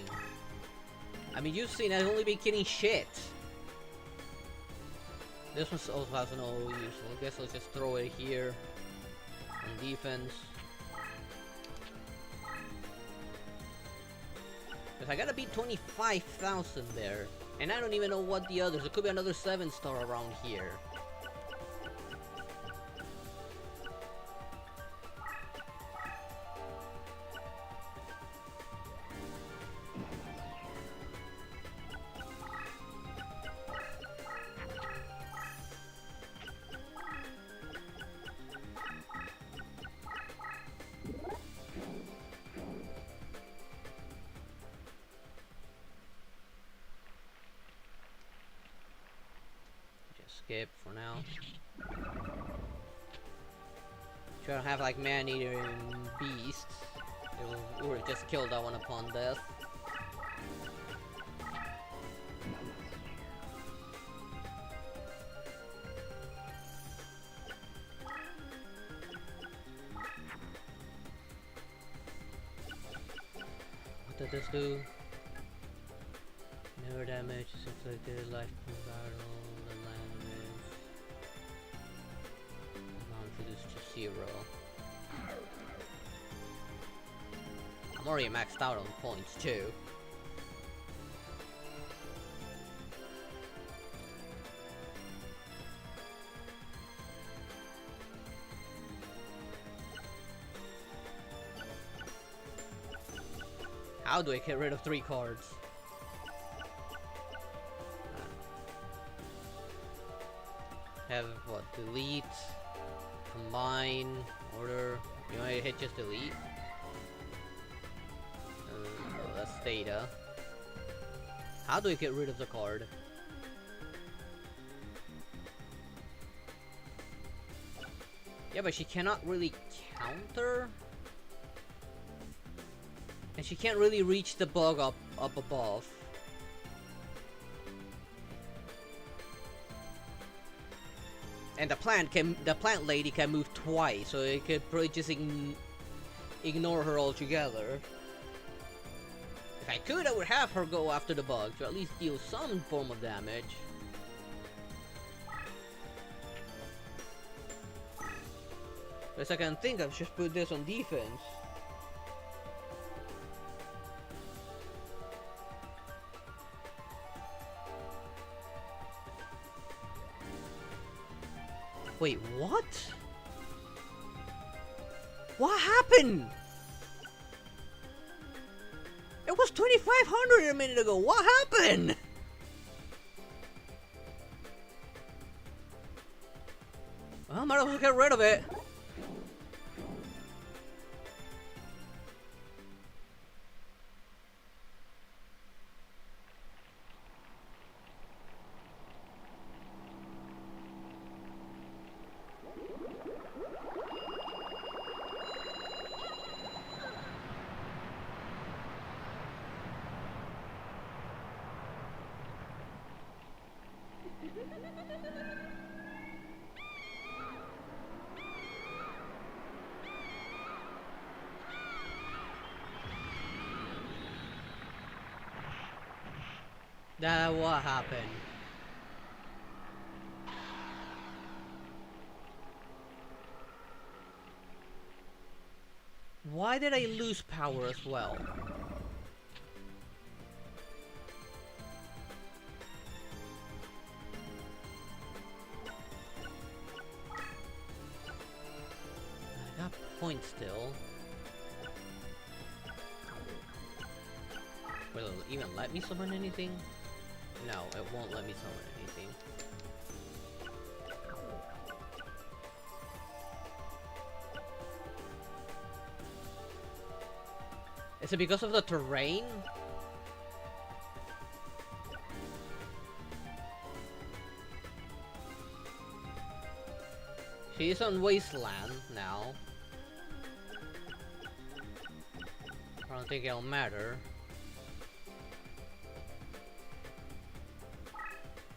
A: I mean, you've seen I've only been getting shit. This one also has no use, so I guess I'll just throw it here. On defense. Because I gotta beat 25,000 there. And I don't even know what the others. There could be another 7-star around here. Skip for now. Try to have like man-eater and beasts. It will just kill that one upon death. What did this do? Never damage is inflicted, life from battle. Reduced to 0. I'm already maxed out on points too. How do I get rid of 3 cards? Have what? Delete. Combine, order, you want to hit just delete? Oh, that's data. How do I get rid of the card? Yeah, but she cannot really counter? And she can't really reach the bug up above. And the plant lady can move twice, so it could probably just ignore her altogether. If I could, I would have her go after the bug to at least deal some form of damage. Best I can think of, just put this on defense. Wait, what? What happened? It was 2,500 a minute ago. What happened? might as well get rid of it. That what happened? Why did I lose power as well? I got points still. Will it even let me summon anything? No, it won't let me summon anything. Is it because of the terrain? She's on Wasteland now. I don't think it'll matter.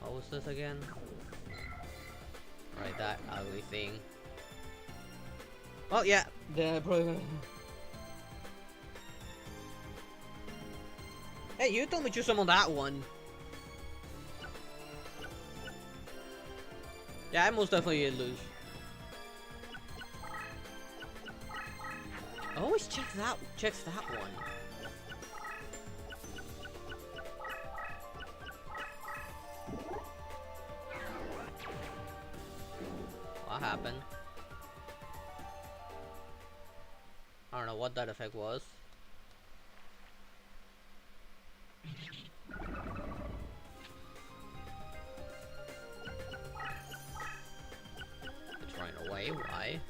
A: What was this again? Right, that ugly thing. Well, yeah, then I probably gonna... Hey, you told me to summon that one. Yeah, I most definitely lose. Always checks that one. What happened? I don't know what that effect was. It's running away, why?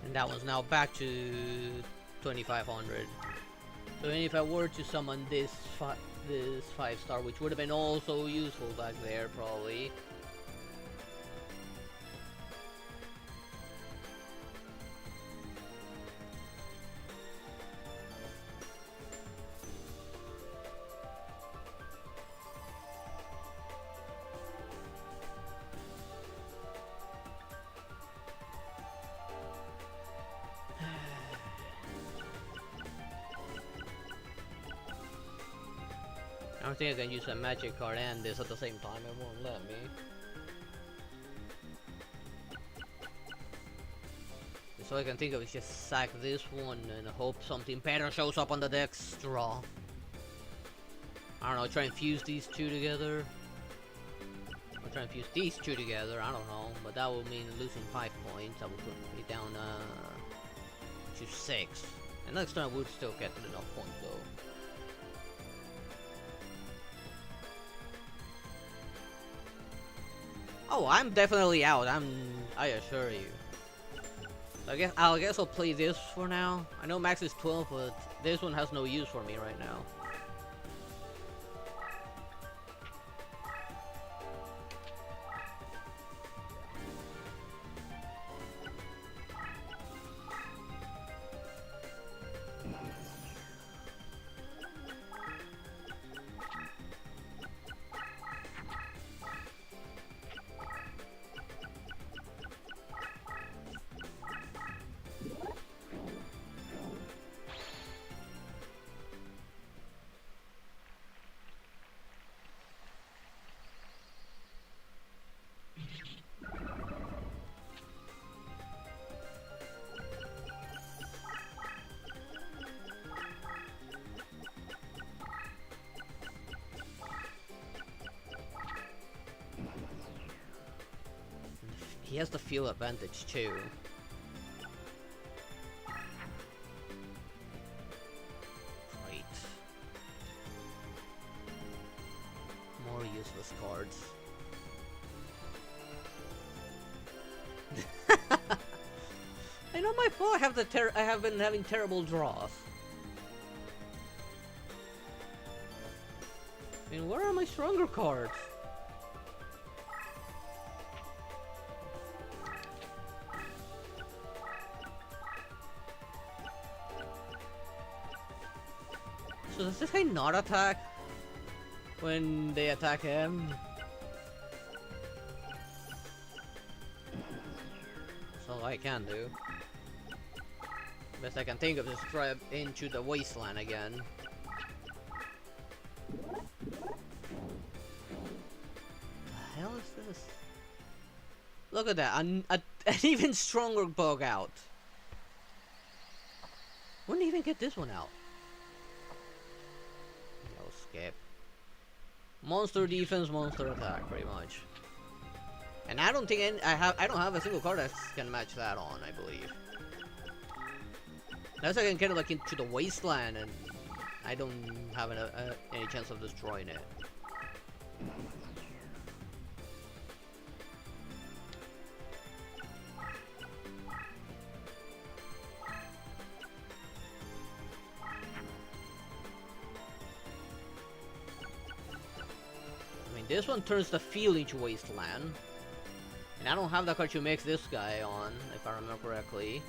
A: And that one's now back to 2500. So if I were to summon this 5-star, which would have been also useful back there, probably. I don't think I can use a magic card and this at the same time, it won't let me. So I can think of is just sack this one and hope something better shows up on the next draw. I don't know, try and fuse these two together. Or try and fuse these two together, I don't know. But that would mean losing 5 points. I would put me down to 6. And next time I would still get enough points though. Oh, I'm definitely out. I assure you. I guess I'll play this for now. I know max is 12, but this one has no use for me right now. He has the feel advantage too. useless cards. I know my fault. I have been having terrible draws. I mean, where are my stronger cards? So does this guy not attack when they attack him? That's all I can do. Best I can think of is drive into the wasteland again. The hell is this? Look at that, an even stronger bug out. Wouldn't even get this one out. No skip. Monster defense, monster attack, pretty much. And I don't think I don't have a single card that can match that on, I believe. Unless I can get it like into the wasteland, and I don't have any chance of destroying it. I mean, this one turns the field into wasteland, and I don't have the card to make this guy on, if I remember correctly.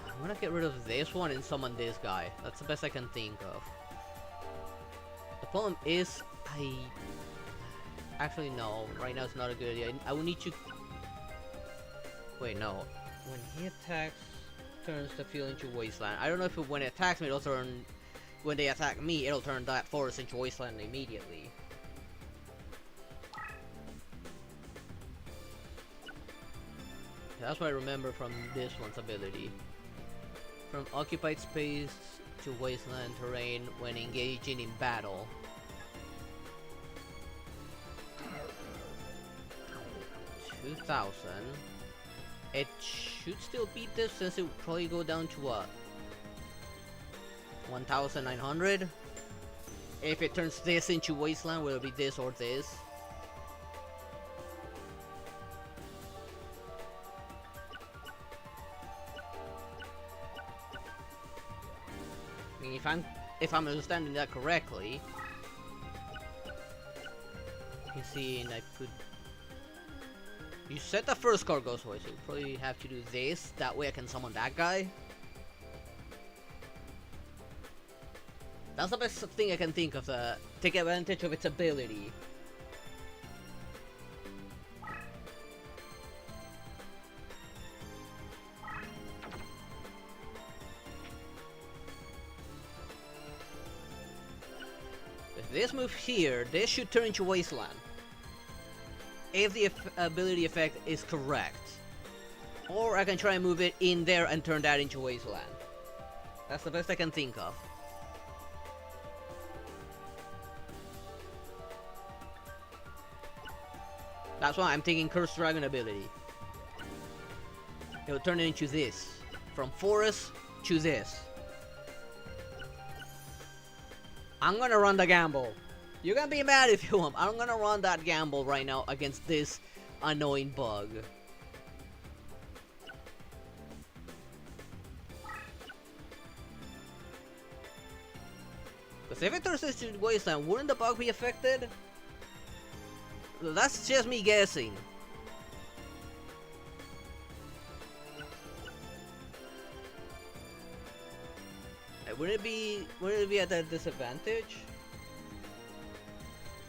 A: I'm gonna get rid of this one and summon this guy. That's the best I can think of. The problem is, actually no, right now it's not a good idea. I will need to... Wait, no. When he attacks, turns the field into wasteland. I don't know if when it attacks me, it'll turn... When they attack me, it'll turn that forest into wasteland immediately. That's what I remember from this one's ability. From occupied space to wasteland terrain when engaging in battle. $2,000. It should still beat this since it would probably go down to what? 1,900? If it turns this into wasteland, will it be this or this? I mean, if I'm understanding that correctly, you see, and I put. You said the first card goes away, so you probably have to do this. That way, I can summon that guy. That's the best thing I can think of. Take advantage of its ability. This move here, this should turn into wasteland. If the ability effect is correct. Or I can try and move it in there and turn that into wasteland. That's the best I can think of. That's why I'm thinking Cursed Dragon ability. It will turn it into this. From forest to this. I'm gonna run the gamble. You can be mad if you want. I'm gonna run that gamble right now against this annoying bug. Because if it turns into wasteland, wouldn't the bug be affected? That's just me guessing. Wouldn't it be at a disadvantage?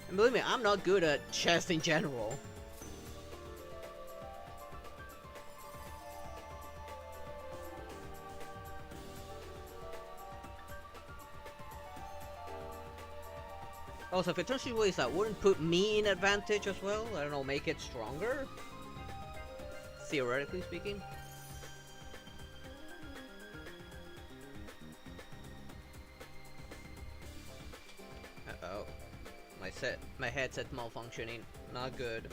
A: And believe me, I'm not good at chess in general. Also, if it turns to waste, that wouldn't put me in advantage as well? I don't know, make it stronger? Theoretically speaking. Uh-oh. My headset malfunctioning. Not good.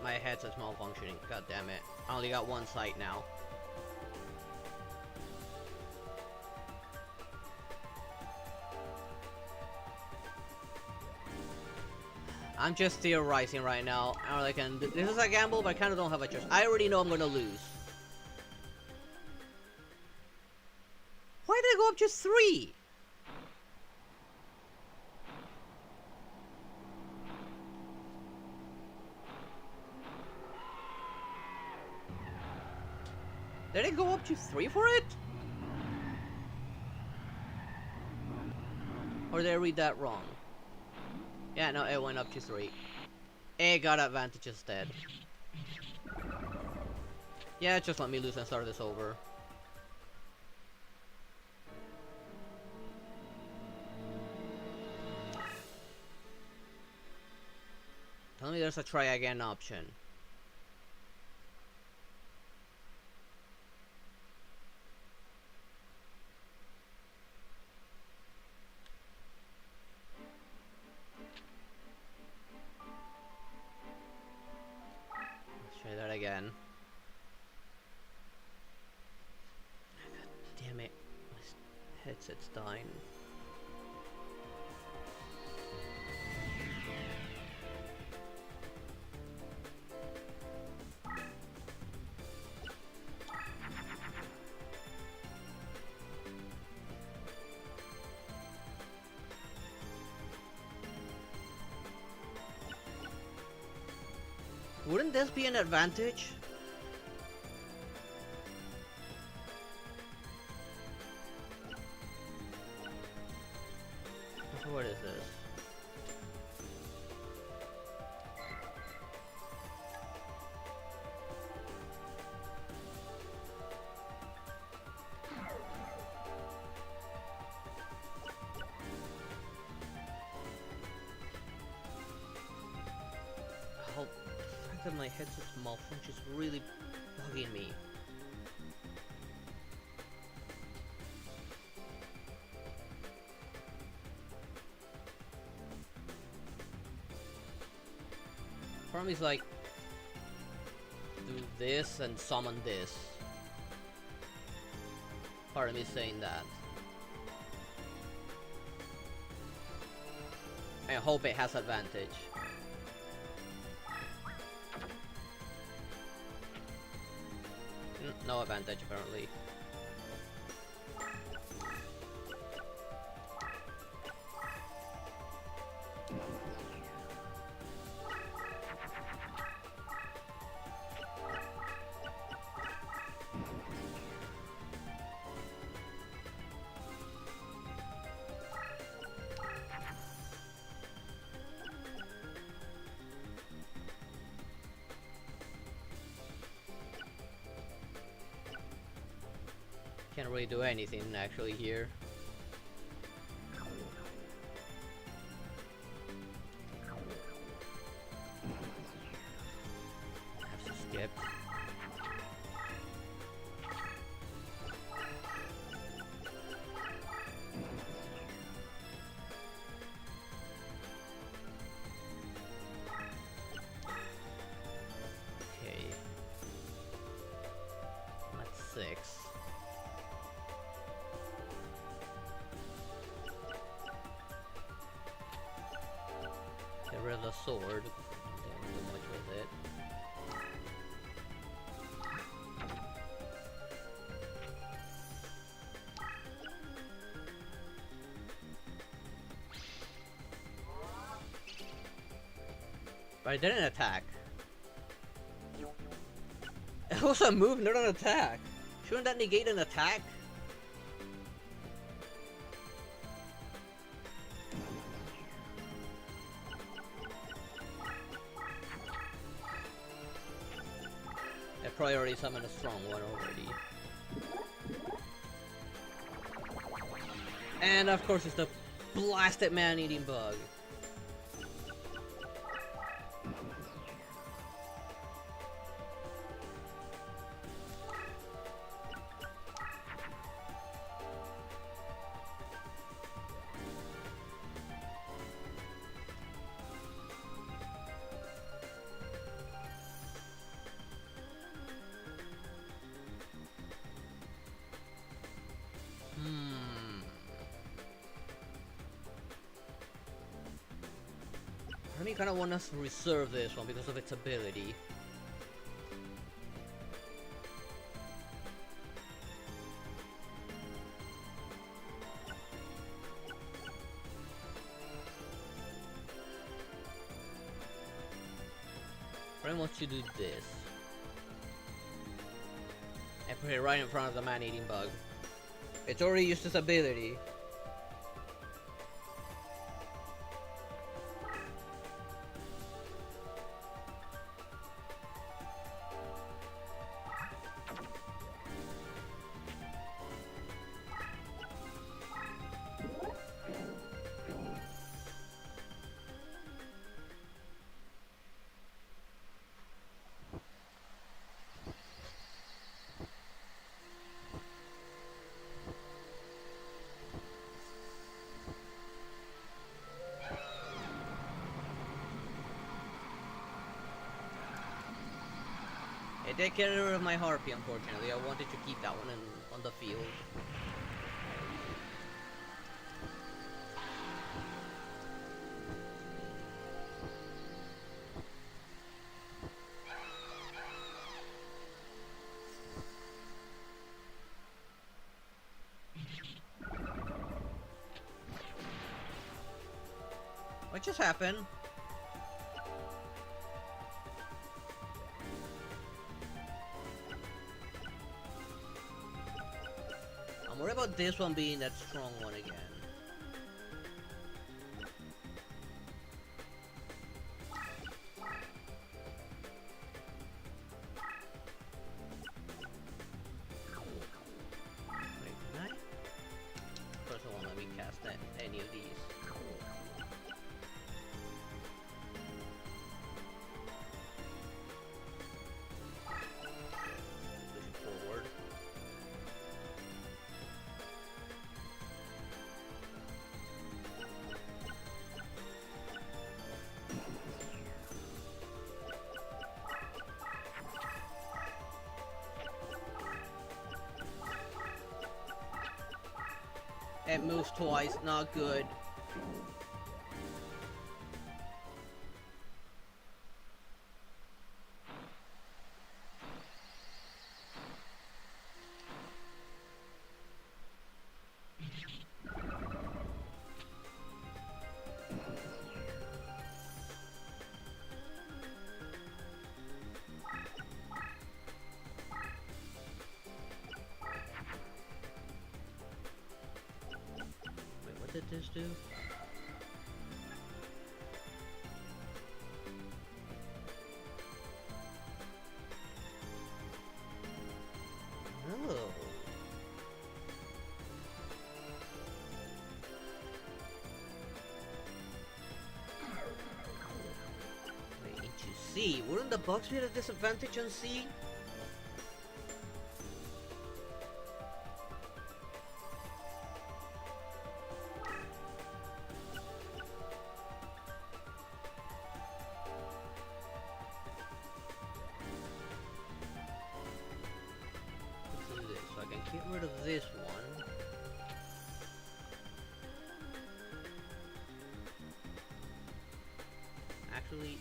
A: My headset's malfunctioning. God damn it. I only got one sight now. I'm just theorizing right now. I really can. This is a gamble, but I kind of don't have a choice. I already know I'm gonna lose. Why did I go up just 3? Did it go up to 3 for it? Or did I read that wrong? Yeah, no, it went up to 3. It got advantage instead. Yeah, just let me lose and start this over. Tell me there's a try again option. Let's try that again. God damn it. My headset's dying. Wouldn't this be an advantage? So what is this? Oh, the fact that my headset's malfunction is really bugging me. Part of me is like, do this and summon this. Part of me is saying that. I hope it has advantage. No advantage apparently. Can't really do anything actually here. I have to skip. Okay. That's 6. Get rid of the sword. Don't do much with it. But I didn't attack. It was a move, not an attack. Shouldn't that negate an attack? I probably already summoned a strong one already. And of course it's the blasted man-eating bug. I mean, kind of want us to reserve this one because of its ability. Friend wants you to do this. And put it right in front of the man-eating bug. It's already used its ability. It did get rid of my harpy, unfortunately. I wanted to keep that one on the field. What just happened? I'm worried about this one being that strong one again. Wait, can I? Of course it won't let me cast any of these. Push it forward. It moves twice, not good. What did this do? Oh. Wait, into C? Wouldn't the bugs be at a disadvantage on C? So I can get rid of this one. Actually,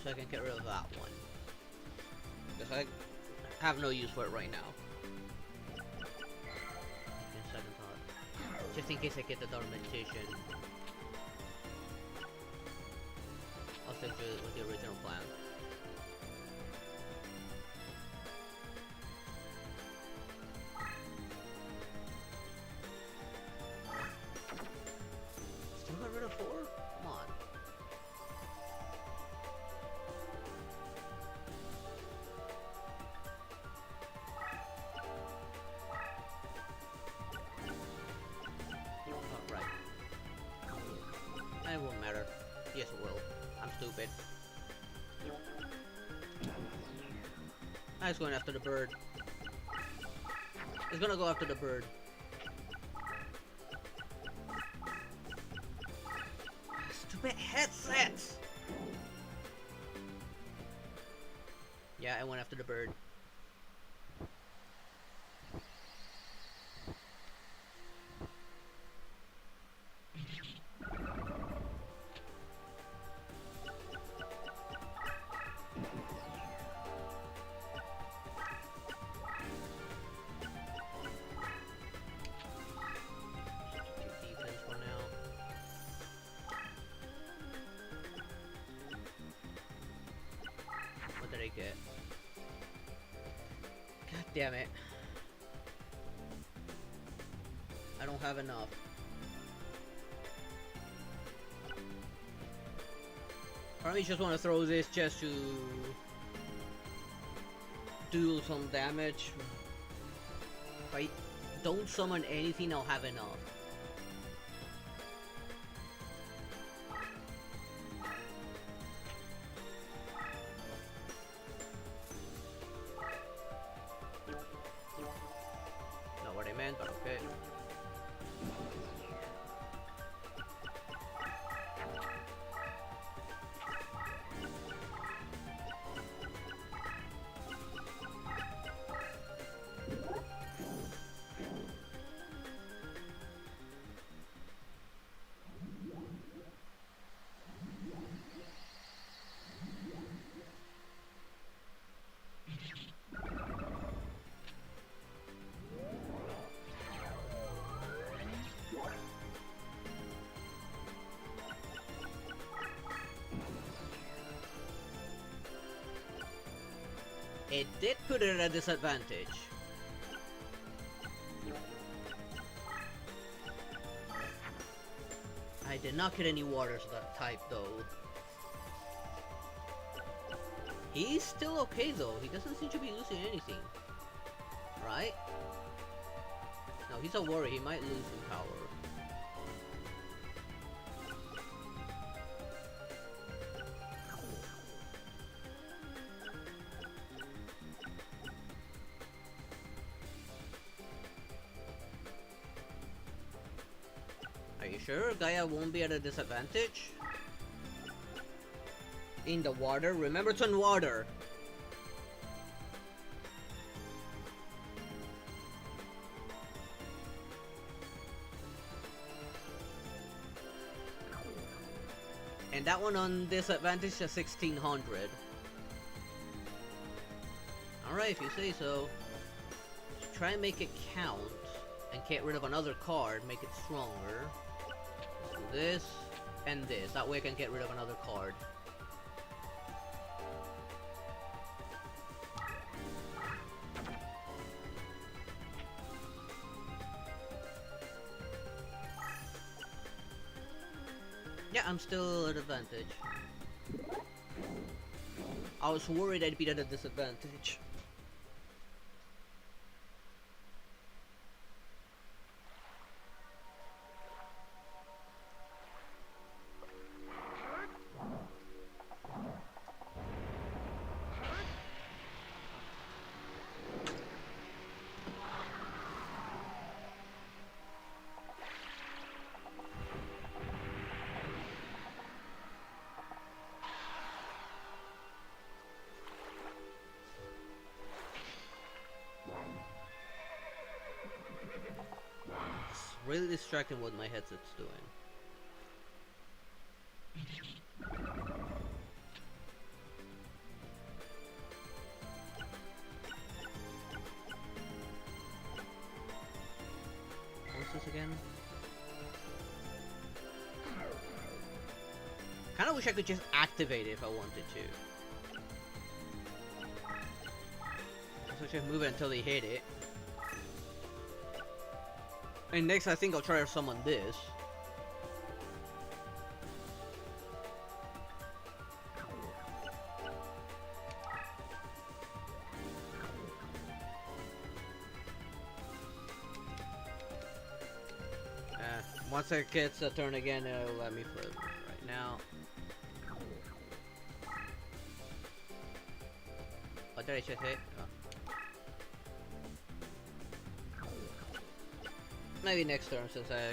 A: so I can get rid of that one. Because I have no use for it right now. In second thought. Just in case I get the Darmentician. I'll stick with the original plan. Still got rid of 4? Come on. Oh, right. It won't matter. Yes, it will. I'm stupid. It's going after the bird. It's gonna go after the bird. Stupid headsets! Yeah, I went after the bird. Damn it. I don't have enough. Probably just want to throw this just to do some damage. If I don't summon anything, I'll have enough. Not what I meant, but okay. It did put it at a disadvantage. I did not get any waters of that type though. He's still okay though, he doesn't seem to be losing anything. Right? No, he's a worry, he might lose in power. Are you sure Gaia won't be at a disadvantage? In the water? Remember to water! And that one on disadvantage is 1600. Alright, if you say so. Let's try and make it count. And get rid of another card, make it stronger. Let's do this and this. That way I can get rid of another card. Yeah, I'm still at advantage. I was worried I'd be at a disadvantage. Really distracting what my headset's doing. What's this again? Kinda wish I could just activate it if I wanted to. So just move it until they hit it. And next I think I'll try to summon this. Once it gets a turn again, it'll let me flip right now. What did I just hit? Oh. Maybe next turn since I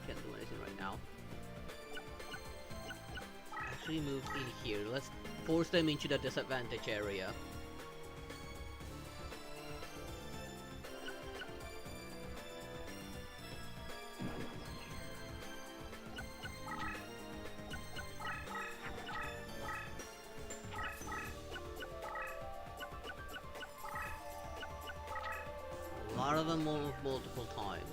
A: can't do anything right now. Actually move in here. Let's force them into the disadvantage area. A lot of them move multiple times.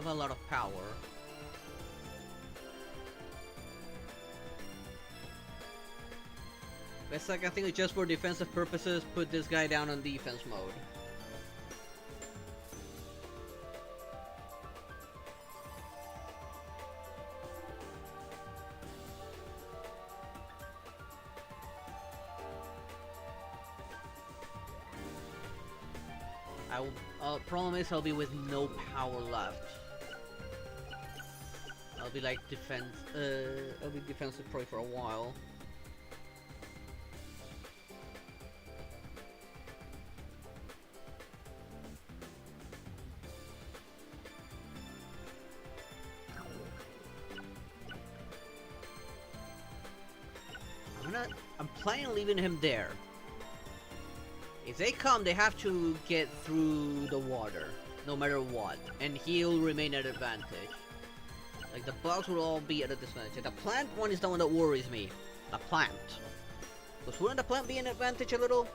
A: a lot of power. It's like, I think just for defensive purposes, put this guy down on defense mode. Problem is, I'll be with no power left. I'll be like I'll be defensive probably for a while. I'm planning on leaving him there. If they come, they have to get through the water, no matter what, and he'll remain at advantage. Like, the bugs will all be at a disadvantage. The plant one is the one that worries me. The plant. Because wouldn't the plant be an advantage a little?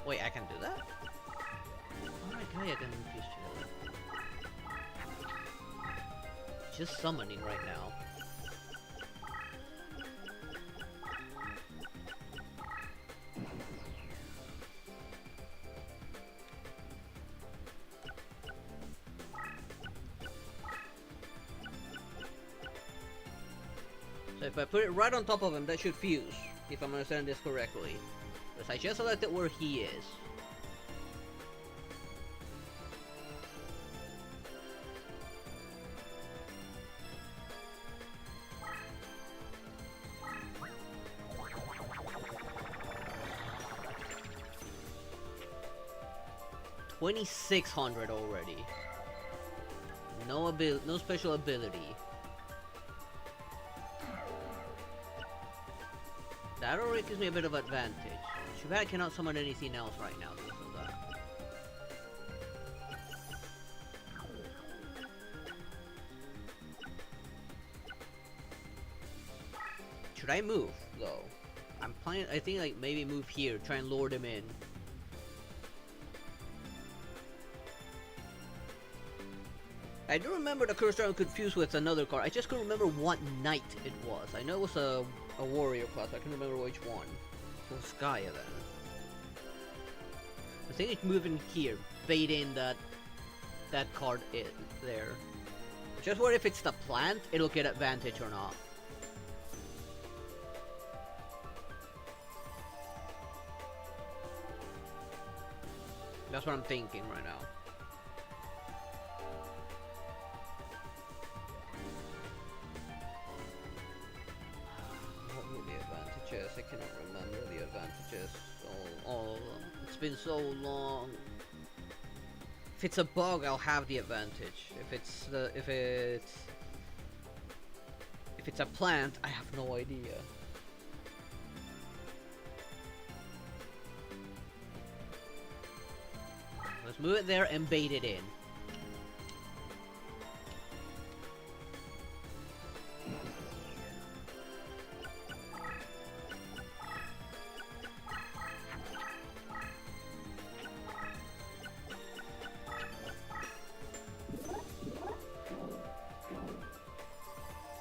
A: Wait, I can do that? Alright, I can use chill. Just summoning right now. So if I put it right on top of him, that should fuse, if I'm understanding this correctly. Because I just selected where he is. $2,600 already. No special ability. That already gives me a bit of advantage. Too bad I cannot summon anything else right now because of that. Should I move though? I'm planning. I think like maybe move here, try and lure them in. I do remember the cursor I'm confused with another card. I just couldn't remember what knight it was. I know it was a warrior class, but I can't remember which one. So Skya then. I think it's moving here, bait in that card there. Just where if it's the plant, it'll get advantage or not. That's what I'm thinking right now. I cannot remember the advantages. All of them. It's been so long. If it's a bug, I'll have the advantage. If it's a plant, I have no idea. Let's move it there and bait it in.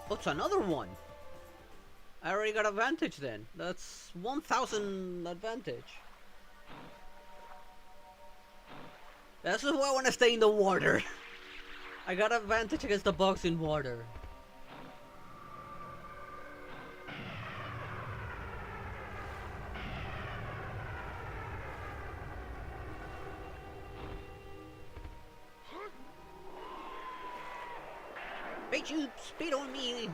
A: What's another one? I already got advantage then. That's 1,000 advantage. That's why I want to stay in the water. I got advantage against the bugs in water. Bet you spit on me.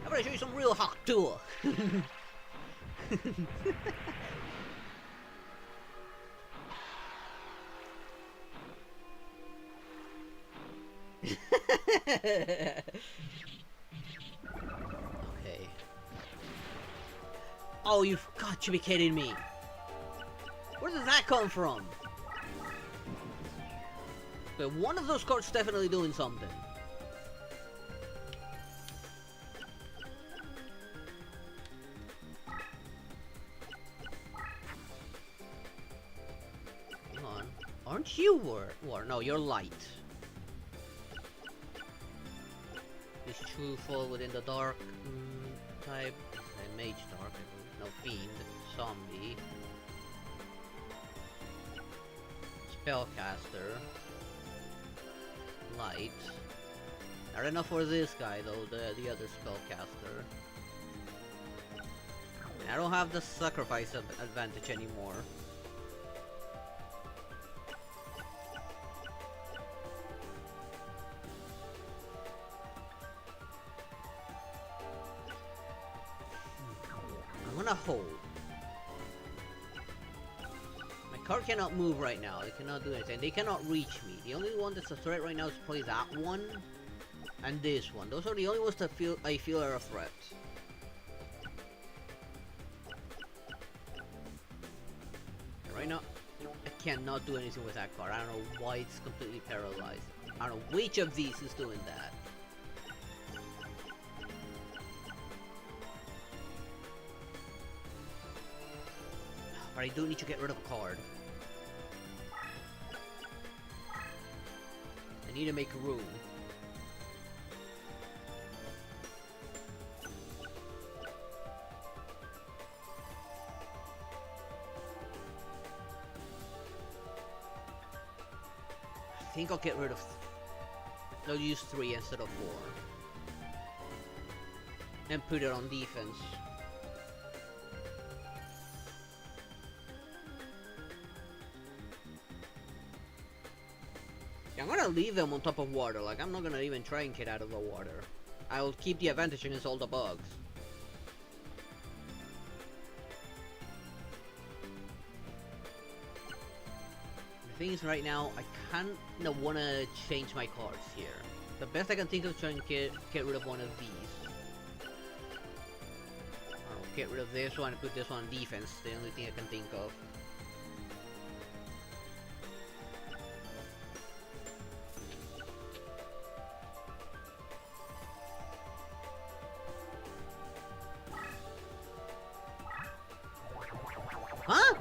A: I'm gonna show you some real hot tour. Okay. Oh, you've got to be kidding me. Where did that come from? Okay, one of those cards definitely doing something. No, you're light. These two fall within the dark type. Mage dark, I believe. No, fiend, zombie, spellcaster, light. Not enough for this guy though. The other spellcaster. I don't have the sacrifice advantage anymore. I'm gonna hold. My card cannot move right now. They cannot do anything. They cannot reach me. The only one that's a threat right now is probably that one and this one. Those are the only ones that I feel are a threat. Right now, I cannot do anything with that card. I don't know why it's completely paralyzed. I don't know which of these is doing that. But I do need to get rid of a card. I need to make room. I think I'll get rid of... I'll use 3 instead of 4. And put it on defense. I'm gonna leave them on top of water. Like, I'm not gonna even try and get out of the water. I'll keep the advantage against all the bugs. The thing is, right now, I kinda wanna change my cards here. The best I can think of is trying to get rid of one of these. I'll get rid of this one and put this one on defense. The only thing I can think of. Huh?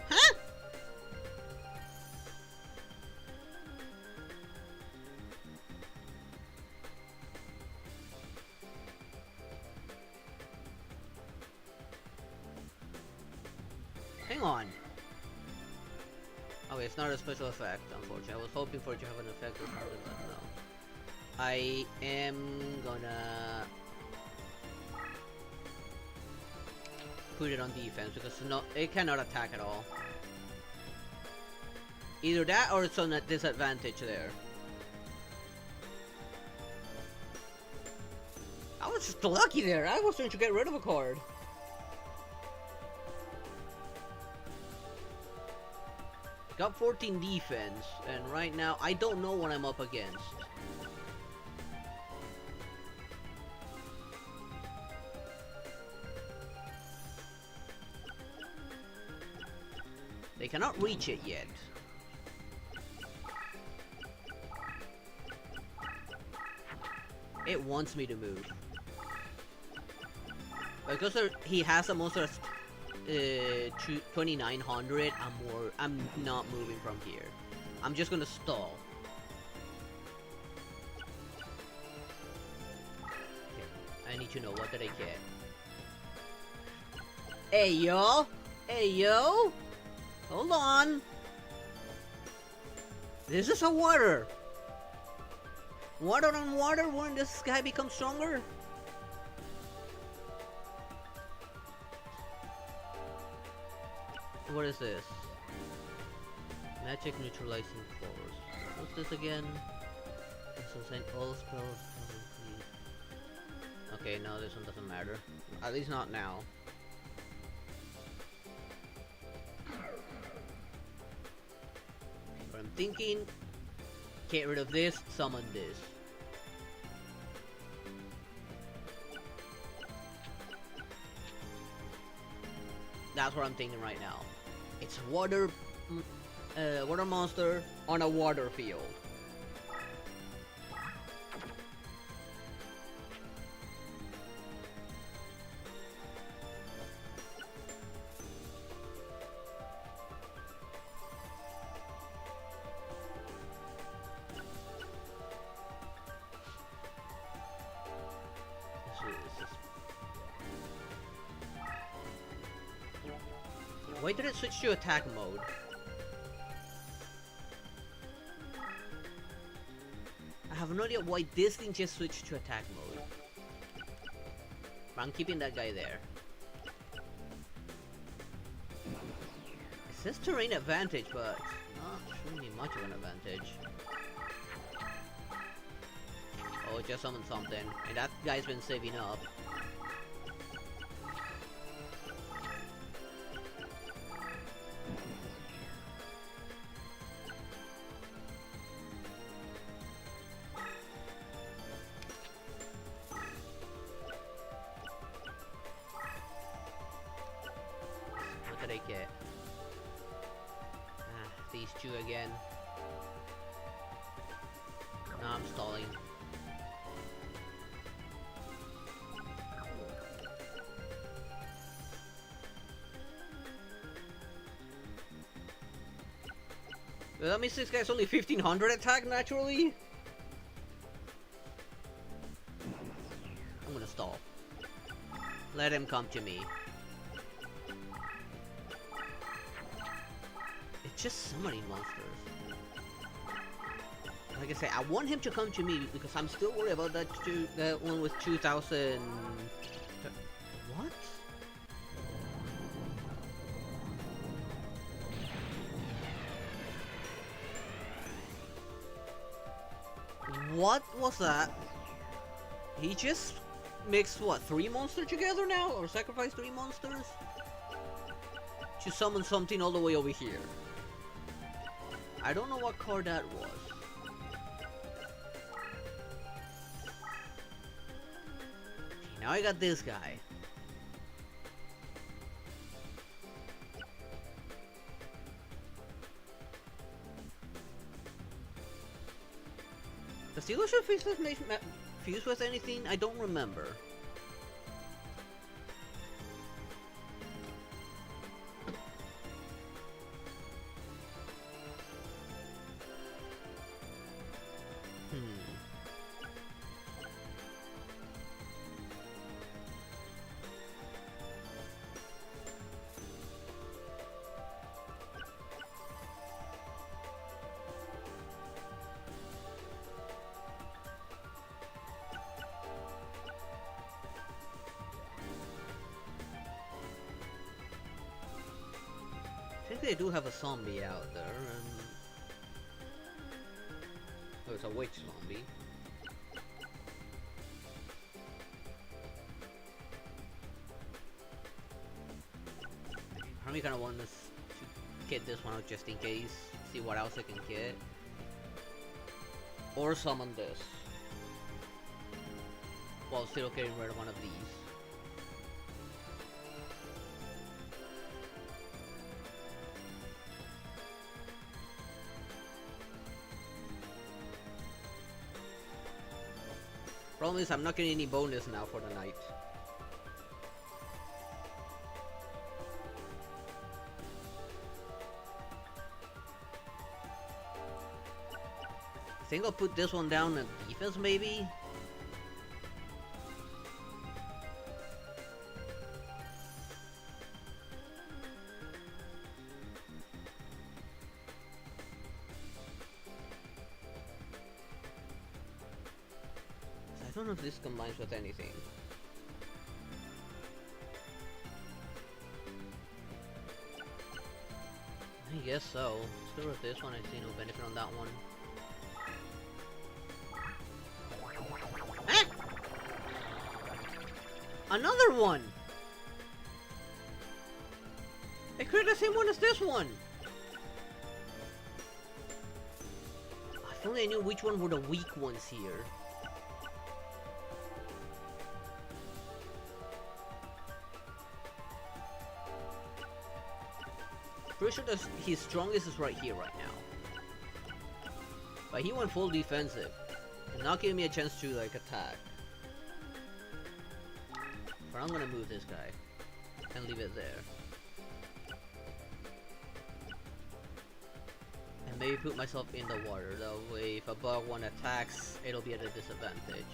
A: Huh? Hang on. Okay, it's not a special effect, unfortunately. I was hoping for it to have an effect or something, but no. I am gonna put it on defense because it cannot attack at all. Either that or it's on a disadvantage there. I was just lucky there. I was trying to get rid of a card. Got 14 defense, and right now I don't know what I'm up against. They cannot reach it yet. It wants me to move. Because he has a monster 2900, I'm not moving from here. I'm just gonna stall. Okay, I need to know what did I get. Hey yo! Hey yo! Hold on! This is a water! Water on water, won't this guy become stronger? What is this? Magic neutralizing force. What's this again? So send all spells. Okay, no, this one doesn't matter. At least not now. But I'm thinking, get rid of this, summon this. That's what I'm thinking right now. It's water monster on a water field. Why did it switch to attack mode? I have no idea why this thing just switched to attack mode. But I'm keeping that guy there. It says terrain advantage, but not showing me much of an advantage. Oh, just summoned something. And that guy's been saving up. What did I get? Ah, these two again. No, I'm stalling. Well, that means this guy's only 1500 attack naturally? I'm gonna stall. Let him come to me. It's just summoning monsters. Like I say, I want him to come to me because I'm still worried about that one with 2000... What? What was that? He just mixed, what, 3 monsters together now? Or sacrificed 3 monsters? To summon something all the way over here. I don't know what card that was. Okay, now I got this guy. Does the illusion fuse with anything? I don't remember. I think they do have a zombie out there, and... Oh, it's a witch zombie. I probably kinda want this to get this one out just in case, see what else I can get. Or summon this. While still getting rid of one of these. Problem is, I'm not getting any bonus now for the night. I think I'll put this one down at defense, maybe? I don't know if this combines with anything. I guess so. Let's go with this one. I see no benefit on that one. Ah! Another one! I created the same one as this one! If only I knew which one were the weak ones here. Pretty sure that his strongest is right here, right now. But he went full defensive, and not giving me a chance to, like, attack. But I'm gonna move this guy, and leave it there. And maybe put myself in the water, that way if a bug one attacks, it'll be at a disadvantage.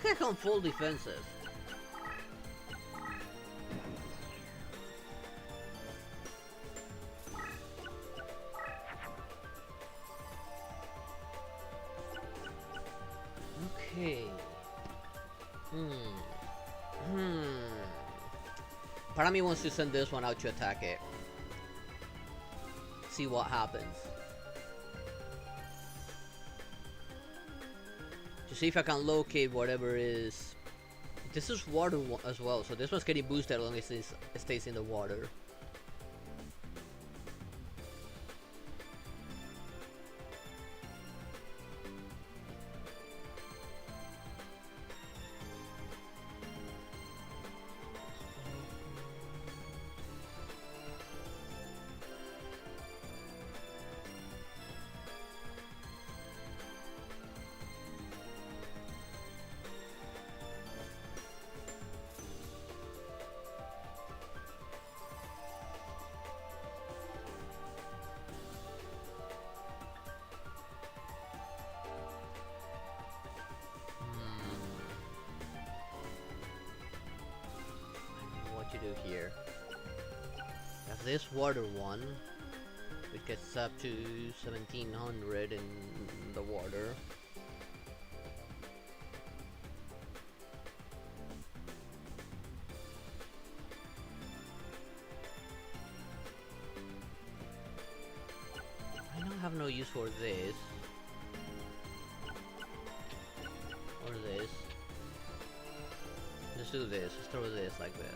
A: guy's on full defensive. Okay. Part of me wants to send this one out to attack it. See what happens. To see if I can locate whatever is... This is water as well, so this one's getting boosted as long as it stays in the water. To do here. Have this water one, which gets up to 1700 in the water. I don't have no use for this or this. Let's do this. Let's throw this like that.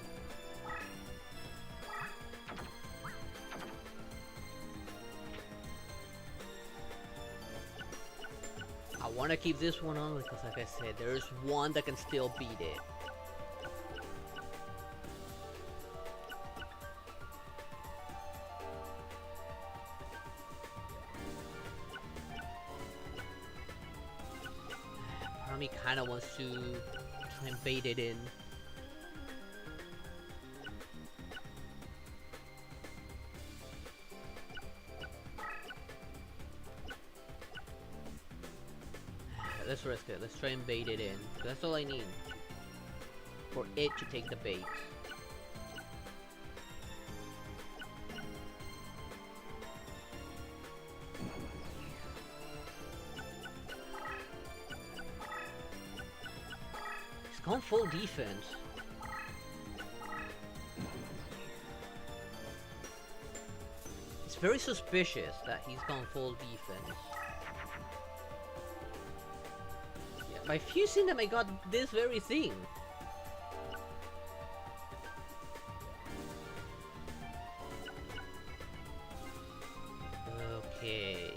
A: I want to keep this one on because, like I said, there's one that can still beat it. Part of me kind of wants to try and bait it in. Let's risk it. Let's try and bait it in. That's all I need. For it to take the bait. He's gone full defense. It's very suspicious that he's gone full defense. By fusing them, I got this very thing. Okay.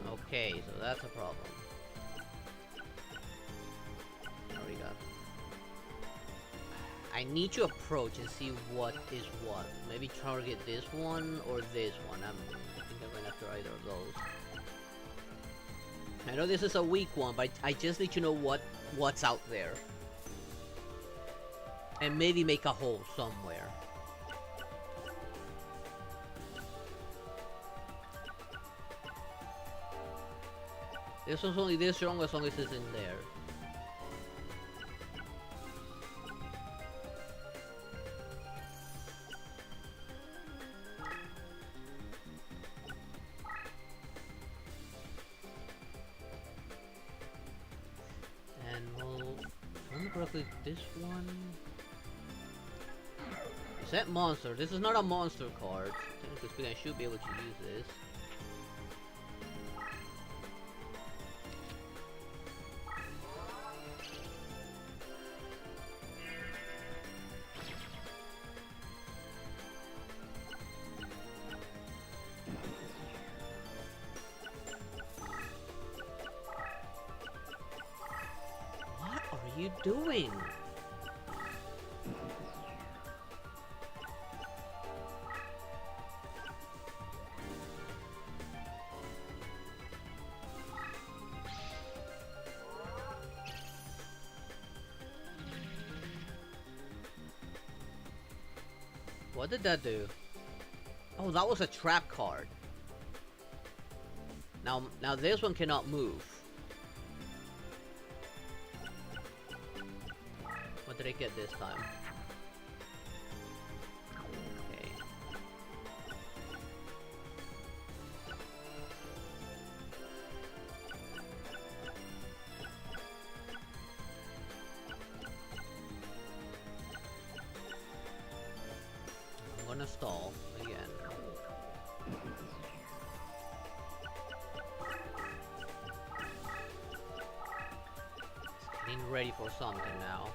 A: Okay, so that's a problem. I need to approach and see what is what. Maybe target this one or this one. I think I'm going after either of those. I know this is a weak one, but I just need to know what's out there. And maybe make a hole somewhere. This one's only this strong as long as it's in there. This one is that monster. This is not a monster card. Technically speaking, I should be able to use this. What are you doing? What did that do? Oh, that was a trap card. Now this one cannot move. What did I get this time? Okay. I'm gonna stall again. Getting ready for something now.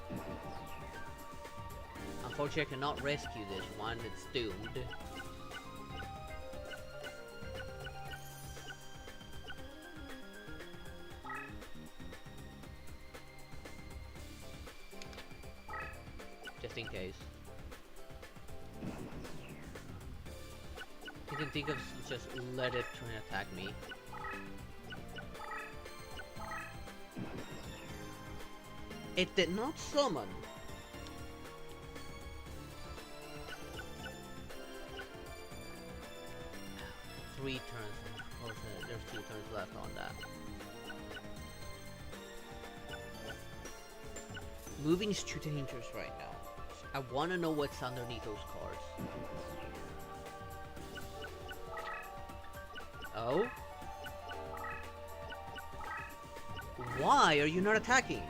A: Unfortunately, I cannot rescue this one. It's doomed. Just in case. You can think of just let it try and attack me. It did not summon. Three turns. Of course, there's 2 turns left on that. Moving is too dangerous right now. I want to know what's underneath those cards. Oh? Why are you not attacking?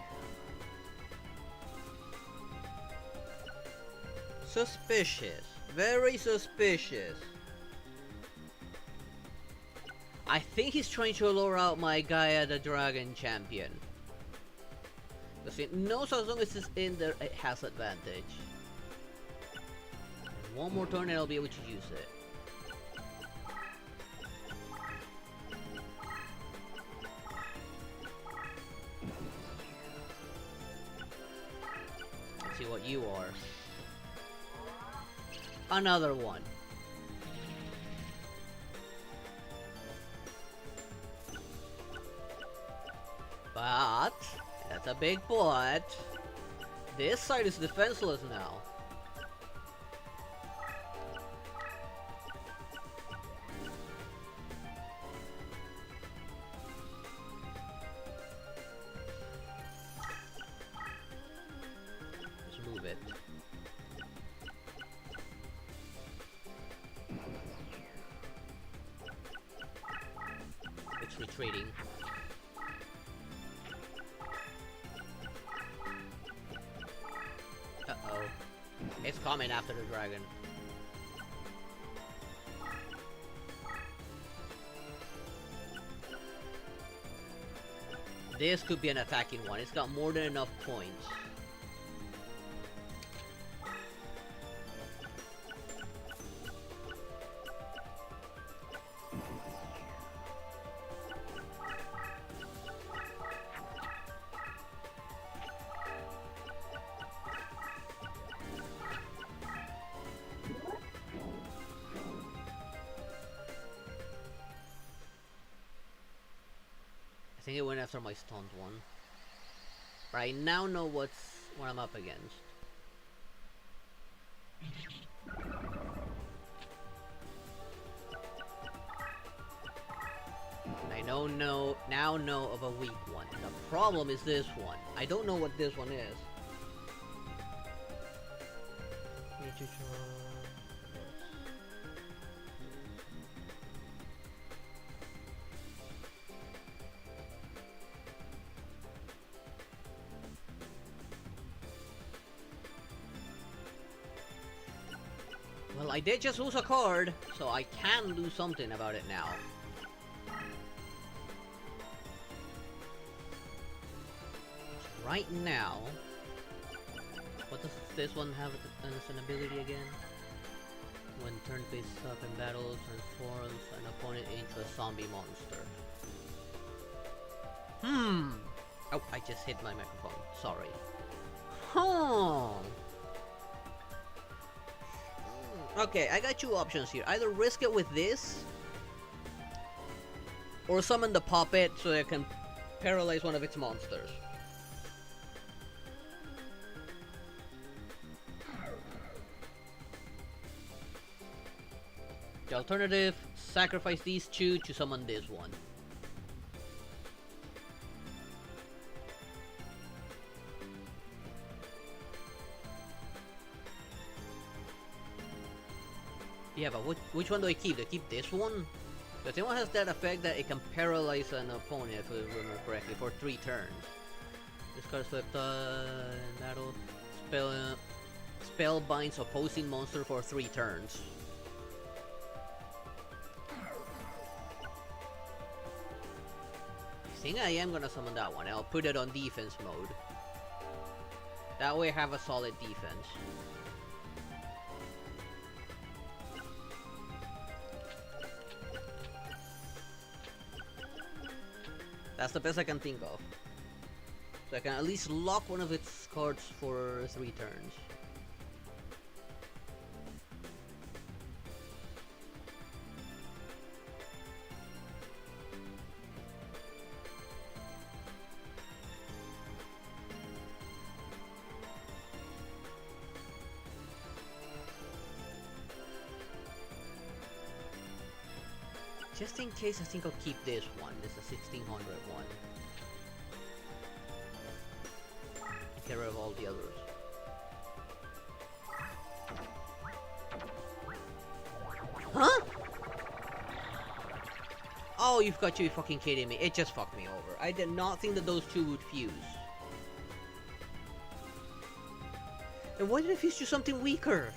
A: Suspicious. Very suspicious. I think he's trying to lure out my Gaia the Dragon champion. Because it knows as long as it's in there, it has advantage. One more turn and I'll be able to use it. Let's see what you are. Another one. But, that's a big but. This side is defenseless now. Just move it. It's retreating. Uh-oh. It's coming after the dragon. This could be an attacking one. It's got more than enough points. I think it went after my stunned one. But I now know what I'm up against. I now know of a weak one. The problem is this one. I don't know what this one is. Well, I did just lose a card, so I can do something about it now. Right now, what does this one have as an ability again? When turn face up in battle, transforms an opponent into a zombie monster. Oh, I just hit my microphone. Sorry. Okay, I got 2 options here. Either risk it with this, or summon the puppet so I can paralyze one of its monsters. The alternative, sacrifice these two to summon this one. Yeah, but which one do I keep? Do I keep this one? Because this one has that effect that it can paralyze an opponent, if I remember correctly, for 3 turns. Discard swept battle. Spell binds opposing monster for 3 turns. I think I am gonna summon that one. I'll put it on defense mode. That way I have a solid defense. That's the best I can think of. So I can at least lock one of its cards for 3 turns. Just in case, I think I'll keep this one. This is a 1600 one. And get rid of all the others. Huh? Oh, you've got to be fucking kidding me. It just fucked me over. I did not think that those two would fuse. And why did it fuse to something weaker?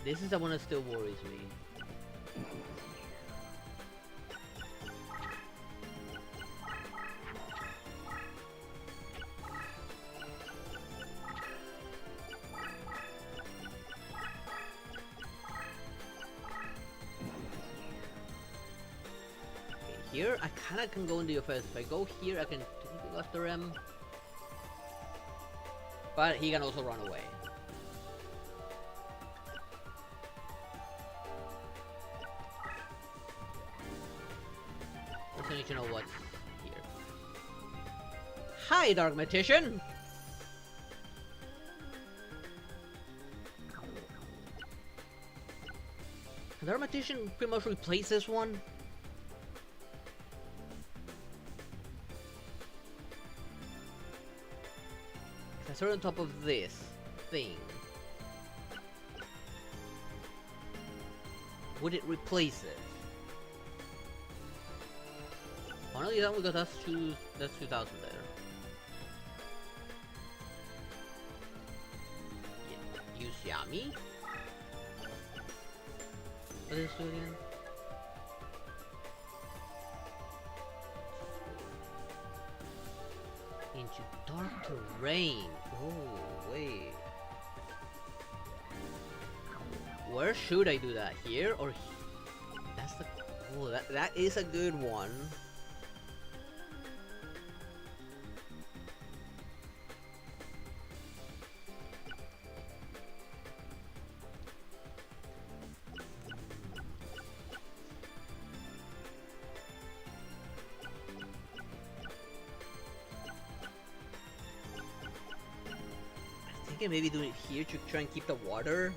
A: This is the one that still worries me. Okay, here I kinda can go into offense. If I go here, I can go after him. But he can also run away. I need to know what's here. Hi, Dark Magician! Can Dark Magician pretty much replace this one? If I throw it on top of this thing, would it replace it? Finally done, because that's 2000 there. Yeah, use Yami. What is this do again? Into dark terrain. Oh wait. Where should I do that? Here or that's the. Oh, that is a good one. I maybe do it here to try and keep the water.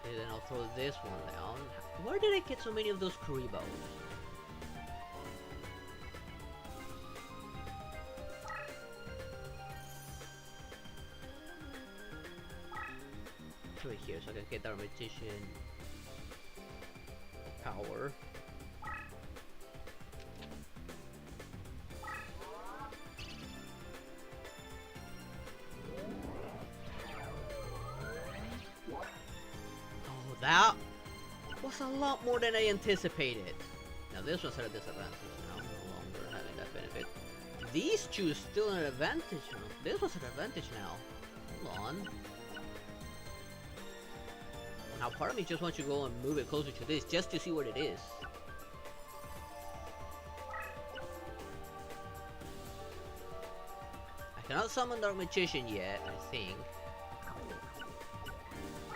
A: Okay, then I'll throw this one down. Where did I get so many of those Kuribos? Right here, so I can get our magician power. Oh, that was a lot more than I anticipated. Now this one's at a disadvantage now, no longer having that benefit. These two still an advantage now. This one's an advantage now. Hold on. Now part of me just wants to go and move it closer to this just to see what it is. I cannot summon Dark Magician yet, I think.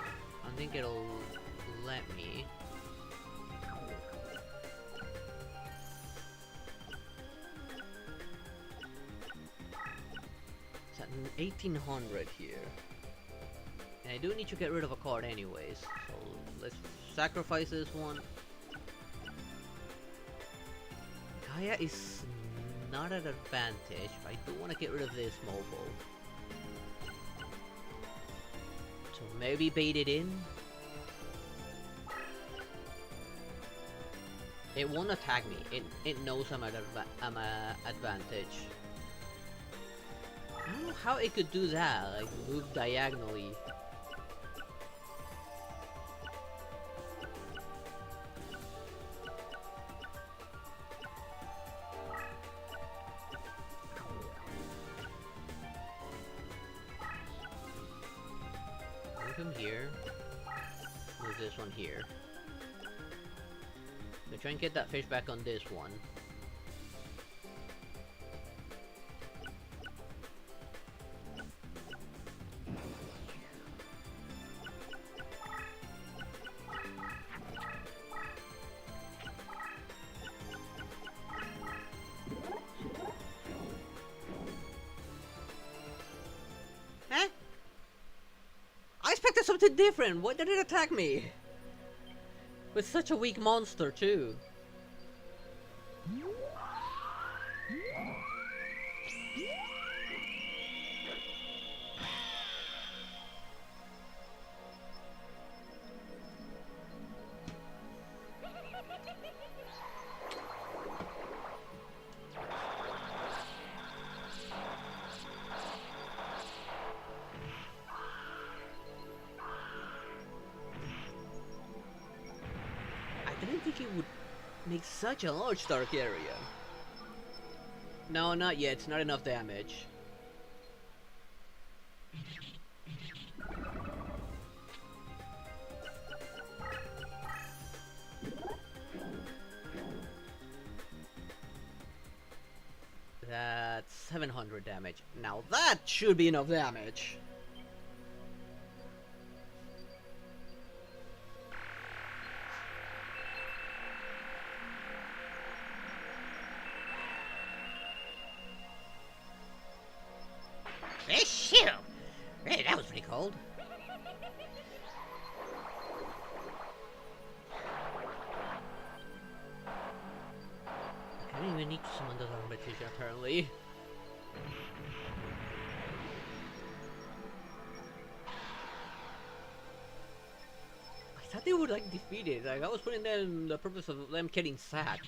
A: I don't think it'll let me. It's at 1800 here. And I do need to get rid of a card anyways, so let's sacrifice this one. Gaia is not at advantage, but I do want to get rid of this mofo. So maybe bait it in? It won't attack me, it knows I'm at advantage. I don't know how it could do that, like move diagonally. Move him here. Move this one here. So try and get that fish back on this one. Huh? I expected something different. Why did it attack me? With such a weak monster too. I didn't think it would make such a large dark area. No, not yet. It's not enough damage. That's 700 damage. Now that should be enough damage.
B: Shit! Hey, that was pretty cold.
A: I don't even need to summon the Dark Magician apparently. I thought they would like defeat it. Like I was putting them the purpose of them getting sacked.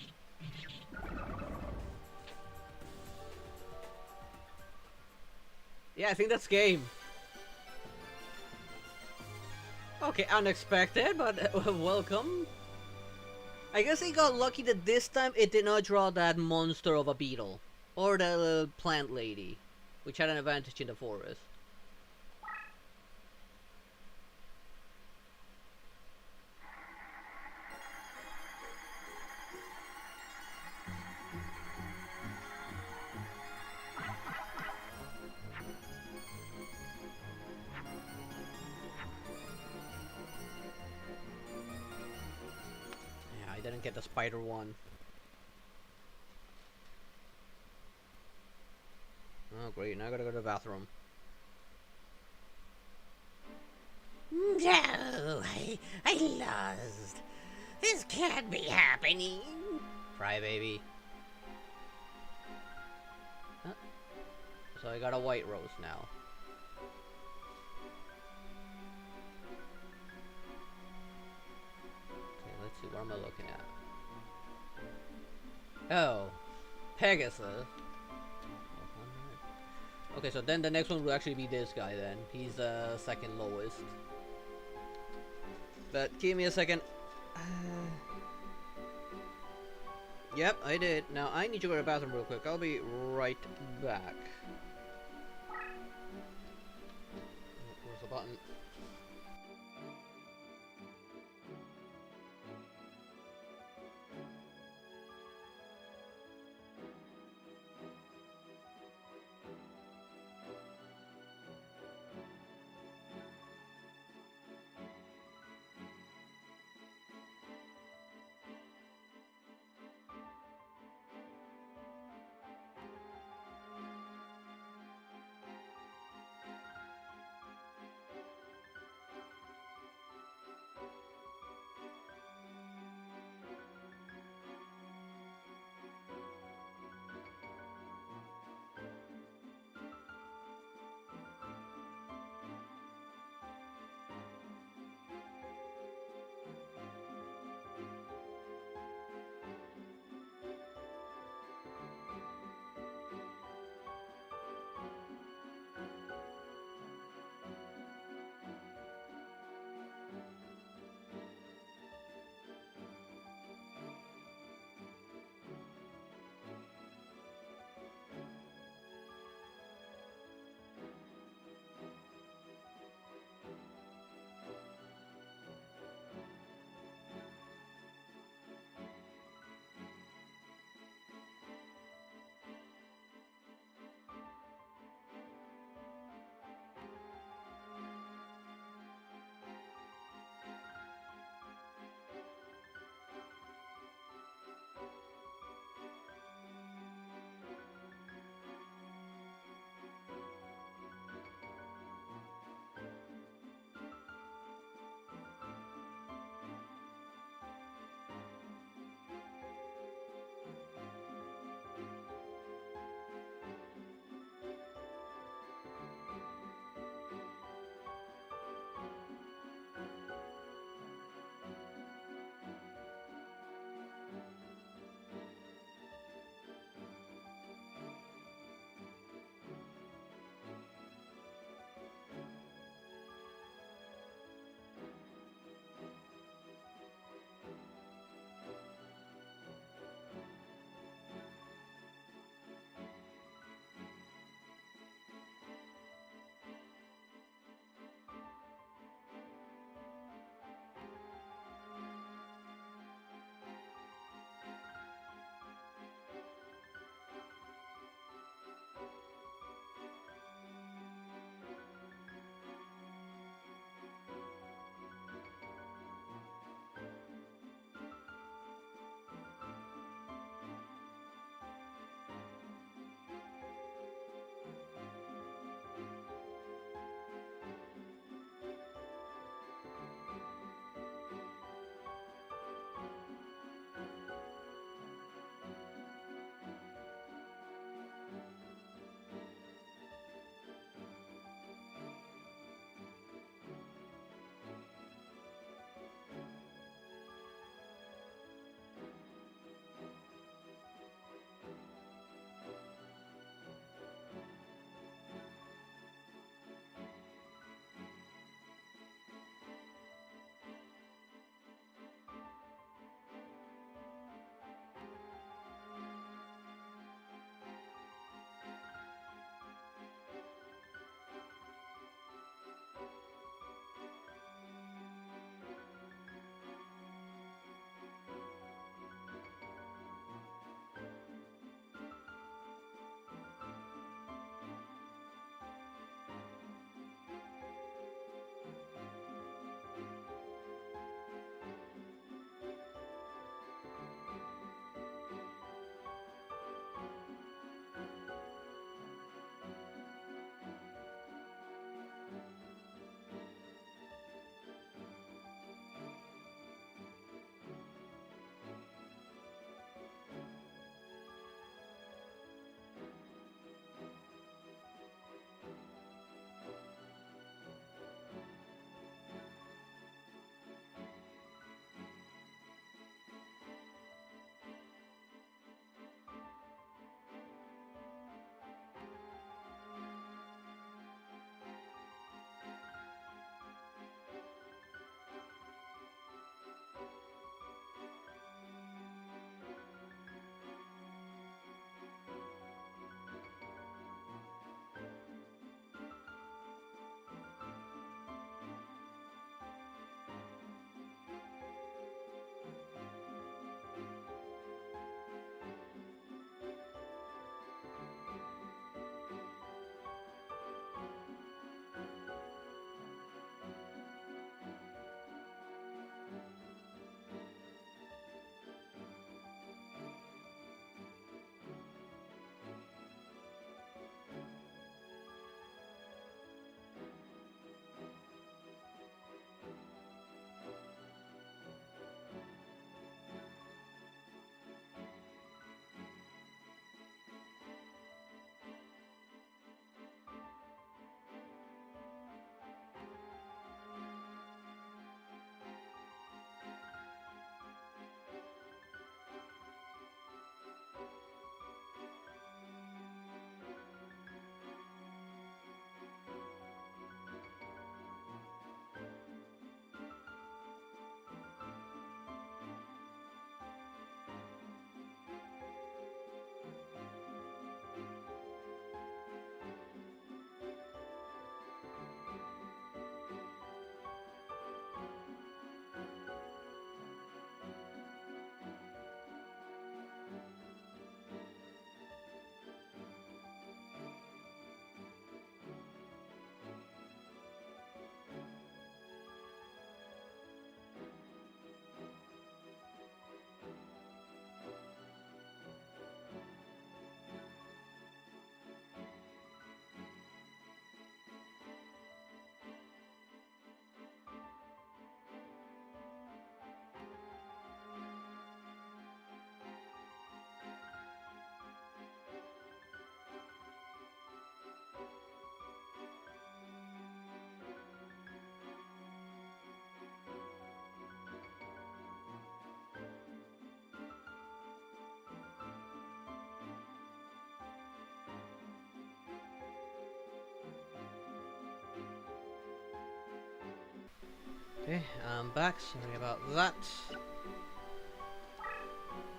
A: Yeah, I think that's game. Okay, unexpected, but welcome. I guess I got lucky that this time it did not draw that monster of a beetle. Or the plant lady, which had an advantage in the forest. I didn't get the spider one. Oh great, now I gotta go to the bathroom.
B: No, I lost. This can't be happening.
A: Cry baby. Huh? So I got a white rose now. Okay, let's see, what am I looking at? Oh, Pegasus. Okay, so then the next one will actually be this guy then. He's the second lowest. But give me a second. Yep, I did. Now I need to go to the bathroom real quick. I'll be right back. Where's the button? Okay, I'm back. Sorry about that.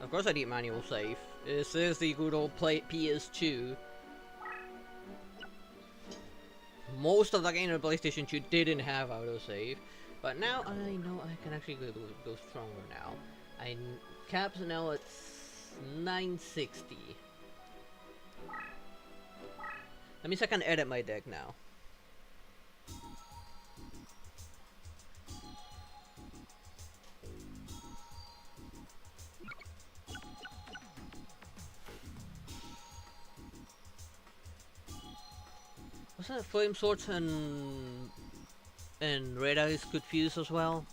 A: Of course I need manual save. This is the good old PS2. Most of the game on PlayStation 2 didn't have autosave, but now I know I can actually go stronger now. Caps now at 960. That means I can edit my deck now. Was that Flame Swords and Red Eyes could fuse as well?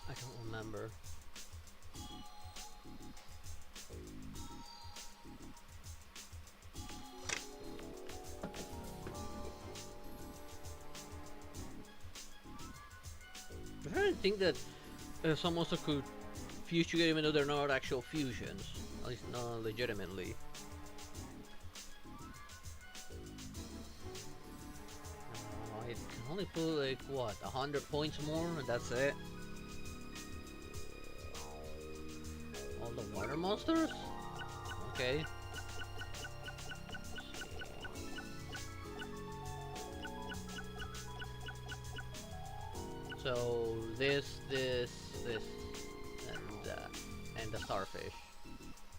A: I don't remember. I don't think that some monster could fuse together even though they're not actual fusions. At least not legitimately. I can only put like what, 100 points more and that's it? All the water monsters? Okay. So this, and the starfish.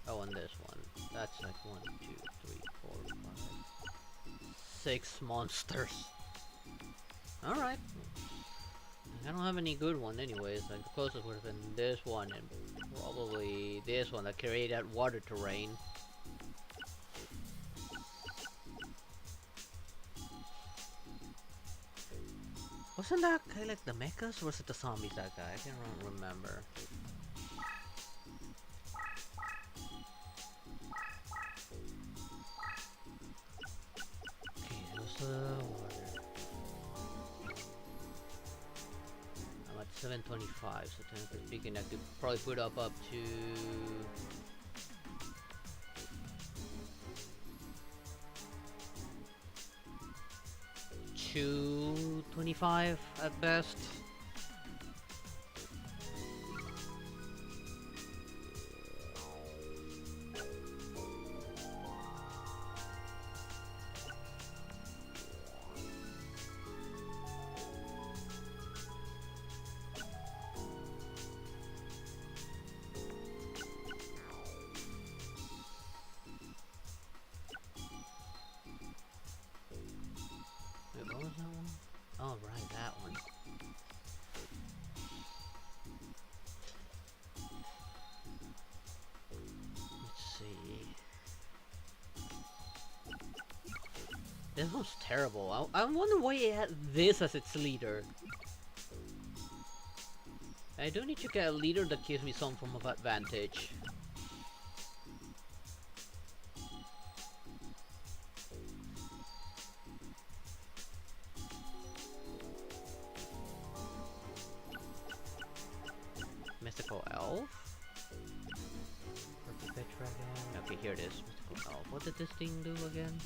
A: Oh, and this one. That's like 1, 2, 3, 4, 5, 6 monsters. All right. I don't have any good one, anyways. Like the closest would have been this one, and probably this one that created that water terrain. Wasn't that guy like the mechas, or was it the zombies? That guy, I can't remember. Okay, what's the water? I'm at 725, so technically speaking, I could probably put up to 225 at best. Wait, what was that one? Oh, right, that one. Let's see. This one's terrible. I wonder why it had this as its leader. I do need to get a leader that gives me some form of advantage. Mystical Elf? Perfect Pet Dragon. Okay, here it is. Mystical Elf. What did this thing do again?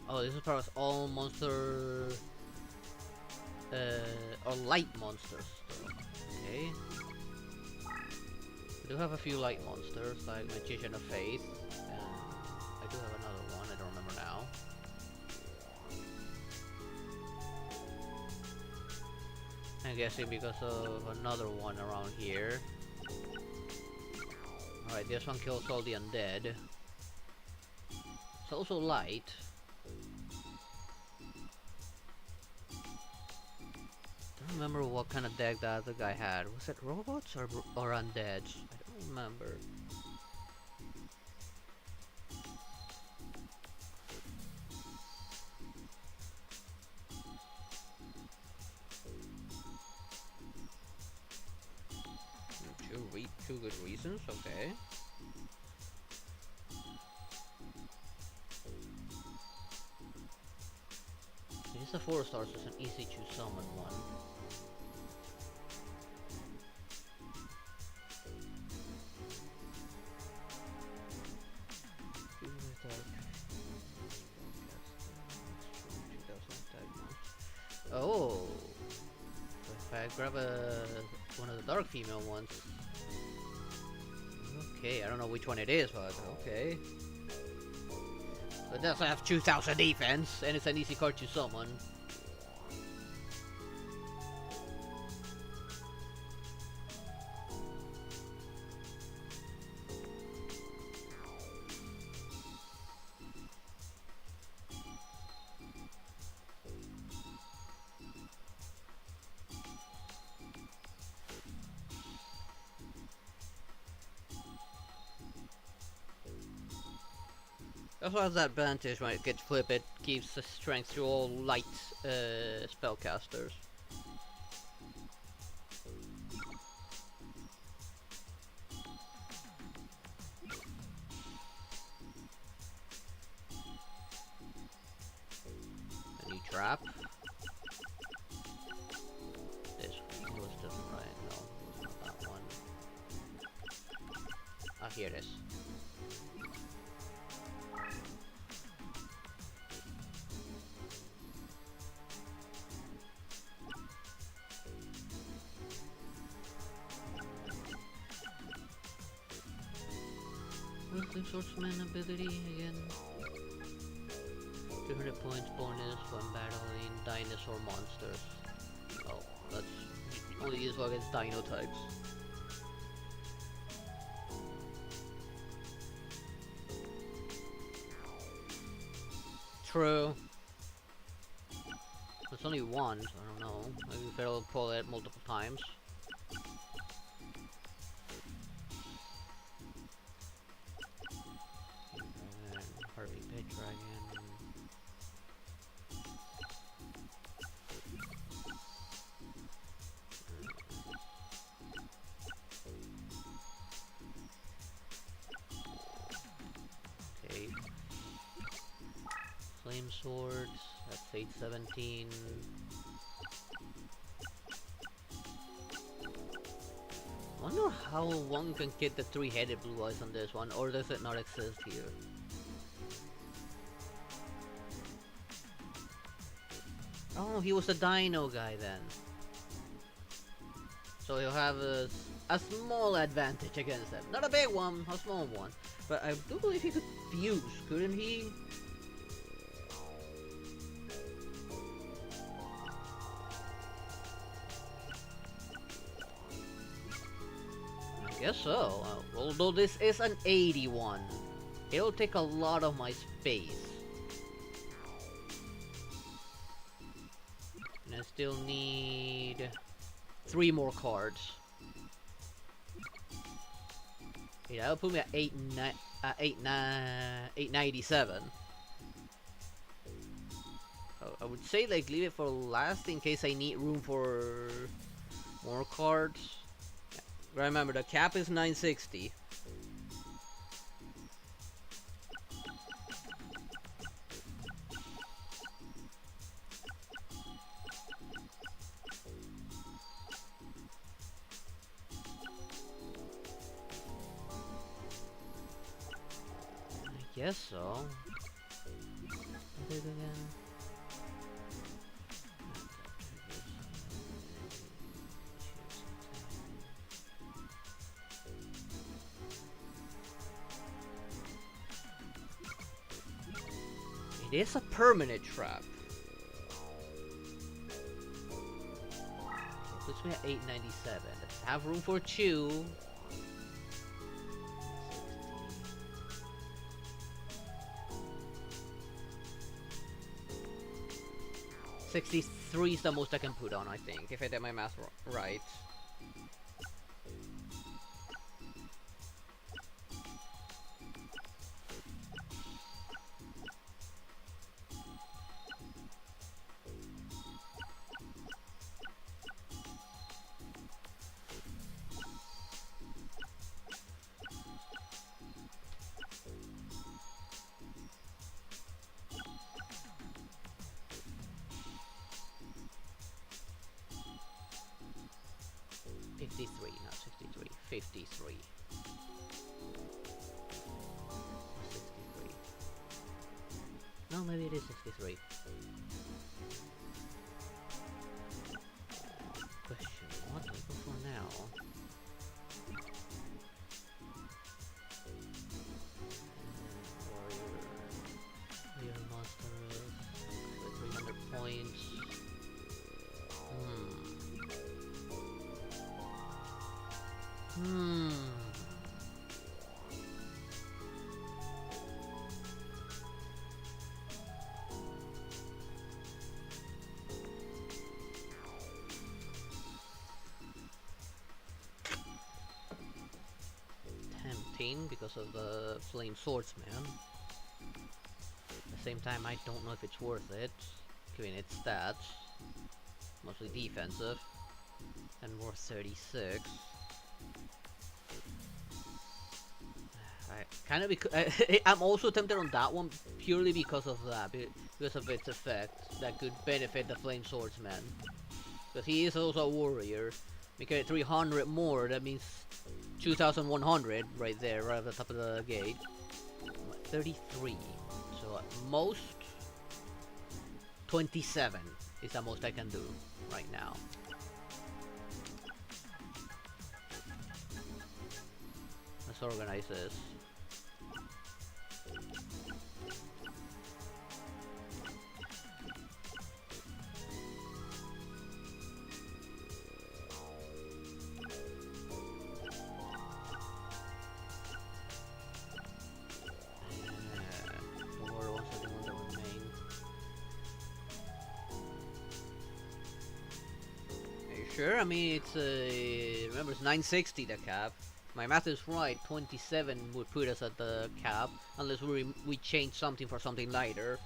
A: Oh, this is for us all monster... or light monsters. Okay. We do have a few light monsters, like Magician of Faith. And I do have another one, I don't remember now. I'm guessing because of another one around here. Alright, this one kills all the undead. It's also light. Don't remember what kind of deck that other guy had. Was it robots or undeads? I don't remember. Two good reasons, okay. Use the 4 stars as an easy to summon one. Oh. If I grab one of the dark female ones. Okay, I don't know which one it is, but okay. It does have 2000 defense, and it's an easy card to summon. Also has that advantage when it gets flipped, it gives the strength to all light spellcasters. A new trap. This was just right, no, it's not that one. Ah, here it is. What's the swordsman ability again? 200 points bonus when battling dinosaur monsters. Oh, that's only useful against dino types. True. There's only one, so I don't know. Maybe if I'll pull it multiple times. Harvey Pit Dragon. Okay. Flame Swords, that's 817. I wonder how one can get the three-headed blue eyes on this one, or does it not exist here? Oh, he was a dino guy then. So he'll have a small advantage against them. Not a big one, a small one. But I do believe he could fuse, couldn't he? I guess so. Although this is an 81. It'll take a lot of my space. And I still need 3 more cards. Yeah, that'll put me at 897. I would say like leave it for last in case I need room for more cards. Yeah. Remember, the cap is 960. Guess so. It is a permanent trap. Puts me at 897. Let's have room for 2. 63 is the most I can put on, I think, if I did my math right. Not 63, 53. 63. No, maybe it is 63. question. What do I go for now? Warrior monster with 300 points. Tempting because of the flame swordsman. At the same time, I don't know if it's worth it, given its stats. Mostly defensive. And worth 36. I'm also tempted on that one purely because of that, because of its effect that could benefit the flame swordsman. Because he is also a warrior. Make it 300 more, that means 2,100 right there, right at the top of the gate. 33. So at most 27 is the most I can do right now. Let's organize this. Sure, I mean, it's remember, it's 960 the cap. My math is right, 27 would put us at the cap, unless we change something for something lighter.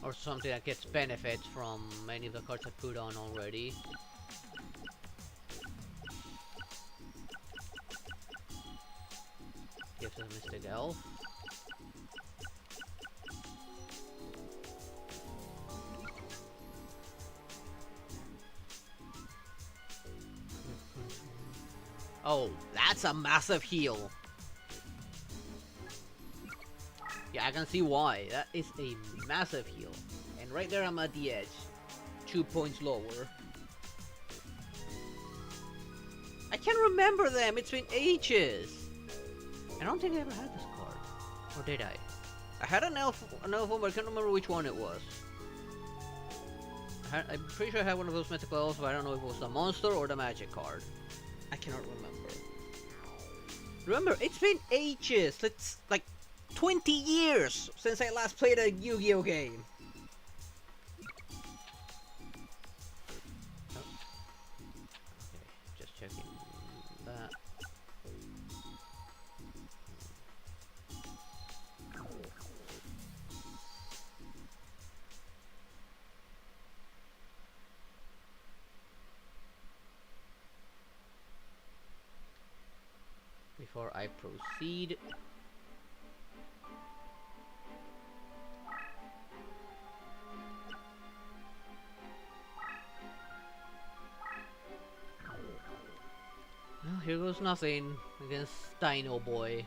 A: Or something that gets benefits from any of the cards I put on already. Gives us Mystic Elf. Oh, that's a massive heal. Yeah, I can see why. That is a massive heal. And right there I'm at the edge. 2 points lower. I can't remember them. It's been ages. I don't think I ever had this card. Or did I? I had an elf one, but I can't remember which one it was. I'm pretty sure I had one of those mythical elves, but I don't know if it was the monster or the magic card. I cannot remember. Remember, it's been ages. It's like 20 years since I last played a Yu-Gi-Oh game. Oh. Okay, just checking that. Before I proceed, well, here goes nothing against Dino Boy.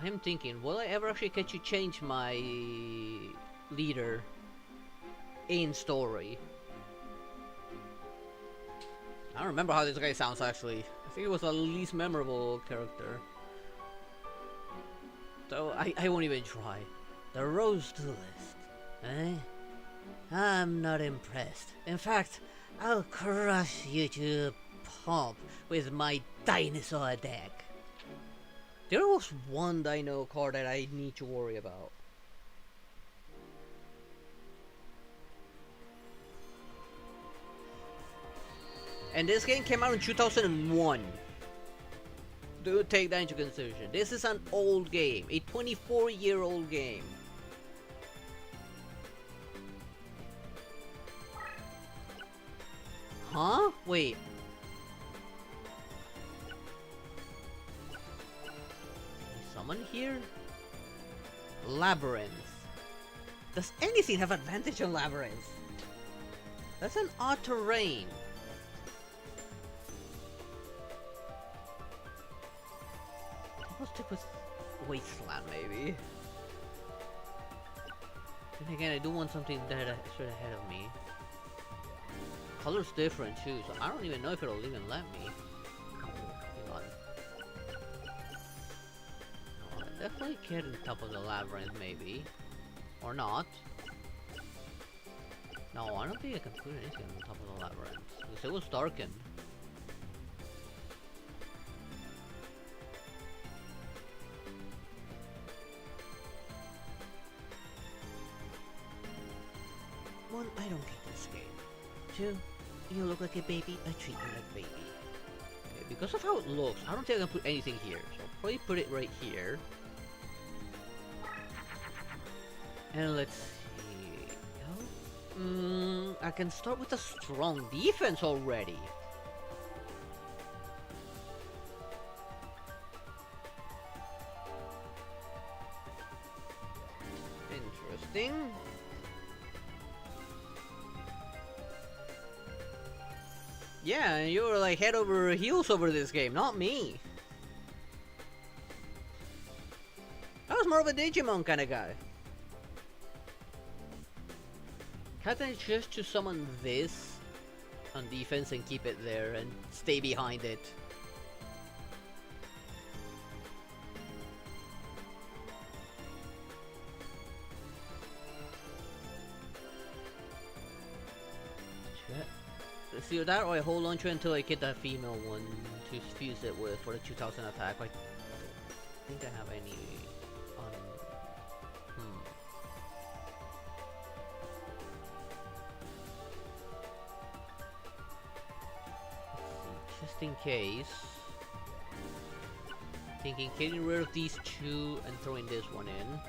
A: I am thinking, will I ever actually get to change my leader in story? I don't remember how this guy sounds actually. I think it was the least memorable character. So I won't even try. The Rose Duelist, eh? I'm not impressed. In fact, I'll crush you to pulp with my dinosaur deck. There was one dino card that I need to worry about. And this game came out in 2001. Do take that into consideration. This is an old game, a 24-year-old game. Huh? Wait. Is someone here? Labyrinth. Does anything have advantage on Labyrinth? That's an odd terrain. I'll stick with Wasteland, maybe. Then again, I do want something that is straight ahead of me. Color's different too, so I don't even know if it'll even let me. Hang on. No, I definitely get on top of the labyrinth, maybe. Or not. No, I don't think I can put anything on top of the labyrinth. Because it was darkened. One, I don't get this game. Two, you look like a baby, I treat you like baby. Okay, because of how it looks, I don't think I can put anything here. So I'll probably put it right here. And let's see. I can start with a strong defense already. Interesting. Yeah, you were like head over heels over this game, not me. I was more of a Digimon kind of guy. Can't I just to summon this on defense and keep it there and stay behind it? See that, or I hold on to it until I get that female one to fuse it with for the 2000 attack. I think I have any on. Let's see, just in case. Thinking getting rid of these two and throwing this one in.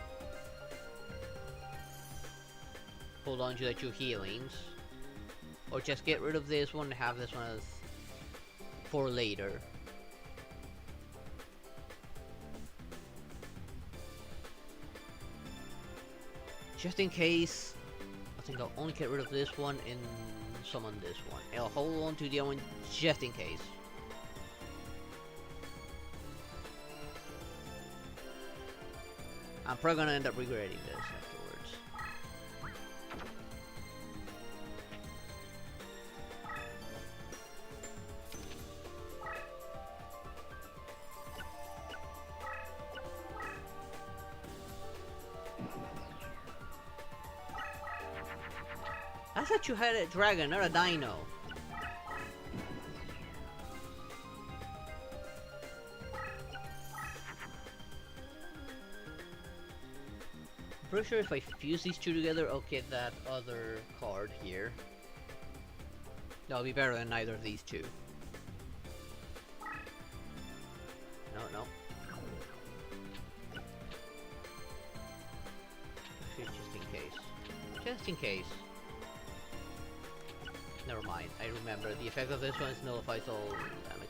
A: Hold on to the two healings. Or just get rid of this one and have this one as for later. Just in case, I think I'll only get rid of this one and summon this one. I'll hold on to the other one just in case. I'm probably gonna end up regretting this afterwards. I thought you had a dragon, not a dino. I'm pretty sure if I fuse these two together, I'll get that other card here. That'll be better than either of these two. No. Actually, just in case. Just in case. Never mind, I remember. The effect of this one is nullifies all damage.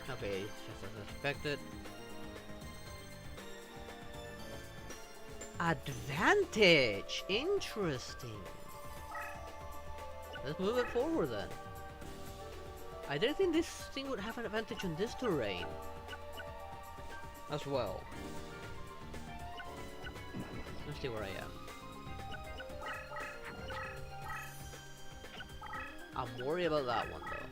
A: Okay, it's just as expected. Advantage! Interesting. Let's move it forward then. I didn't think this thing would have an advantage on this terrain. As well. Let's see where I am. I'm worried about that one though.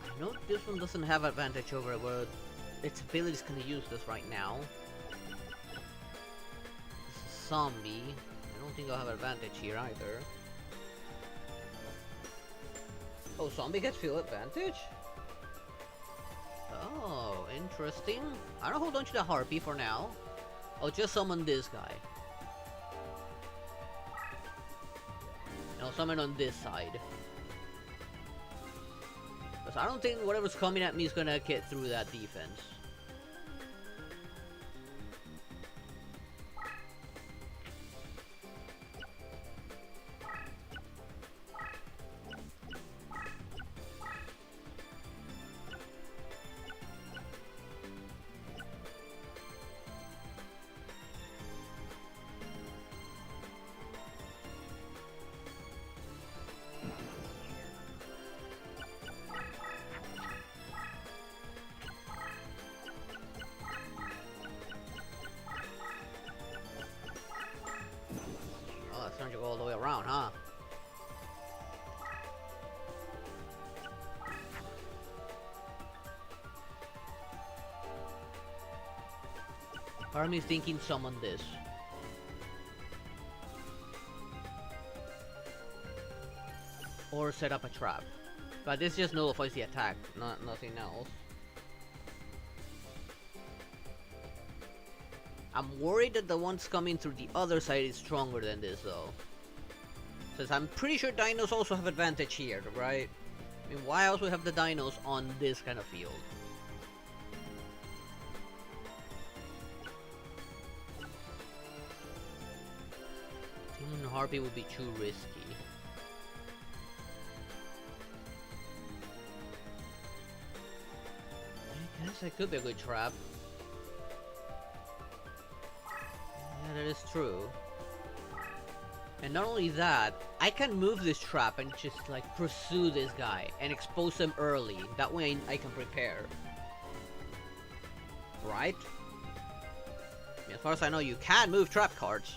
A: I know this one doesn't have advantage over it, but its ability's gonna use this right now. This is zombie. I don't think I'll have advantage here either. Oh, zombie gets field advantage? Oh, interesting. I don't hold on to the harpy for now. I'll just summon this guy. And I'll summon on this side. Because Because I don't think whatever's coming at me is gonna get through that defense. Oh, that's trying to go all the way around, huh? Part of me is thinking summon this. Or set up a trap. But this just nullifies the attack, nothing else. I'm worried that the ones coming through the other side is stronger than this though. Since I'm pretty sure dinos also have advantage here, right? I mean, why else would we have the dinos on this kind of field? Demon Harpy would be too risky. I guess that could be a good trap. Yeah, that is true. And not only that, I can move this trap and just like pursue this guy and expose him early. That way I can prepare. Right? I mean, as far as I know, you can move trap cards.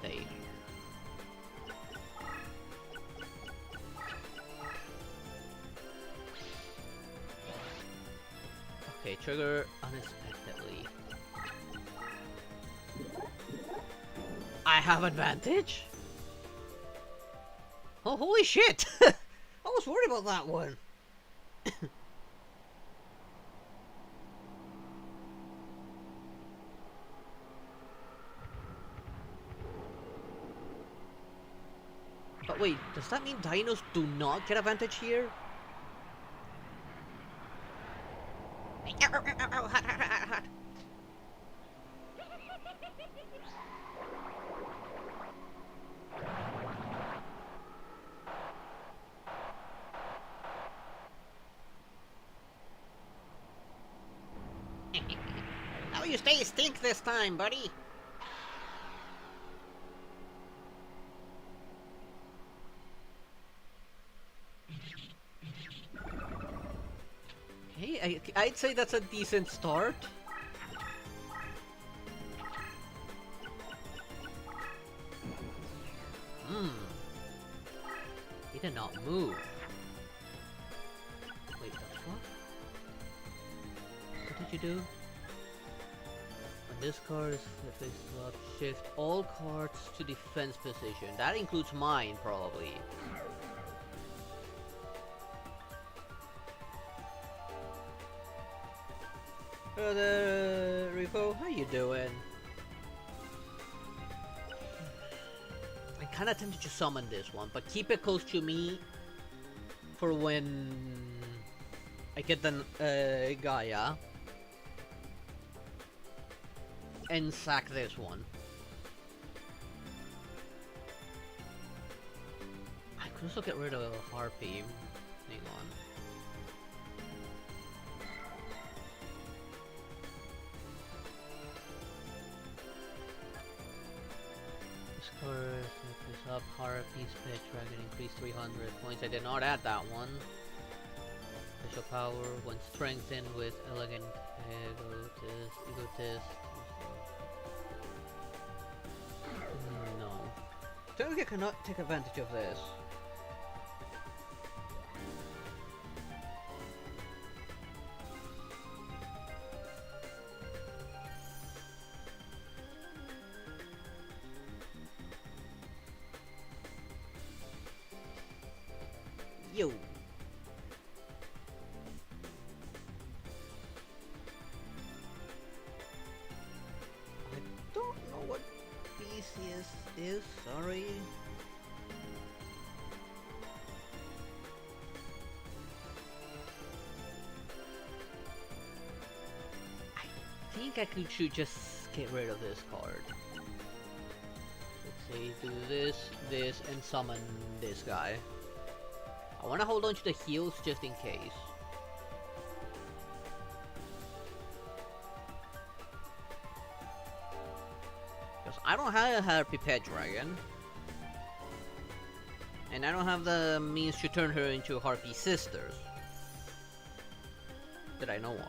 A: Stay. Okay, trigger unexpectedly. I have advantage? Oh, holy shit! I was worried about that one. But wait, does that mean dinos do not get advantage here? How you stay stink this time, buddy? Hey, I'd say that's a decent start. He did not move. Wait, the fuck? What did you do? When this card is face up, shift all cards to defense position. That includes mine, probably. Hello there, Rico. How you doing? I'm kinda tempted to summon this one, but keep it close to me for when I get the Gaia and sack this one. I could also get rid of Harpy. Hang on. This up, Harpy's Pet Dragon increased 300 points. I did not add that one. Special power when strengthened with Elegant Egotist. No. Don't think I cannot take advantage of this. is, sorry. I think should just get rid of this card. Let's say do this, and summon this guy. I want to hold on to the heals just in case. Because I don't have a Harpy Pet Dragon. And I don't have the means to turn her into Harpy Sisters. That I know of.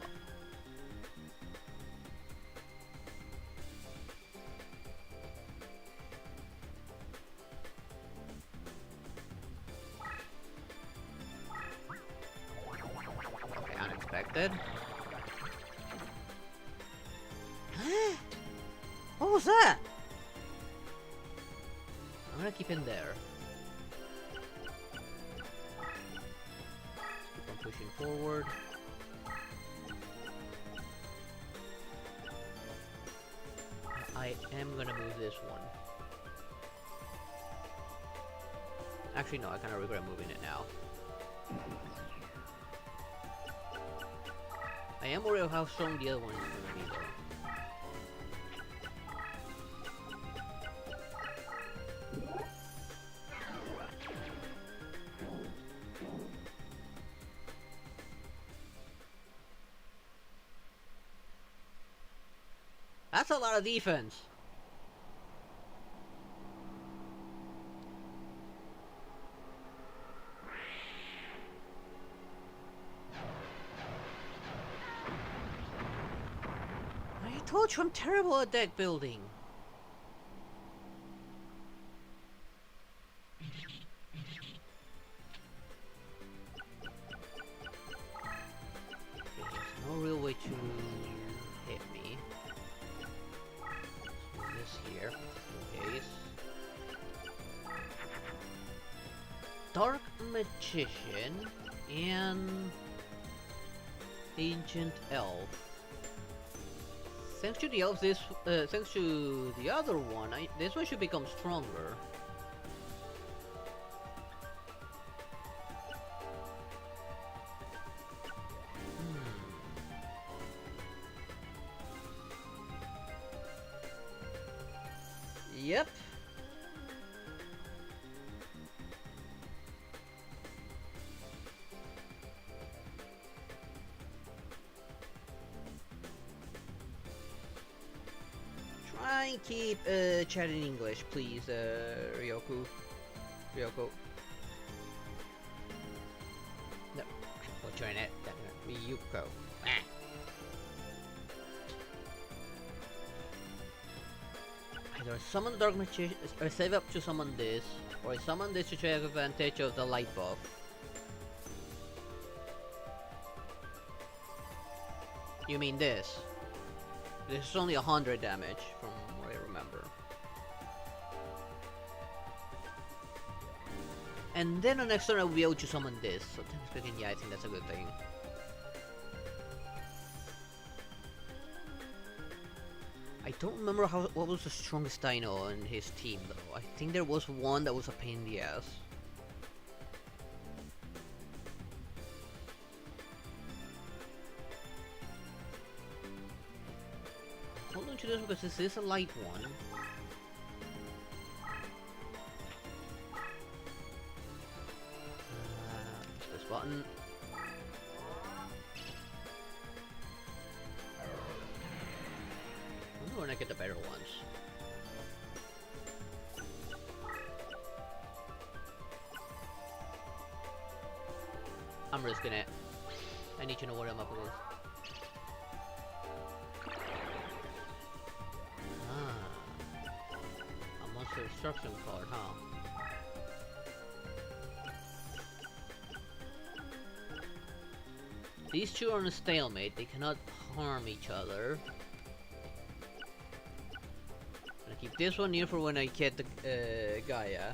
A: Okay, unexpected. What was that? I'm gonna keep him there. Keep on pushing forward. I am gonna move this one. Actually, no, I kind of regret moving it now. I am worried of how strong the other one is gonna be, though. That's a lot of defense. I told you I'm terrible at deck building. There's no real way to hit me. This here, in case. Dark Magician and Ancient Elf. Thanks to the elf, thanks to the other one, this one should become stronger. Yep. Try and keep chatting English, please, Ryoko. No, we'll join it. Ryuko. Either summon the Dark Magician, or save up to summon this, or I summon this to take advantage of the light buff. You mean this? This is only 100 damage, from what I remember. And then on next turn I will be able to summon this, so technically speaking, yeah, I think that's a good thing. I don't remember what was the strongest dino on his team though. I think there was one that was a pain in the ass. Hold on to this because this is a light one. Push this button. When I get the better ones. I'm risking it. I need to know what I'm up against. A monster destruction card, huh? These two are on a stalemate. They cannot harm each other. Keep this one near for when I get the Gaia.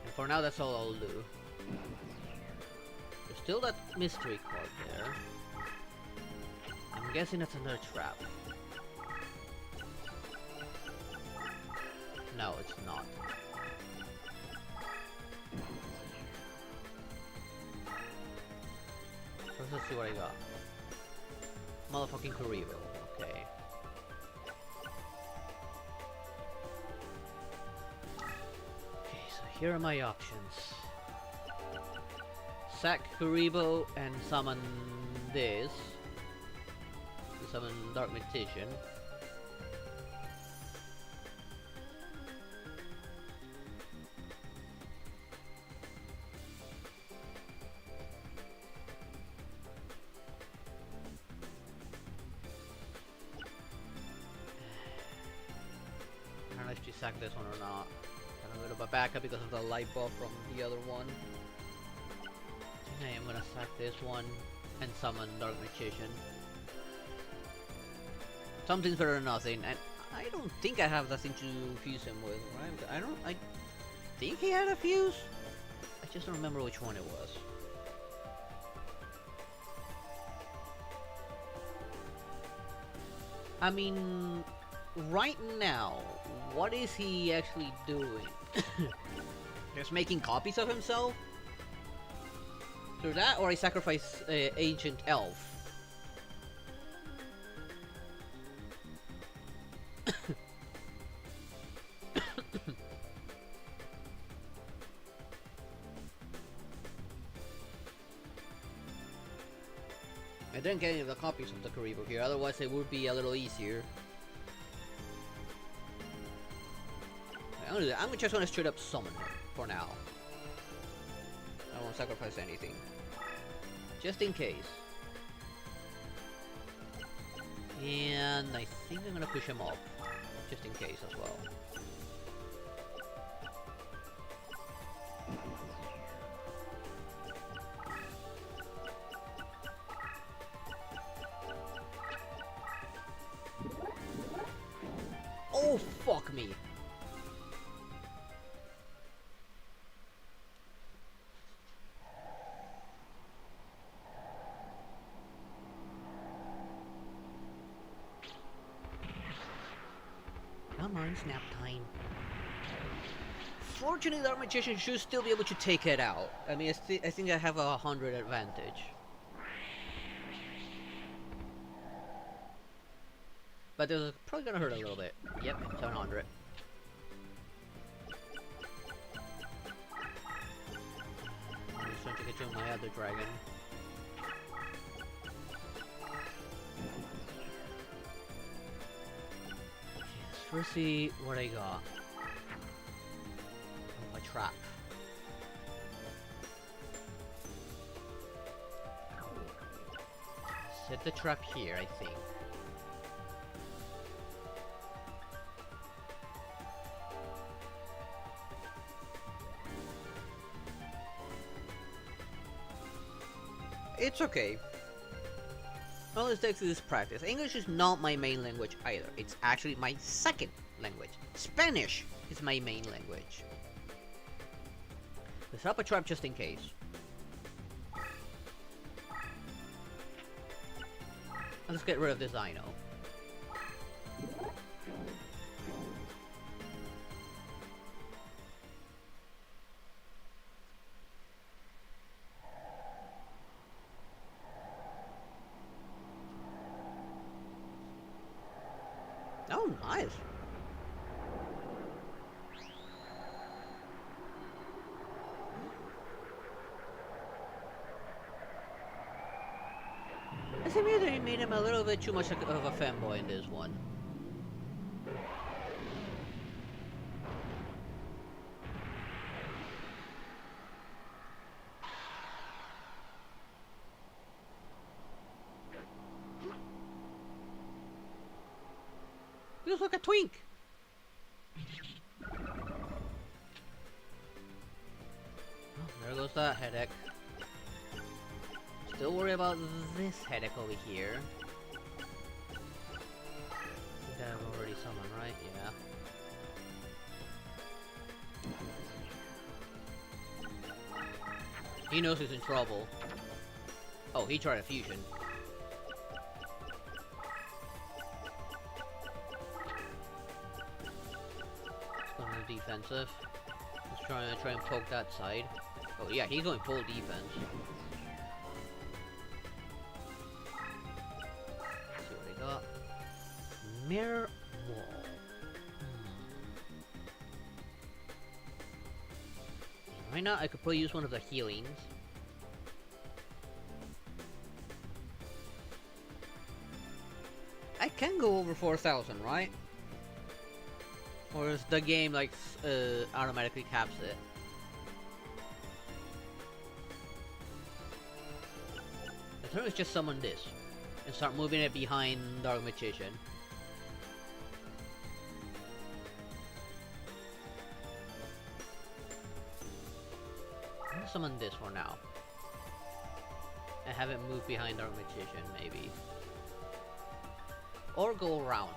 A: And for now, that's all I'll do. There's still that mystery card there. I'm guessing that's another trap. No, it's not. First, let's see what I got. Motherfucking Karibo. Okay. Okay, so here are my options. Sack Karibo and summon this. To summon Dark Magician. I don't know if you sack this one or not. Got a bit of a backup because of the light buff from the other one. I think I am gonna sack this one and summon Dark Magician. Something's better than nothing, and I don't think I have nothing to fuse him with, right? I think he had a fuse? I just don't remember which one it was. I mean, right now, what is he actually doing? Just making copies of himself? Through that, or I sacrifice Ancient Elf? I didn't get any of the copies of the Karibo here, otherwise it would be a little easier. I'm just gonna straight up summon him for now. I won't sacrifice anything. Just in case. And I think I'm gonna push him off. Just in case as well. Oh, fuck me. Come on, snap time. Fortunately, the Dark Magician should still be able to take it out. I mean, I think I have 100 advantage. But this is probably gonna hurt a little bit. Yep, 700. I'm just trying to get you my other dragon. Okay, let's first see what I got. Oh, a trap. Set the trap here, I think. It's okay. All it takes is practice. English is not my main language either. It's actually my second language. Spanish is my main language. Let's up a trap just in case. Let's get rid of this Dino. Oh, nice. I think maybe they made him a little bit too much of a fanboy in this one. You look like a twink! Oh, there goes that headache. Still worry about this headache over here. I think I've already summoned, right? Yeah. He knows he's in trouble. Oh, he tried a fusion. defensive. Let's try and poke that side. Oh yeah, he's going full defense. Let's see what he got. Mirror wall. Right now, I could probably use one of the healings. I can go over 4,000, right? Or is the game like automatically caps it? I think it's just summon this and start moving it behind Dark Magician. I'm gonna summon this for now. And have it move behind Dark Magician, maybe. Or go around.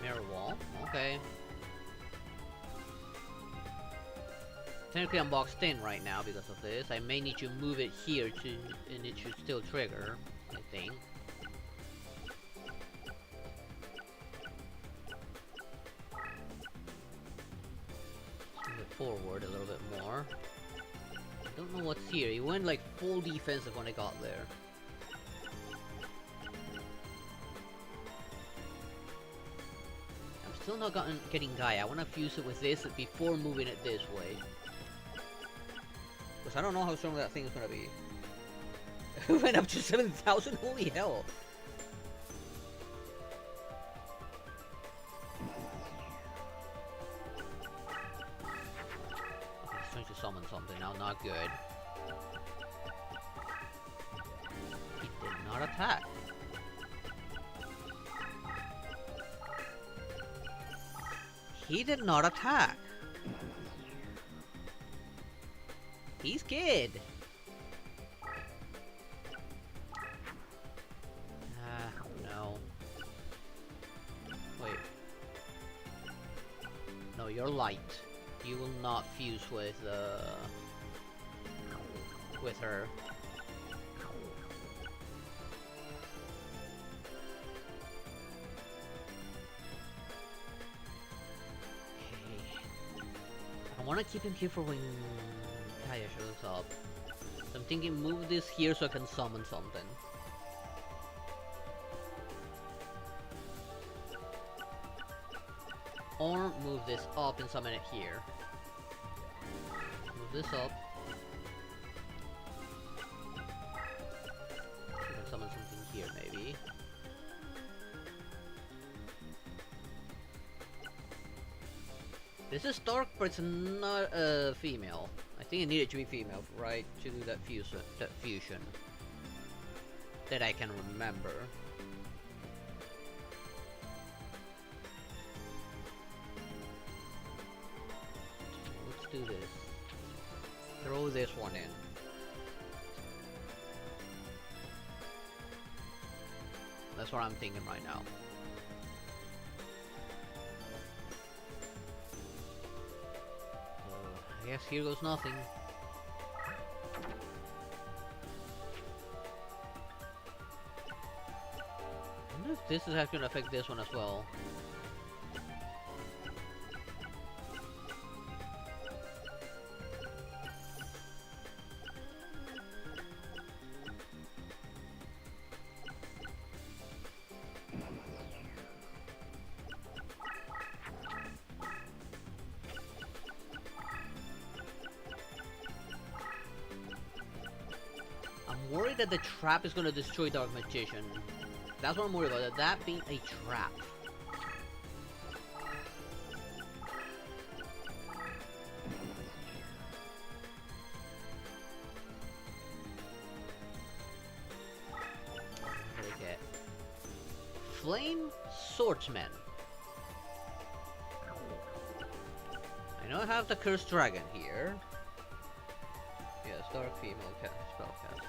A: Mirror wall, okay. Technically I'm boxed in right now because of this. I may need to move it here to, and it should still trigger, I think. Move it forward a little bit more. I don't know what's here. He went like full defensive when I got there. Still not getting Gaia. I want to fuse it with this before moving it this way. Because I don't know how strong that thing is going to be. It went up to 7,000? Holy hell. Okay, he's trying to summon something now. Not good. He did not attack. He did not attack. He's scared. No. Wait. No, you're light. You will not fuse with her. I want to keep him here for when Kaya shows up. So I'm thinking move this here so I can summon something. Or move this up and summon it here. Move this up. I can summon something here maybe. This is dark, but it's not a female. I think it needed to be female, right, to do that fusion. That I can remember. Let's do this. Throw this one in. That's what I'm thinking right now. I guess here goes nothing. I wonder if this is actually going to affect this one as well. I'm worried that the trap is going to destroy Dark Magician. That's what I'm worried about, that being a trap. What did I get? Flame Swordsman. I know I have the Cursed Dragon here. Yes, Dark Female Spellcaster.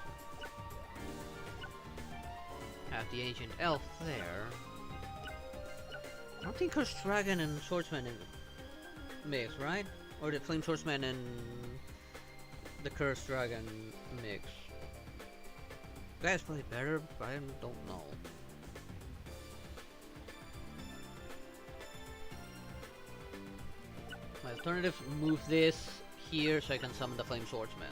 A: Have the Ancient Elf there. I don't think Cursed Dragon and Swordsman mix, right? Or the Flame Swordsman and the Cursed Dragon mix. That's probably better, but I don't know. My alternative, move this here so I can summon the Flame Swordsman.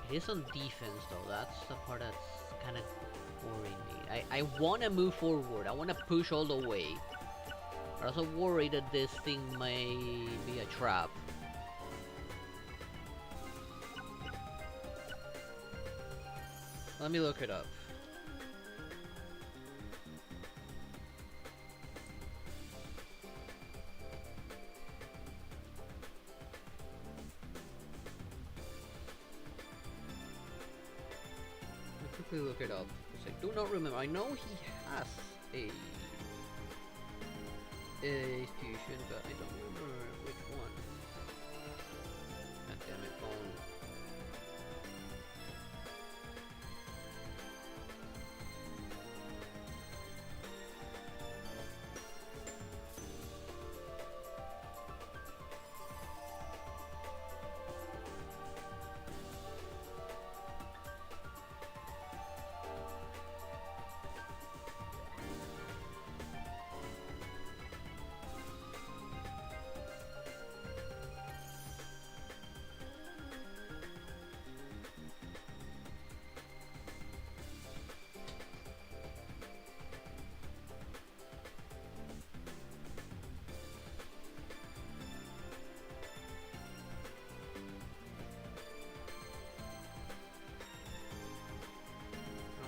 A: He's on defense though, that's the part that's kind of worrying me. I want to move forward, I want to push all the way. I'm also worried that this thing may be a trap. Let me look it up. Quickly look it up, because I do not remember. I know he has a fusion, but I don't remember which one. God damn it, phone.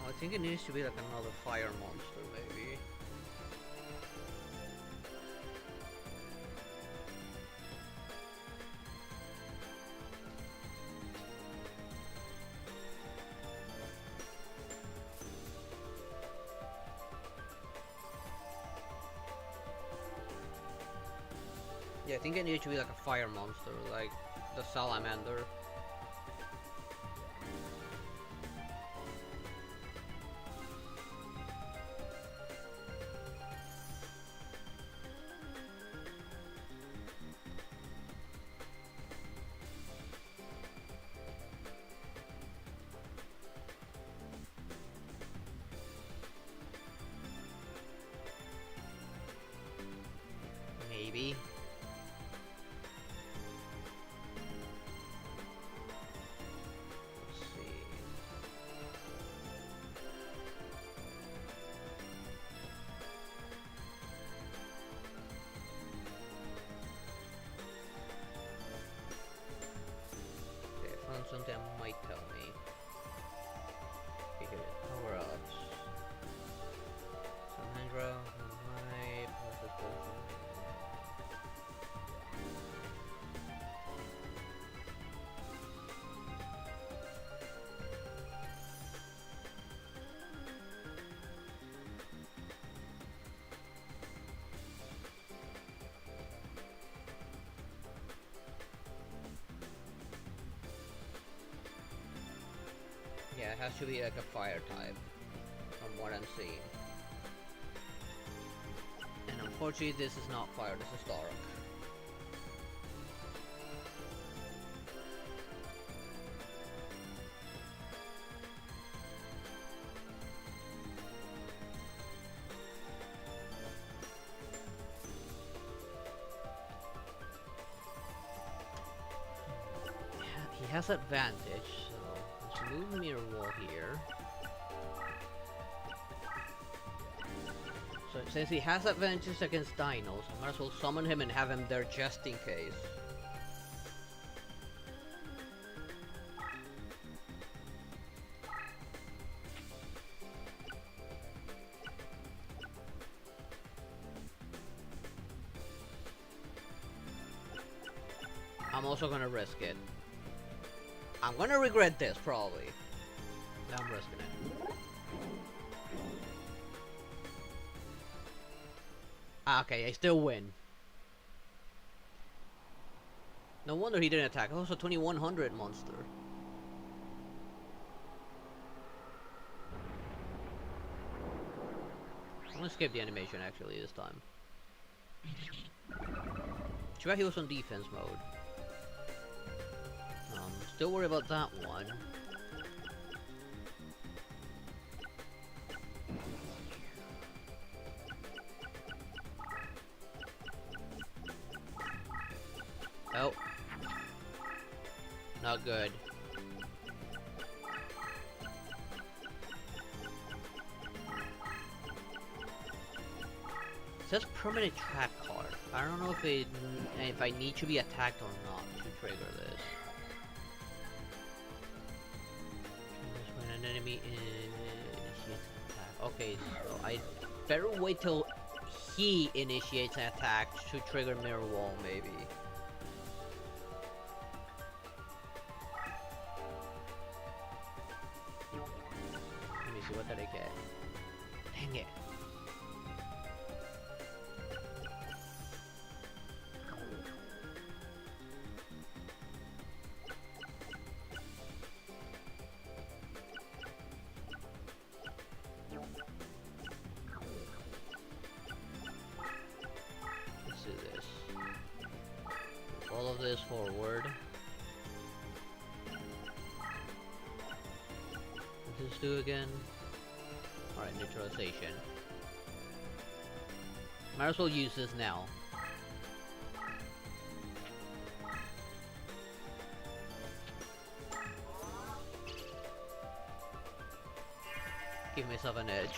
A: I think it needs to be like another fire monster, maybe. Yeah, I think it needs to be like a fire monster, like the salamander. Maybe. Let's see. Okay, I found something that might tell me. Okay, here, power ups. Samandra, my process potion. Yeah, it has to be like a fire type, from what I'm seeing. And unfortunately, this is not fire, this is dark. He has advantage, so let's move Mirror Wall here. So since he has advantage against dinos, I might as well summon him and have him there just in case. I'm also gonna risk it. I'm gonna regret this, probably. I'm risking it. Okay, I still win. No wonder he didn't attack. Also, 2100 monster. I'm gonna skip the animation actually this time. Too bad he was on defense mode. Still worry about that one. Oh. Not good. It says permanent trap card. I don't know if I need to be attacked or not to trigger this. When an enemy initiates an attack. Okay, so I better wait till he initiates an attack to trigger mirror wall, maybe. Let me see, what did I get? Dang it. Let's do this. All of this forward. What does this do again? Alright, neutralization. Might as well use this now. Give myself an edge.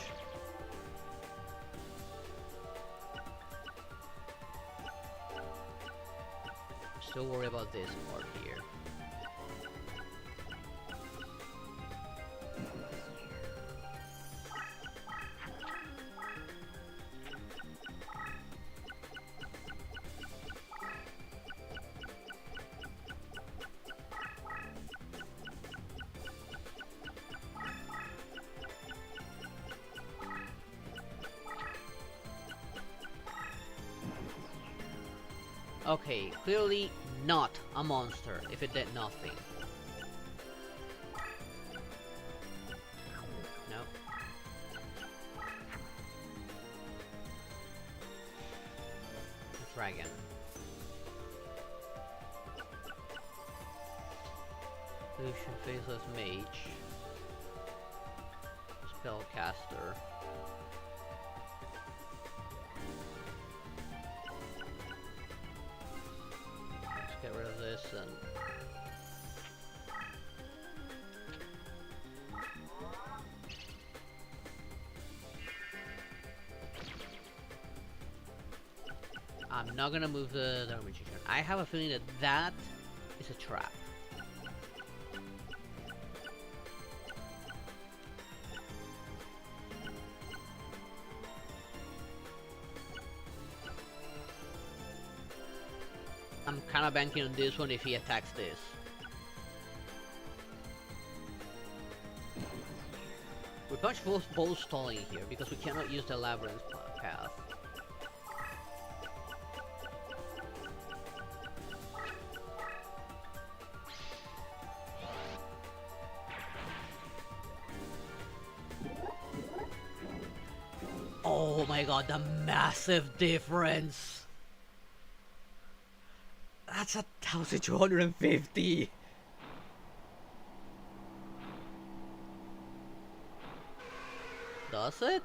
A: Still worry about this part here. Okay, clearly not a monster if it did nothing. Nope. A dragon. Lucian faceless mage. Spellcaster. Get rid of this and I'm not gonna move the magician. I have a feeling that that is a trap. I'm kind of banking on this one if he attacks this. We're much both stalling here because we cannot use the labyrinth path. Oh my god, the massive difference! That's 1,250! Does it?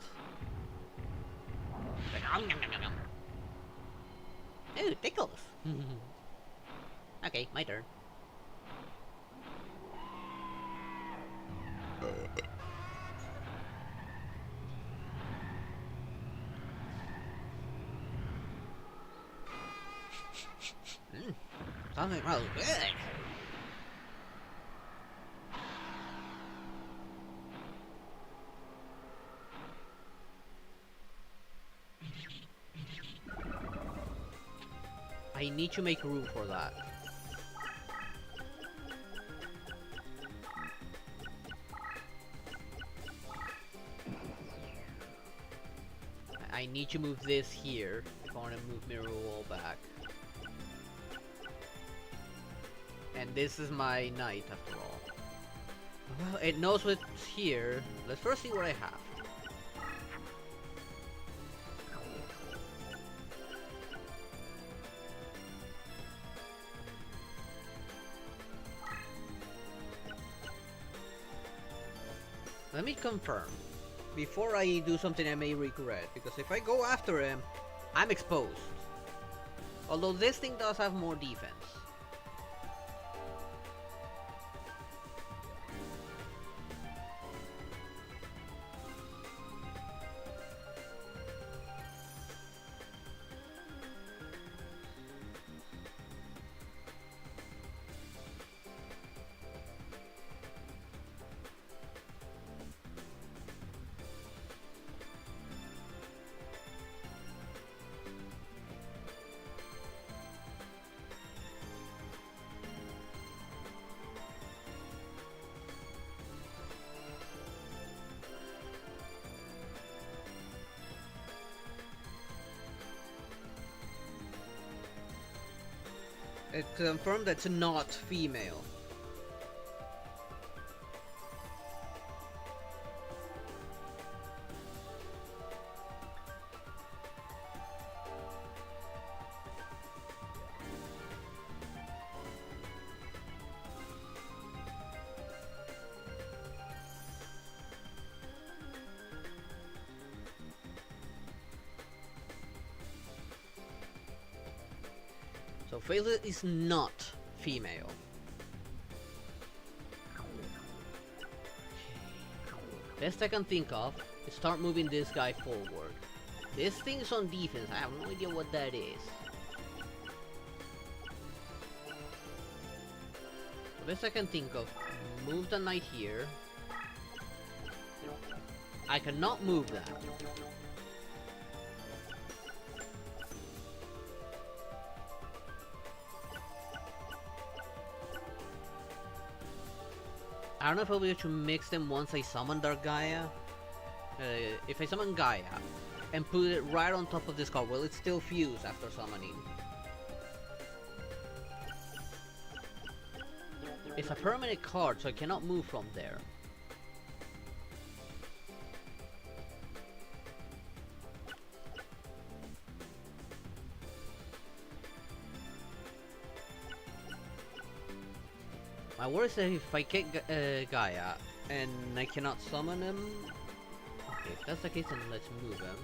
A: Ooh, tickles! Okay, my turn. Something smells good. I need to make room for that. I need to move this here if I want to move Mirror Wall back. And this is my knight after all. Well, it knows what's here. Let's first see what I have. Let me confirm. Before I do something I may regret, because if I go after him, I'm exposed. Although this thing does have more defense. It confirmed that it's not female. So Phaela is not female. Best I can think of is start moving this guy forward. This thing is on defense, I have no idea what that is. The best I can think of, move the knight here. I cannot move that. I don't know if I'll be able to mix them once I summon Dark Gaia. If I summon Gaia and put it right on top of this card, will it still fuse after summoning? It's a permanent card, so I cannot move from there. My worry is that if I get Gaia and I cannot summon him. Okay, if that's the case, then let's move him.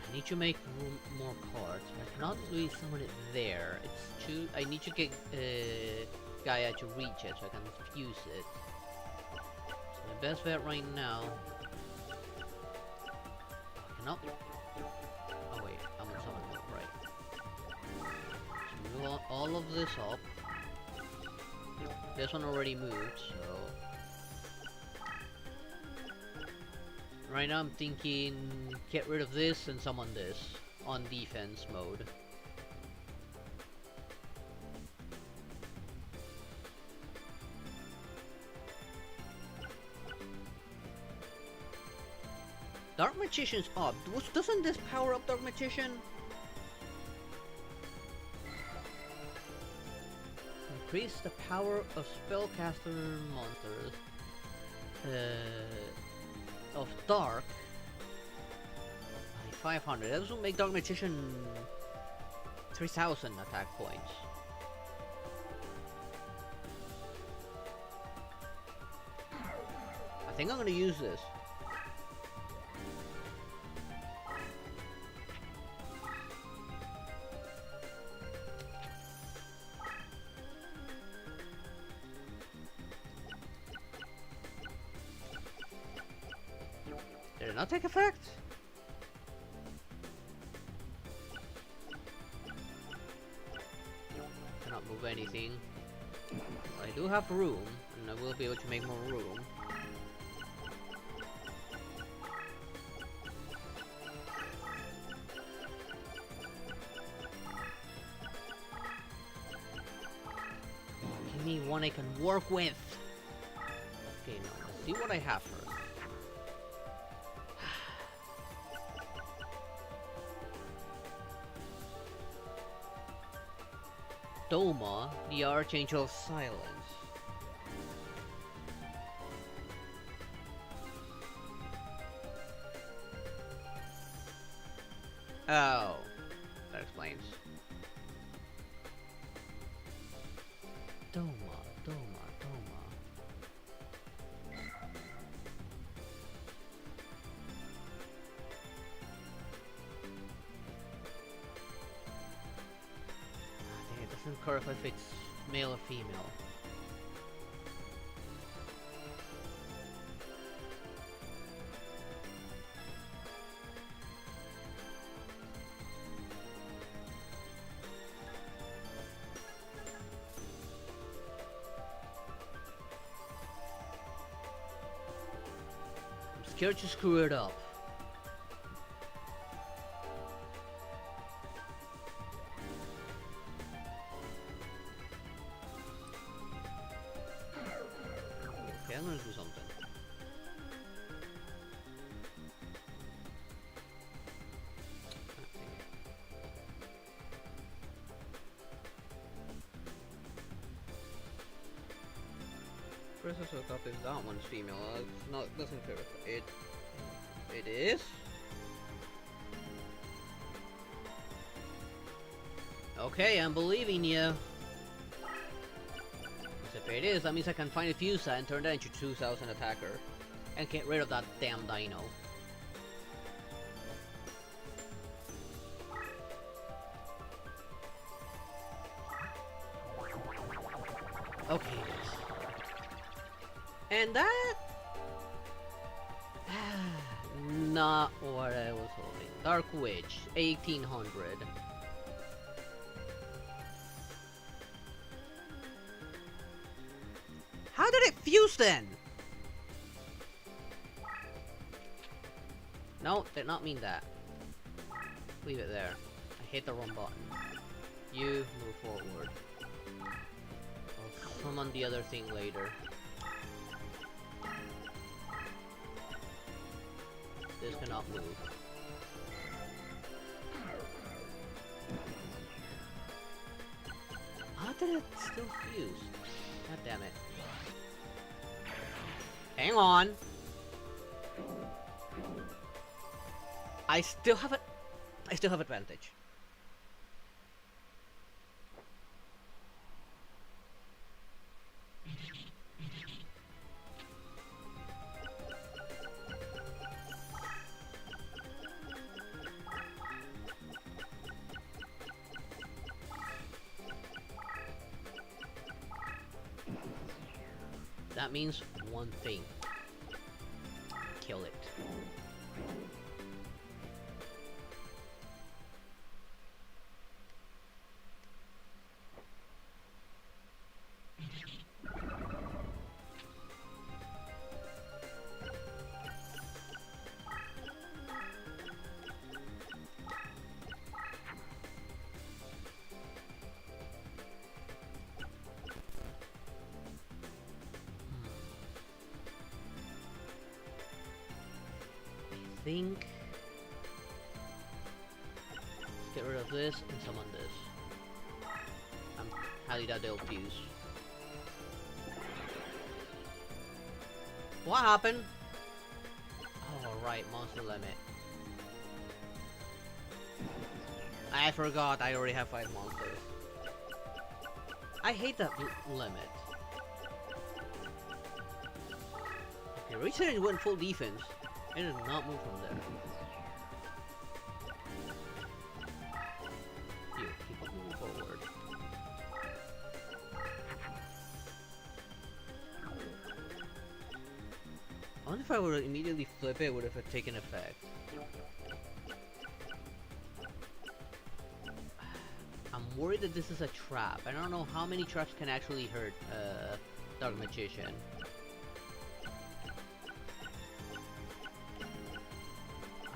A: I need to make more cards. I cannot really summon it there. It's too. I need to get Gaia to reach it so I can fuse it. So my best bet right now. I cannot. Oh wait, I'm on summon mode, right? So move all of this up. This one already moved, so right now I'm thinking get rid of this and summon this on defense mode. Dark Magician's up. Doesn't this power up Dark Magician? Increase the power of spellcaster monsters of Dark by 500. That will make Dark Magician 3000 attack points. I think I'm gonna use this. Did it not take effect? Cannot move anything. But I do have room, and I will be able to make more room. Give me one I can work with. Okay, now let's see what I have first. Doma, the Archangel of Silence. Oh, that explains. Doma, Doma, Doma. Dang, it doesn't clarify if it's male or female. I'm scared to screw it up. Okay, I'm gonna do something. First I look up if that one's female. It's not, doesn't clarify. It is? Okay, I'm believing you. If it is, that means I can find a Fusa and turn that into 2000 attacker. And get rid of that damn dino. Okay, it is. And that... not what I was hoping. Dark Witch, 1800. How did it fuse then? No, did not mean that. Leave it there. I hit the wrong button. You move forward. I'll summon the other thing later. This cannot move. How did it still fuse? God damn it. Hang on. I still have advantage. That means one thing. Kill it. Think. Let's get rid of this and summon this. Highly doubt they'll fuse. What happened? Oh right, monster limit. I forgot I already have 5 monsters. I hate that limit. Okay, Richard went full defense. It did not move from there. You keep on moving forward. I wonder if I would immediately flip it, would have taken effect. I'm worried that this is a trap. I don't know how many traps can actually hurt Dark Magician.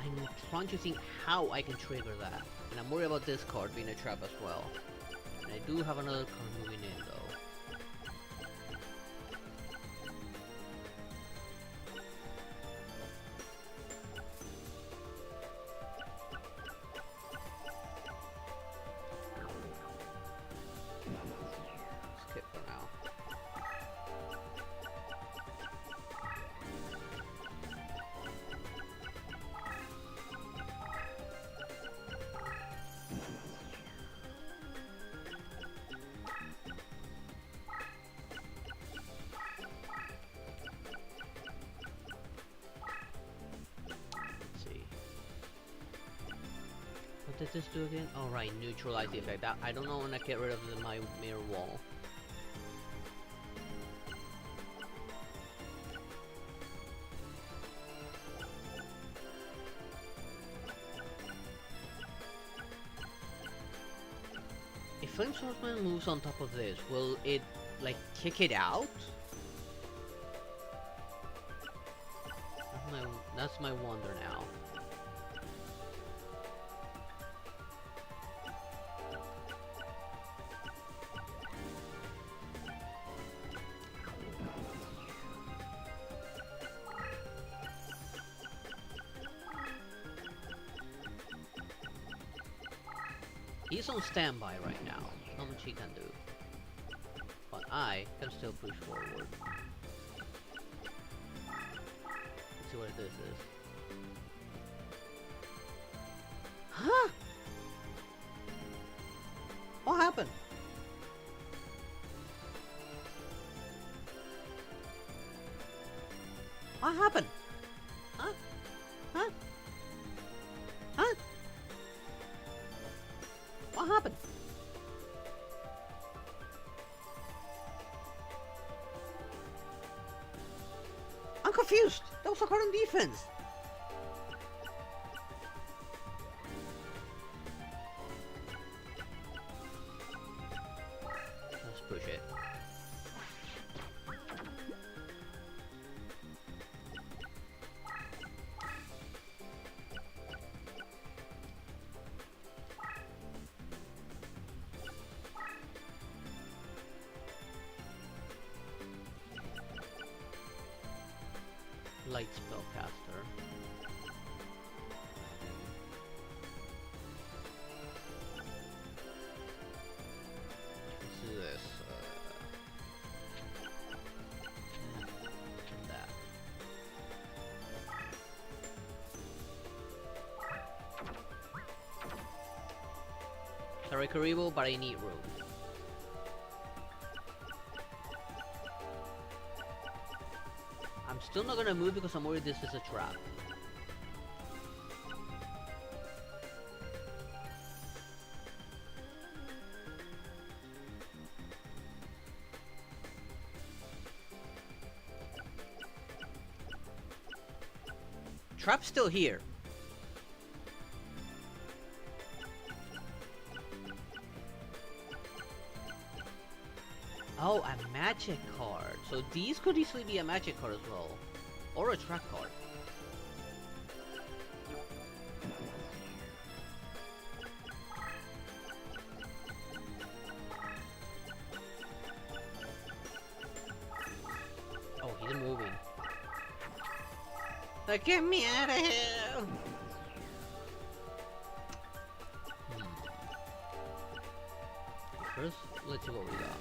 A: I'm trying to think how I can trigger that. And I'm worried about this card being a trap as well. And I do have another card moving in though. Skip for now. did this do again? Alright, neutralize the effect. I don't know when I get rid of my mirror wall. If Flame Swordsman moves on top of this, will it, like, kick it out? That's my wonder now. He's on standby right now. Not much he can do. But I can still push forward. Let's see what this is. Huh? What happened? What happened? Huh? Huh? Huh? What happened? I'm confused. That was a card on defense. Let's push it. Light spellcaster. Let's do this. And that. Sorry, Karibo, but I need room. I'm still not gonna move because I'm worried this is a trap. Trap's still here. Oh, a magic card. So these could easily be a magic card as well. Or a trap card. Oh, he's moving. Like, get me out of here! First, let's see what we got.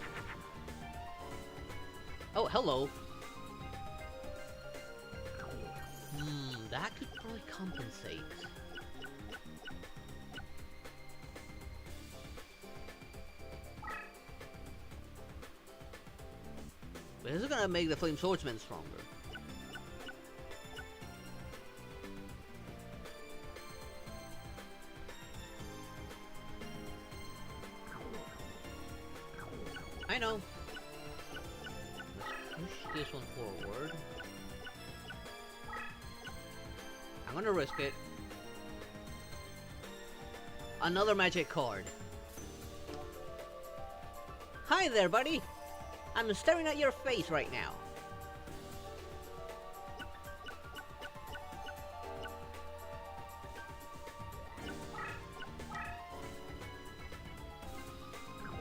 A: Oh, hello! That could probably compensate. But this is gonna make the Flame Swordsman stronger. I know. Let's push this one forward. I'm gonna risk it. Another magic card. Hi there, buddy! I'm staring at your face right now.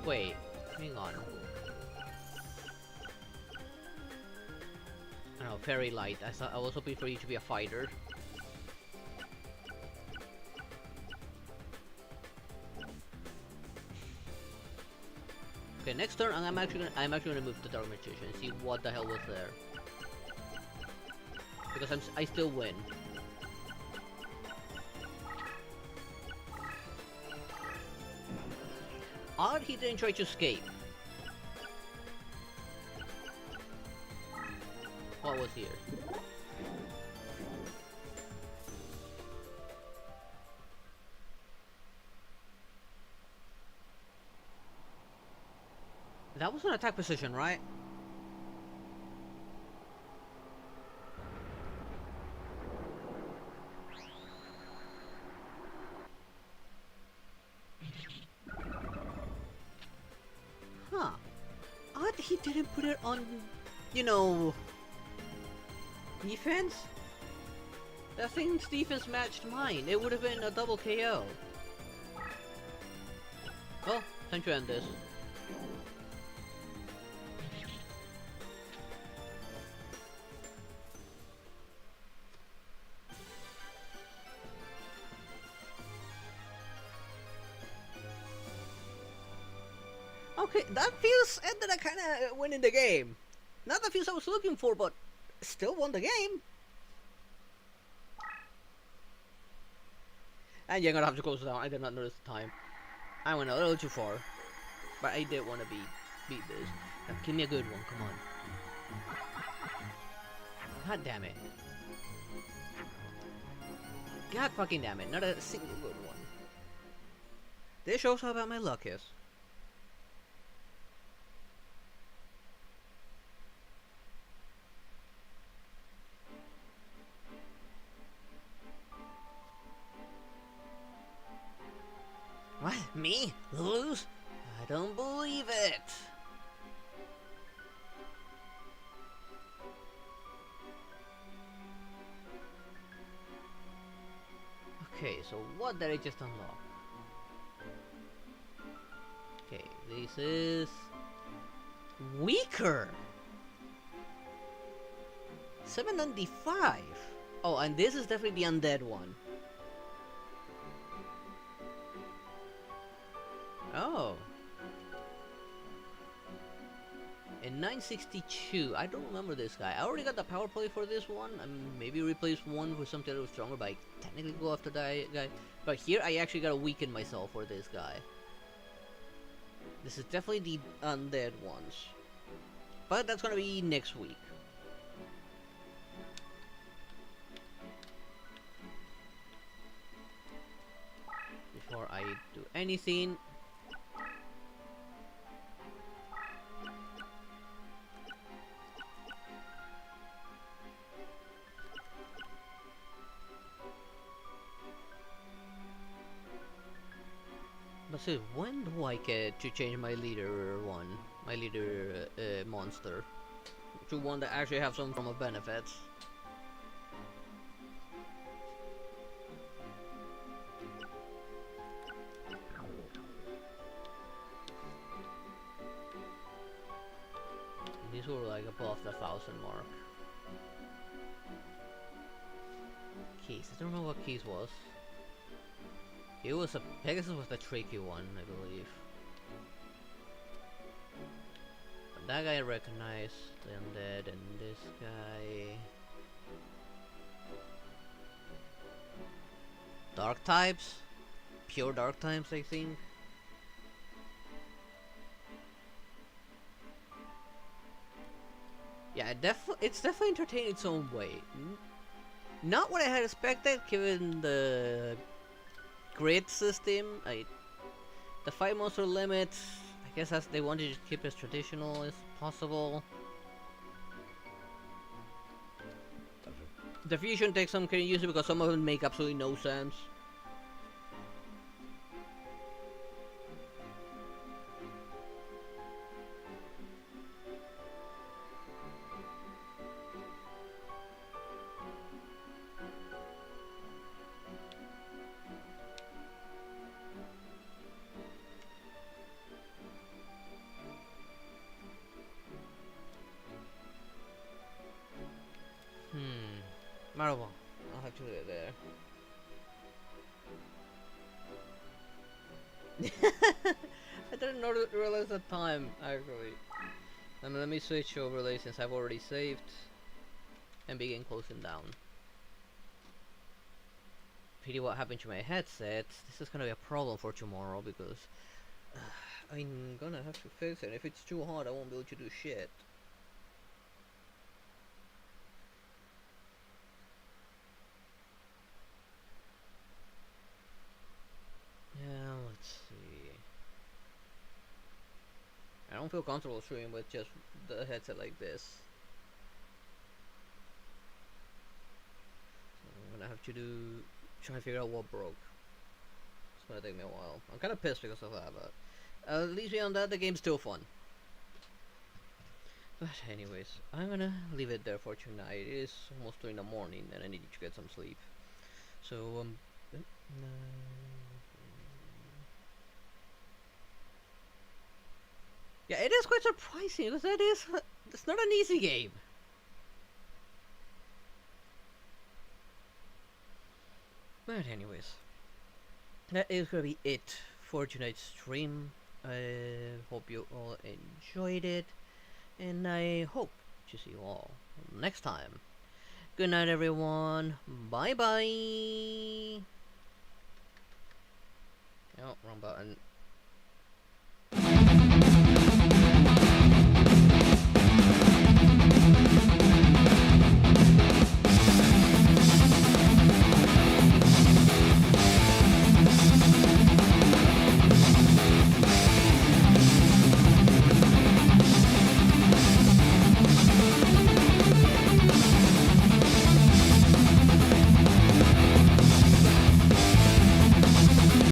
A: Wait, hang on. I don't know, Fairy Light. I was hoping for you to be a fighter. Okay, next turn, I'm actually gonna move the Dark Magician and see what the hell was there. Because I still win. Odd he didn't try to escape. What was here? That was an attack position, right? Huh. Odd he didn't put it on, you know, defense? That thing's defense matched mine. It would have been a double KO. Well, time to end this. Okay, that feels ended I kinda winning the game. Not the feels I was looking for, but still won the game. And you're gonna have to close it down. I did not notice the time. I went a little too far. But I did want to beat this. Now give me a good one, come on. God damn it. God fucking damn it, not a single good one. This shows how bad my luck is. What? Me? Lose? I don't believe it. Okay, so what did I just unlock? Okay, this is weaker. 795. Oh, and this is definitely the undead one. Oh. In 962, I don't remember this guy. I already got the power play for this one. Maybe replace one with something a little stronger, but I technically go after that guy. But here, I actually gotta weaken myself for this guy. This is definitely the undead ones. But that's gonna be next week. Before I do anything, let's see, when do I get to change my leader one? My leader monster? To one that actually have some form of benefits. These were like above the 1,000 mark. Keys, I don't know what keys was. It was a Pegasus was the tricky one, I believe. But that guy I recognize, the undead, and this guy. Dark types? Pure dark types, I think. Yeah, it's definitely entertaining its own way. Not what I had expected, given the grid system. The 5 monster limit, I guess they wanted to keep as traditional as possible. The fusion takes some getting used to because some of them make absolutely no sense. Marvel, I'll have to leave it there. I didn't realize the time, actually. Let me switch overlay since I've already saved and begin closing down. Pity what happened to my headset. This is gonna be a problem for tomorrow because I'm gonna have to fix it. If it's too hard, I won't be able to do shit. Yeah, let's see. I don't feel comfortable streaming with just the headset like this. So I'm gonna have to try to figure out what broke. It's gonna take me a while. I'm kind of pissed because of that, but at least beyond that, the game's still fun. But anyways, I'm gonna leave it there for tonight. It is almost 2 in the morning, and I need to get some sleep. So yeah, it is quite surprising because it's not an easy game. But anyways, that is gonna be it for tonight's stream. I hope you all enjoyed it, and I hope to see you all next time. Good night, everyone. Bye bye. Oh, wrong button.